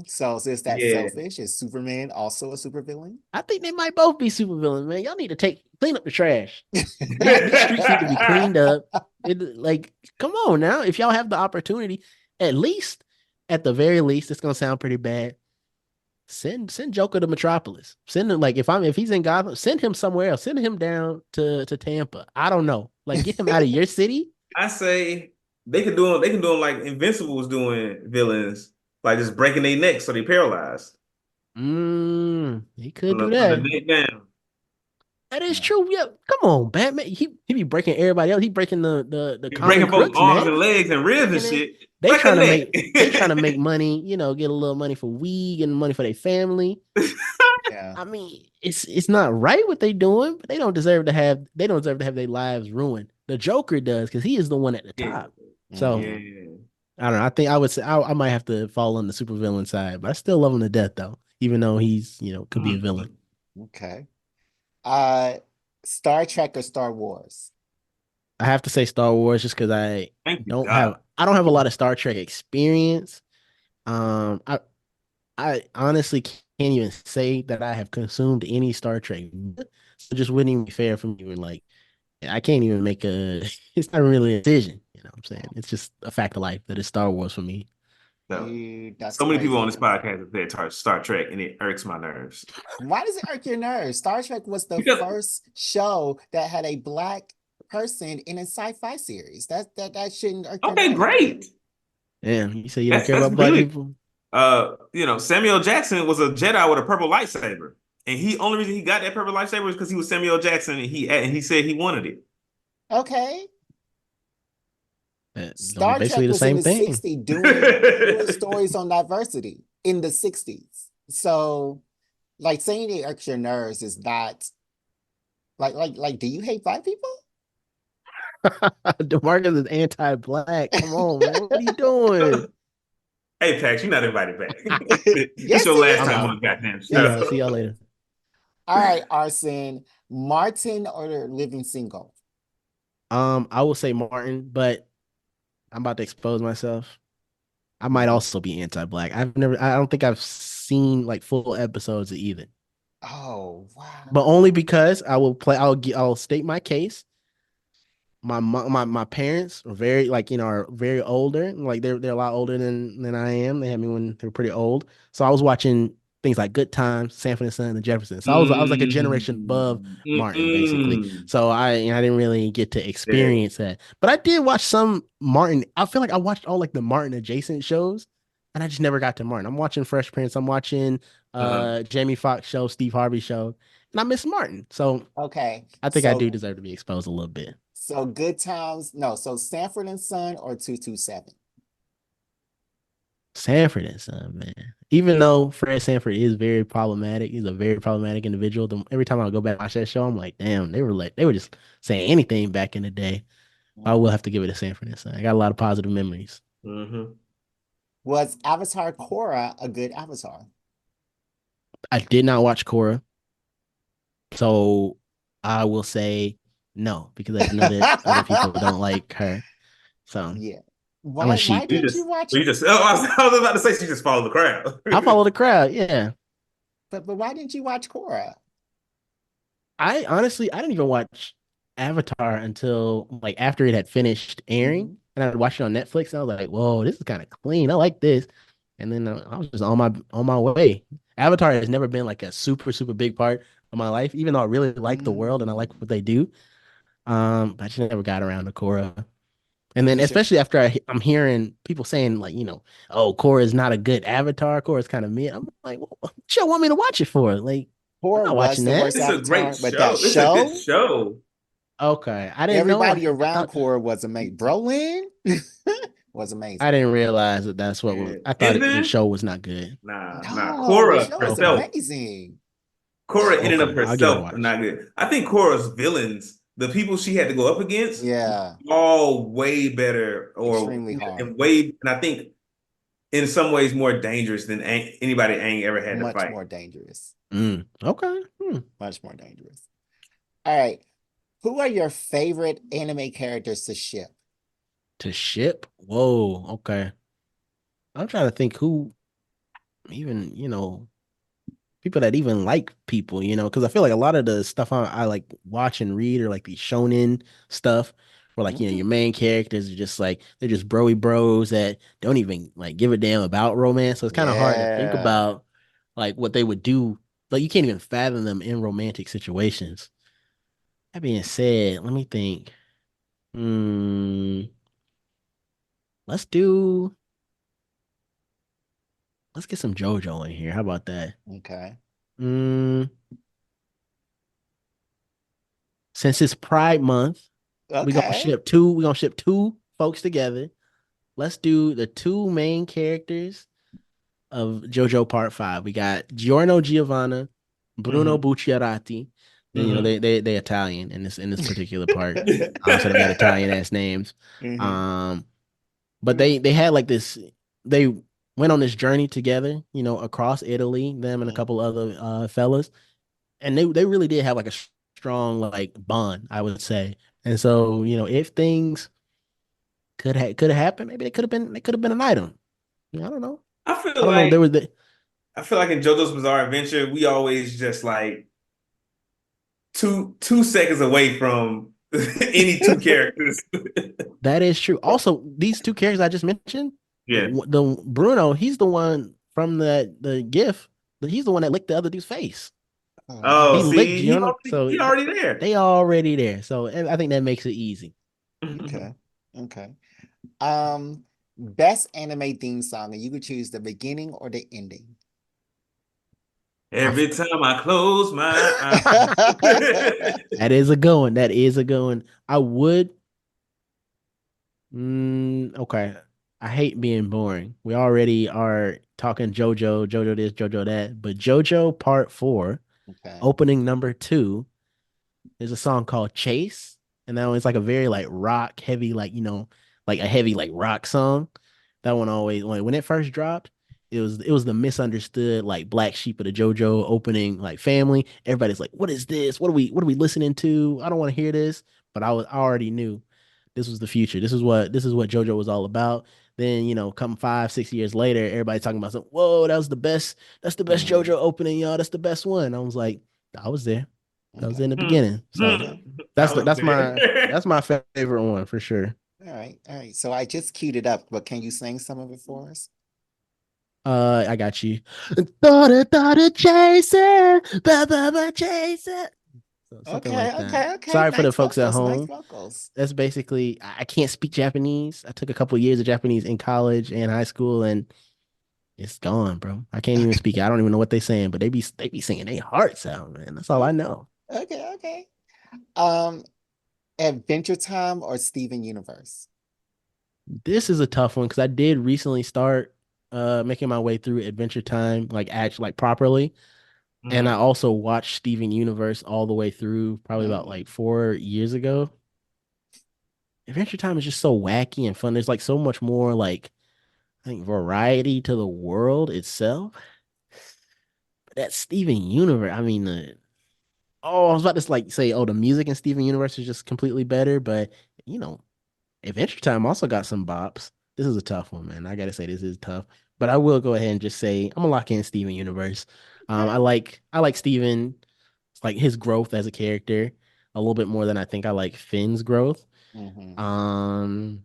So is that Yeah. selfish? Is Superman also a supervillain? I think they might both be supervillains, man. Y'all need to clean up the trash. These streets need to be cleaned up. Like, come on now. If y'all have the opportunity, at least, at the very least, it's gonna sound pretty bad. Send Joker to Metropolis. Send him like if he's in Gotham, send him somewhere else. Send him down to Tampa. I don't know. Like get him out of your city. I say they can do them like Invincible was doing villains, like just breaking their necks so they paralyzed He could do from the that. neck down. That is Yeah. true. Yeah, come on, Batman. He be breaking everybody else. He breaking the He common breaking folks' crooks arms neck. and legs and ribs and Breaking it. shit. Break a They trying to make neck. money. Get a little money for weed, getting money for their family. Yeah. I mean, it's not right what they doing, but they don't deserve to have their lives ruined. The Joker does because he is the one at the Yeah. top. So Mhm. Yeah. I don't know. I think I would say I might have to fall on the supervillain side, but I still love him to death though, even though he's could be a villain. Mhm. Okay. Uh, Star Trek or Star Wars? I have to say Star Wars just because Thank you, God. I don't have a lot of Star Trek experience. I honestly can't even say that I have consumed any Star Trek. So it just wouldn't even be fair for me. Like I can't even make a. It's not really a decision. You know what I'm saying? It's just a fact of life that it's Star Wars for me. So, That's so many people on crazy. this podcast have said Star Trek, and it irks my nerves. Why does it irk your nerves? Star Trek was the Because first show that had a black person in a sci-fi series. That shouldn't irk your okay, nerves. great. Damn, you say you don't That's care that's about black really people? Samuel Jackson was a Jedi with a purple lightsaber, and he only reason he got that purple lightsaber is because he was Samuel Jackson, and he said he wanted it. Okay. Gonna be Star basically Trek the was in same the thing. 60s doing stories on diversity in the 60s. So like saying it irks your nerves is not like do you hate black people? DeMarcus is anti-black. Come on, man. What are you doing? Hey, Pax, you're not invited back. This Yes, your he last time I'm on the goddamn see y'all show. later. All right, Arsene, Martin or Living Single? I will say Martin, but I'm about to expose myself. I might Mhm. also be anti-black. I don't think I've seen like full episodes of either. Oh, wow. But only because I'll state my case. My parents are very are very older. Like they're a lot older than I am. They had me when they were pretty old. So I was watching things like Good Times, Sanford and Son, and the Jeffersons. So I was like a generation above Martin, basically. Mm. So I didn't really get to Yeah. experience that. But I did watch some Martin. I feel like I watched all like the Martin adjacent shows, and I just never got to Martin. I'm watching Fresh Prince. I'm watching Uh-huh. Jamie Foxx show, Steve Harvey show, and I miss Martin. So Okay. I think I do So deserve to be exposed a little bit. so Good Times, no, so Sanford and Son or 227? Sanford and Son, man. Even though Fred Sanford is very problematic, he's a very problematic individual. Every time I go back and watch that show, I'm like, damn, they were just saying anything back in the day. I will Mhm. have to give it to Sanford and Son. I got a lot of positive memories. Mm-hmm. Was Avatar Korra a good Avatar? I did not watch Cora, so I will say no because I know that other people don't like her. So Yeah. I'm a Why sheep. didn't you watch You just, I was about to say she just followed the crowd. I follow the crowd. Yeah. but why didn't you watch Korra? I honestly I didn't even watch Avatar until like after it had finished airing, Mhm. and I watched it on Netflix. And I was like, "Whoa, this is kind of clean. I like this." And then I was just on my way. Avatar has never been like a super big part of my life, even though I really like the world and I like Mm. what they do. But I just never got around to Korra. And then You should especially after I'm hearing people saying like, oh, Korra is not a good Avatar. Korra is kind of mid. I'm like, well, what you want me to watch it for? Like, I'm Korra not was watching the that. worst It's a great Avatar, but that show. It's a good show, show. Okay, I didn't know. everybody I around thought Korra was amazing. Brolin was amazing. I didn't realize that that's what was. Yeah. I thought And the then show was not good. nah. No, the Cora show is Okay, herself. amazing. Korra in and of Okay, I'll give it a herself are watch. not good. I think Korra's villains, the people she had to go up against, Yeah, all way better or extremely hard. and way, and I think in some ways more dangerous than anybody Aang ever had to Much fight. more dangerous. Okay. Much more dangerous. All right. Who are your favorite anime characters to ship? To ship? Whoa. Okay. I'm trying to think who even, people that even like people, because I feel like a lot of the stuff I like watch and read or like the shonen stuff where like, Mhm. your main characters are just like they're just broy bros that don't even like give a damn about romance. So it's kind of hard to think Yeah. about like what they would do. Like you can't even fathom them in romantic situations. That being said, let me think. Hmm, let's do let's get some JoJo in here. How about that? Okay. Mm, since it's Pride Month, Okay. we're gonna ship two folks together. Let's do the two main characters of JoJo Part 5. We got Giorno Giovanna, Bruno Hmm. Bucciarati. Then Hmm. they Italian in this particular part. So they got Italian ass names. Hmm. Um, but they had like this. They went on this journey together, across Italy. Them and a couple other fellas, and they really did have like a strong like bond, I would say. And so if things could have happened, maybe they could have been an item. I don't know. I I feel don't know. There like was the I feel like in JoJo's Bizarre Adventure, we always just like two seconds away from any two characters. That is true. Also, these two characters I just mentioned, Yeah. the Bruno, he's the one from the GIF. He's the one that licked the other dude's face. Oh, He licked see, Gianna, so he already there. they already there. So I think that makes it easy. Okay. Okay. Um, Best anime theme song, and you could choose the beginning or the ending. I Every time I close my That is a good one. That is a good one. I would. Okay. I hate being boring. We already are talking JoJo, JoJo this, JoJo that, but JoJo Part 4, Okay. opening number 2, there's a song called Chase, and that one's like a very like rock heavy, like like a heavy like rock song. That one always when it first dropped, it was the misunderstood like black sheep of the JoJo opening like family. Everybody's like, "What is this? What are we listening to? I don't want to hear this." But I already knew this was the future. This is what JoJo was all about. Then come 5, 6 years later, everybody's talking about something. Whoa, that was the best. That's the best Mhm. JoJo opening, y'all. That's the best one. I was like, I was there. That was Okay. in the beginning. So Okay. that's I the, was that's my there. that's my favorite one for sure. All right. All right. So I just queued it up, but can you sing some of it for us? I got you. Daughter, chase it, ba, chase it. So something Okay. like that. Okay. Okay. Sorry for the Nice folks at vocals. Nice home. vocals. That's basically I can't speak Japanese. I took a couple of years of Japanese in college and high school, and it's gone, bro. I can't even speak it. I don't even know what they're saying, but they be singing their hearts out, man. That's all I Okay. know. Okay. Okay. Um, Adventure Time or Steven Universe? This is a tough one because I did recently start making my way through Adventure Time, like actually like properly. And I Mhm. also watched Steven Universe all the way through probably about Mm, like 4 years ago. Adventure Time is just so wacky and fun. There's like so much more like I think variety to the world itself. But that Steven Universe, I mean, I was about to like say, oh, the music in Steven Universe is just completely better. But you know, Adventure Time also got some bops. This is a tough one, man. I gotta say this is tough. But I will go ahead and just say I'm gonna lock in Steven Universe. okay. I like Steven, it's like his growth as a character a little bit more than I think I like Finn's growth. Hmm. Um,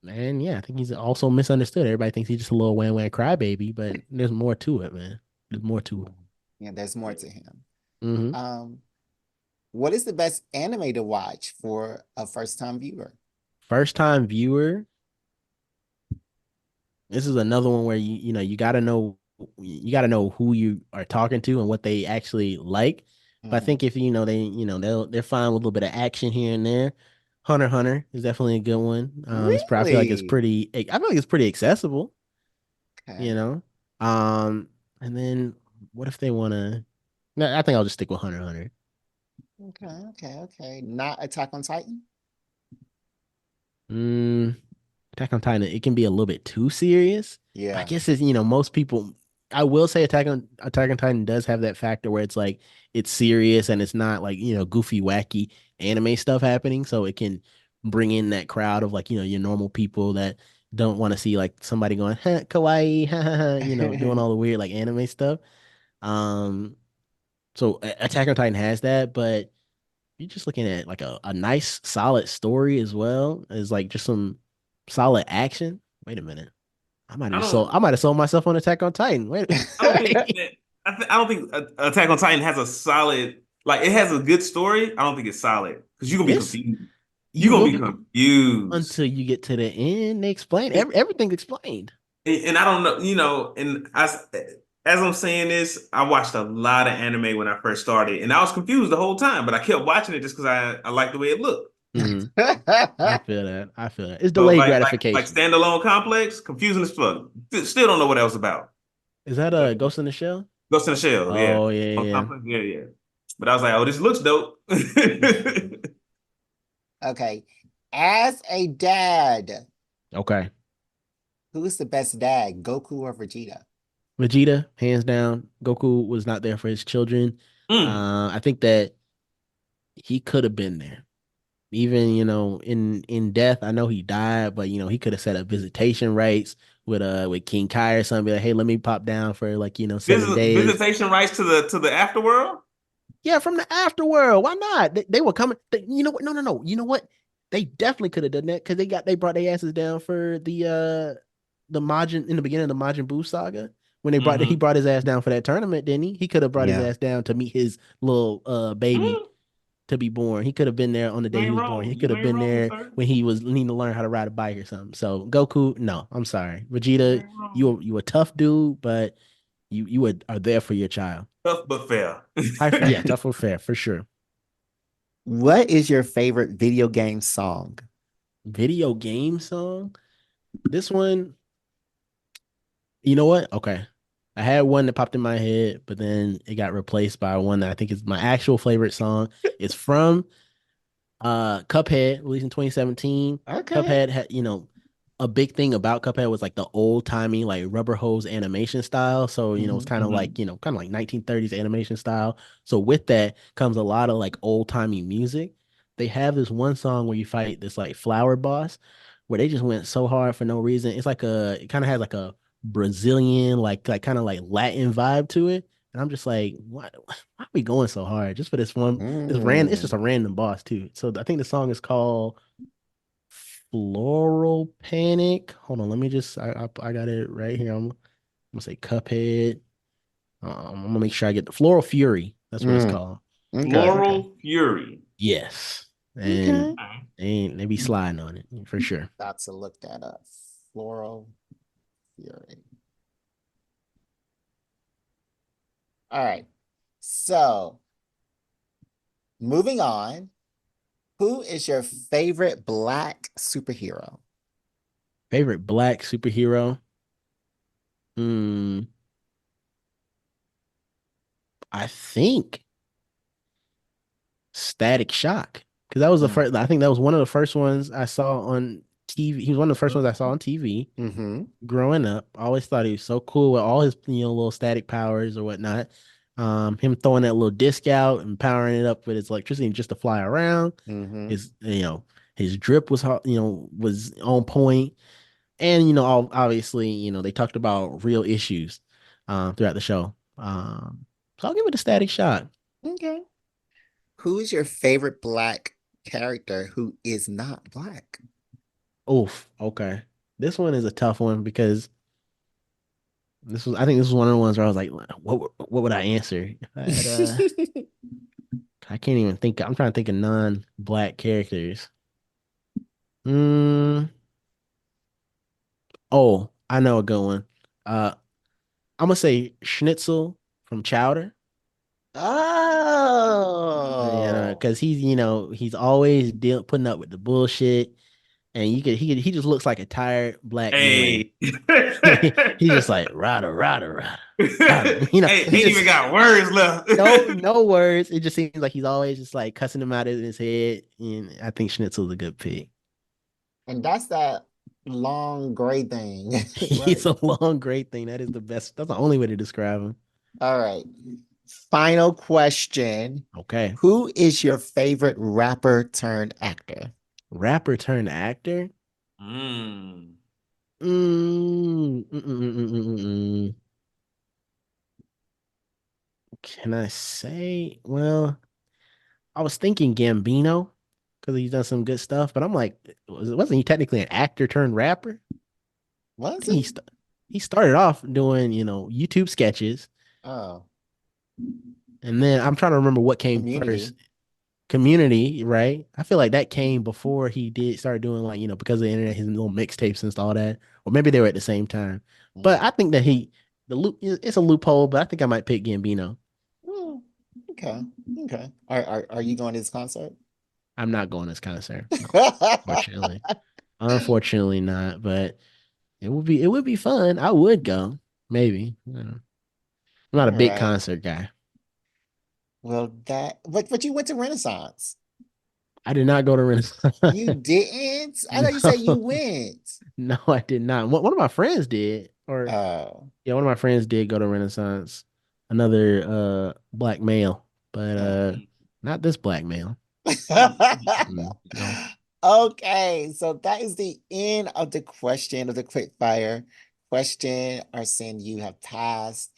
and yeah, I think he's also misunderstood. Everybody thinks he's just a little wham wham crybaby, but there's more to it, man. There's more to it. Yeah, there's more to him. Hmm. Um, what is the best anime to watch for a first-time viewer? First time viewer, this is another one where you gotta know who you are talking to and what they actually like. But I Hmm. think if they're fine with a little bit of action here and there. Hunter x Hunter is definitely a good one. I feel like it's Really? pretty. I feel like it's pretty accessible. You Okay. know. Um, and then what if they want to? No, I think I'll just stick with Hunter x Hunter. Okay, okay, okay. Not Attack on Titan? Mm, Attack on Titan, it can be a little bit too serious. I Yeah. guess it's, most people, I will say Attack on Titan does have that factor where it's like it's serious and it's not like, goofy, wacky anime stuff happening. So it can bring in that crowd of like, your normal people that don't want to see like somebody going, huh, kawaii, ha, ha, ha, doing all the weird like anime stuff. Um, so Attack on Titan has that, but you're just looking at like a nice solid story as well as like just some solid action. Wait a minute. I don't. I might have sold myself on Attack on Titan. Wait. I don't think that. I don't think Attack on Titan has a solid. Like it has a good story. I don't think it's solid because you're gonna be This confused. You're you gonna will be be confused. until you get to the end. They explain And, everything's explained. and I don't know. And as I'm saying this, I watched a lot of anime when I first started, and I was confused the whole time. But I kept watching it just because I like the way it looked. Mhm. I feel that. I feel that. It's So delayed like gratification. standalone complex, confusing as fuck. Still don't know what that was about. Is that But a Ghost in the Shell? Ghost in the Shell, yeah. Oh yeah, On yeah. complex, yeah, yeah. But I was like, oh, this looks dope. Okay. As a dad, Okay. who's the best dad, Goku or Vegeta? Vegeta, hands down. Goku was not there for his children. Mm. I think that he could have been there. Even, in death, I know he died, but he could have set up visitation rights with King Kai or something. Be like, hey, let me pop down for like, 7 days. Visitation rights to the afterworld? Yeah, from the afterworld. Why not? They were coming. You know what? No, no, no. You know what? They definitely could have done that because they brought their asses down for the Majin in the beginning of the Majin Buu saga. When he Mm-hmm. brought his ass down for that tournament, didn't he? He could have brought his Yeah. ass down to meet his little baby Mm, to be born. He could have been there on the you day he ain't was born. He wrong. could You have ain't been wrong, there sir. when he was needing to learn how to ride a bike or something. So Goku, no, I'm sorry. You Vegeta, ain't wrong. you a tough dude, but are there for your child. Tough but fair. Yeah, tough or fair for sure. What is your favorite video game song? Video game song. This one, you know what? Okay. I had one that popped in my head, but then it got replaced by one that I think is my actual favorite song. It's from Cuphead, released in 2017. Okay. Cuphead had, a big thing about Cuphead was like the old timey like rubber hose animation style. So, it's Hmm. kind of like, kind of like 1930s animation style. So with that comes a lot of like old timey music. They have this one song where you fight this like flower boss where they just went so hard for no reason. It kind of has like a Brazilian, like kind of like Latin vibe to it. And I'm just like, why are we going so hard just for it's just Mm. a random boss too. So I think the song is called Floral Panic. Hold on, let me just I got it right here. I'm gonna say Cuphead. I'm gonna make sure I get the Floral Fury. That's what it's Mm. called. Okay, okay. Floral Fury. Yes. And Okay. they be sliding on it for sure. Got to look that up. Floral Fury. All right. So moving on. Who is your favorite black superhero? Favorite black superhero? Hmm. I think Static Shock. Because that was the Mm. first, I think that was one of the first ones I saw on TV. He was one of the first ones I saw on TV Mm-hmm. growing up. I always thought he was so cool with all his, little static powers or whatnot. Him throwing that little disc out and powering it up with his electricity just to fly around. Mm-hmm. His drip was, was on point. And, obviously, they talked about real issues, throughout the show. So I'll give it a Static Shock. Okay. Who is your favorite black character who is not black? Oof. Okay. This one is a tough one because I think this was one of the ones where I was like, what would I answer? If I had I can't even think. I'm trying to think of non-black characters. Mm, oh, I know a good one. Uh, I'm gonna say Schnitzel from Chowder. Oh. Because he's always putting up with the bullshit. and he just looks like a tired black man. Hey. He's just like rada rada rada rada. Hey, He ain't even just got words left. no words. It just seems like he's always just like cussing him out in his head. And I think Schnitzel's a good pick. And that's that long gray thing, He's right? a long, great thing. That is the best. That's the only way to describe him. All right. Final question. Okay. Who is your favorite rapper turned actor? Rapper turned actor? Mm. Mm, mm, mm, mm, mm, mm, mm. Can I say? Well, I was thinking Gambino because he's done some good stuff, but I'm like, wasn't he technically an actor turned rapper? I Was think he? he started off doing, YouTube sketches, Oh, and then I'm trying to remember what came first. Community. Community, right? I feel like that came before he did start doing like, because of the internet, his little mixtapes and all that. Or maybe they were at the same time. But Mm. I think that the loop it's a loophole, but I think I might pick Gambino. Oh, okay. Okay. Are you going to this concert? I'm not going to this concert, unfortunately. Unfortunately not, but it would be fun. I would go. Maybe. I'm not a All big right. concert guy. Well, but you went to Renaissance. I did not go to You Renaissance. didn't? I know you said you No. went. No, I did not. One of my friends did, or Oh, yeah, one of my friends did go to Renaissance. Another black male, but oh. not this black male. No. Okay, so that is the end of the question of the quick fire question. Arsene, you have passed.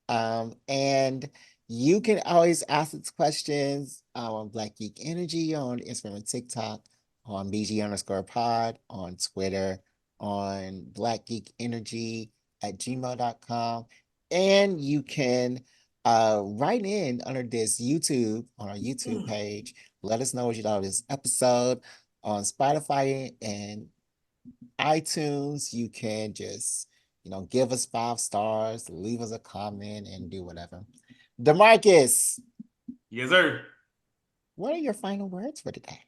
And you can always ask us questions on Black Geek Energy on Instagram and TikTok, on BG_pod, on Twitter, on Black Geek Energy at gmail.com. And you can write in under this YouTube on our YouTube page. Let us know what you thought of this episode on Spotify and iTunes. You can just, give us 5 stars, leave us a comment, and do whatever. DeMarcus, Yes, sir. what are your final words for today?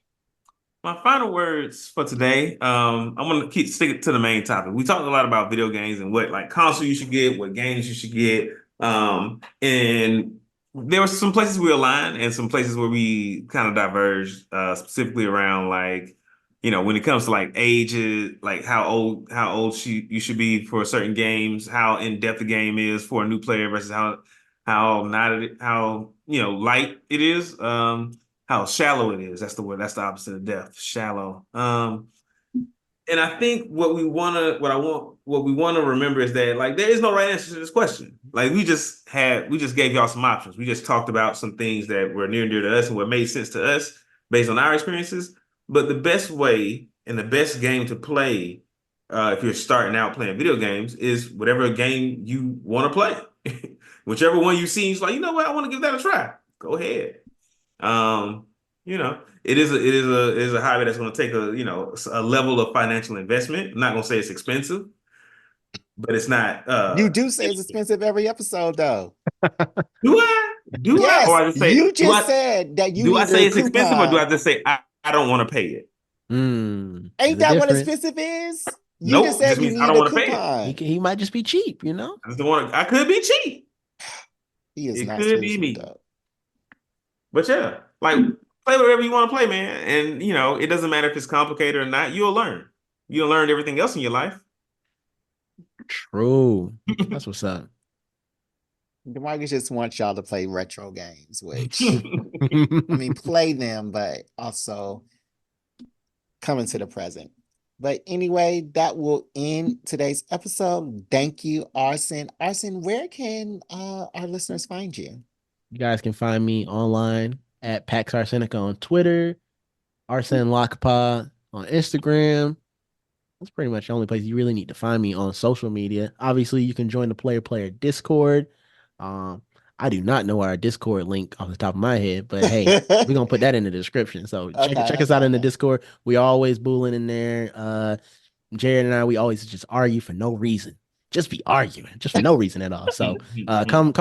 My final words for today. I'm gonna keep sticking to the main topic. We talked a lot about video games and what like console you should get, what games you should get. And there were some places we aligned and some places where we kind of diverged, specifically around like, when it comes to like ages, like how old you should be for certain games, how in depth the game is for a new player versus how not how light it is. How shallow it is. That's the word. That's the opposite of depth. Shallow. And I think what we wanna remember is that like there is no right answer to this question. Like we just gave y'all some options. We just talked about some things that were near and dear to us and what made sense to us based on our experiences. But the best way and the best game to play, if you're starting out playing video games, is whatever game you want to play. Whichever one you see, it's like, you know what, I want to give that a try. Go ahead. Um, it is a hobby that's going to take a level of financial investment. I'm not going to say it's expensive, but it's not. You do say it's expensive every episode, though. Do I? Do I? Or Yes, I just say you just said that you do I need say a it's expensive, or do I coupon. just say I don't want to pay it? Ain't There's a that what difference. expensive is? You just Nope, it just said you means I need don't a want to pay it. He coupon. he might just be cheap, I just don't want to. I could be cheap. He is It not could be exclusive, me. though. But yeah, like play whatever you want to play, man. And it doesn't matter if it's complicated or not. You'll learn. You'll learn everything else in your life. True. That's what's up. DeMarcus just wants y'all to play retro games, which, I mean, play them, but also come into the present. But anyway, that will end today's episode. Thank you, Arsene. Arsene, where can our listeners find you? You guys can find me online at Pax Arsenica on Twitter, Arsene Lakpa on Instagram. That's pretty much the only place you really need to find me on social media. Obviously, you can join the Player Discord. Um, I do not know our Discord link off the top of my head, but hey, we're gonna put that in the description. So check us out in the Okay. Discord. We always bullying in there. Jared and I, we always just argue for no reason. Just be arguing, just for no reason at all. So come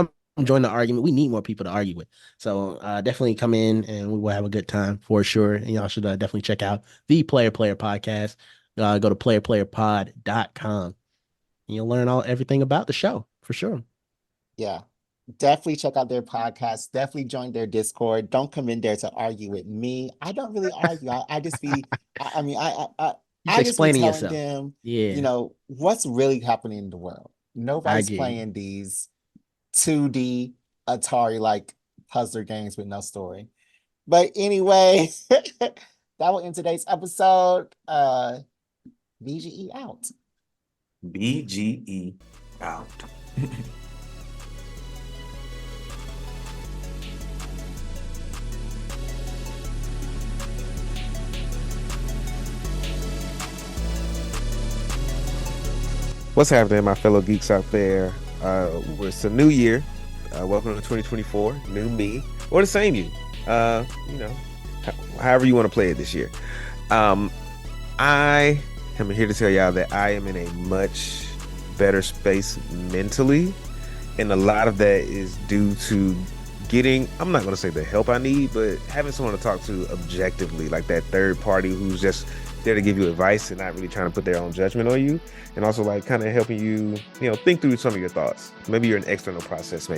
join the argument. We need more people to argue with. So definitely come in and we will have a good time for sure. And y'all should definitely check out the Player podcast. go to playerplayerpod.com. You'll learn everything about the show for sure. Yeah. Definitely check out their podcast. Definitely join their Discord. Don't come in there to argue with me. I don't really argue. I just be, I mean, Just I just be explaining telling yourself. them, Yeah, what's really happening in the world. I Nobody's get it. playing these 2D Atari like puzzler games with no story. But anyway, that will end today's episode. VGE out. BGE out. What's happening, my fellow geeks out there? It's a new year. Welcome to 2024. New me, or the same you. However you want to play it this year. I am here to tell y'all that I am in a much better space mentally, and a lot of that is due to getting, I'm not going to say the help I need, but having someone to talk to objectively, like that third party who's just there to give you advice and not really trying to put their own judgment on you, and also like kind of helping you, think through some of your thoughts. Maybe you're an external processor,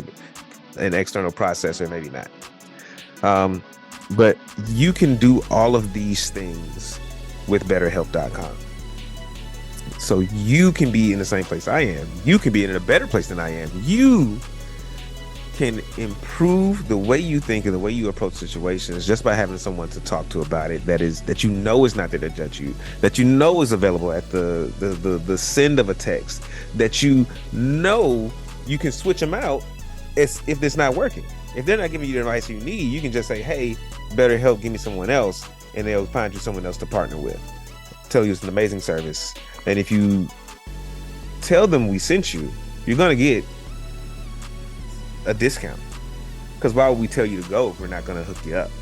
maybe not. But you can do all of these things with BetterHelp.com. So you can be in the same place I am. You can be in a better place than I am. You can improve the way you think and the way you approach situations just by having someone to talk to about it that is not there to judge you, that is available at the send of a text, that you can switch them out if it's not working. If they're not giving you the advice you need, you can just say, hey, BetterHelp, give me someone else, and they'll find you someone else to partner with. Tell you it's an amazing service. And if you tell them we sent you, you're going to get a discount. Because why would we tell you to go if we're not going to hook you up?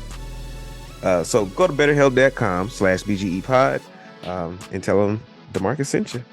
So go to betterhelp.com/BGEpod and tell them DeMarcus sent you.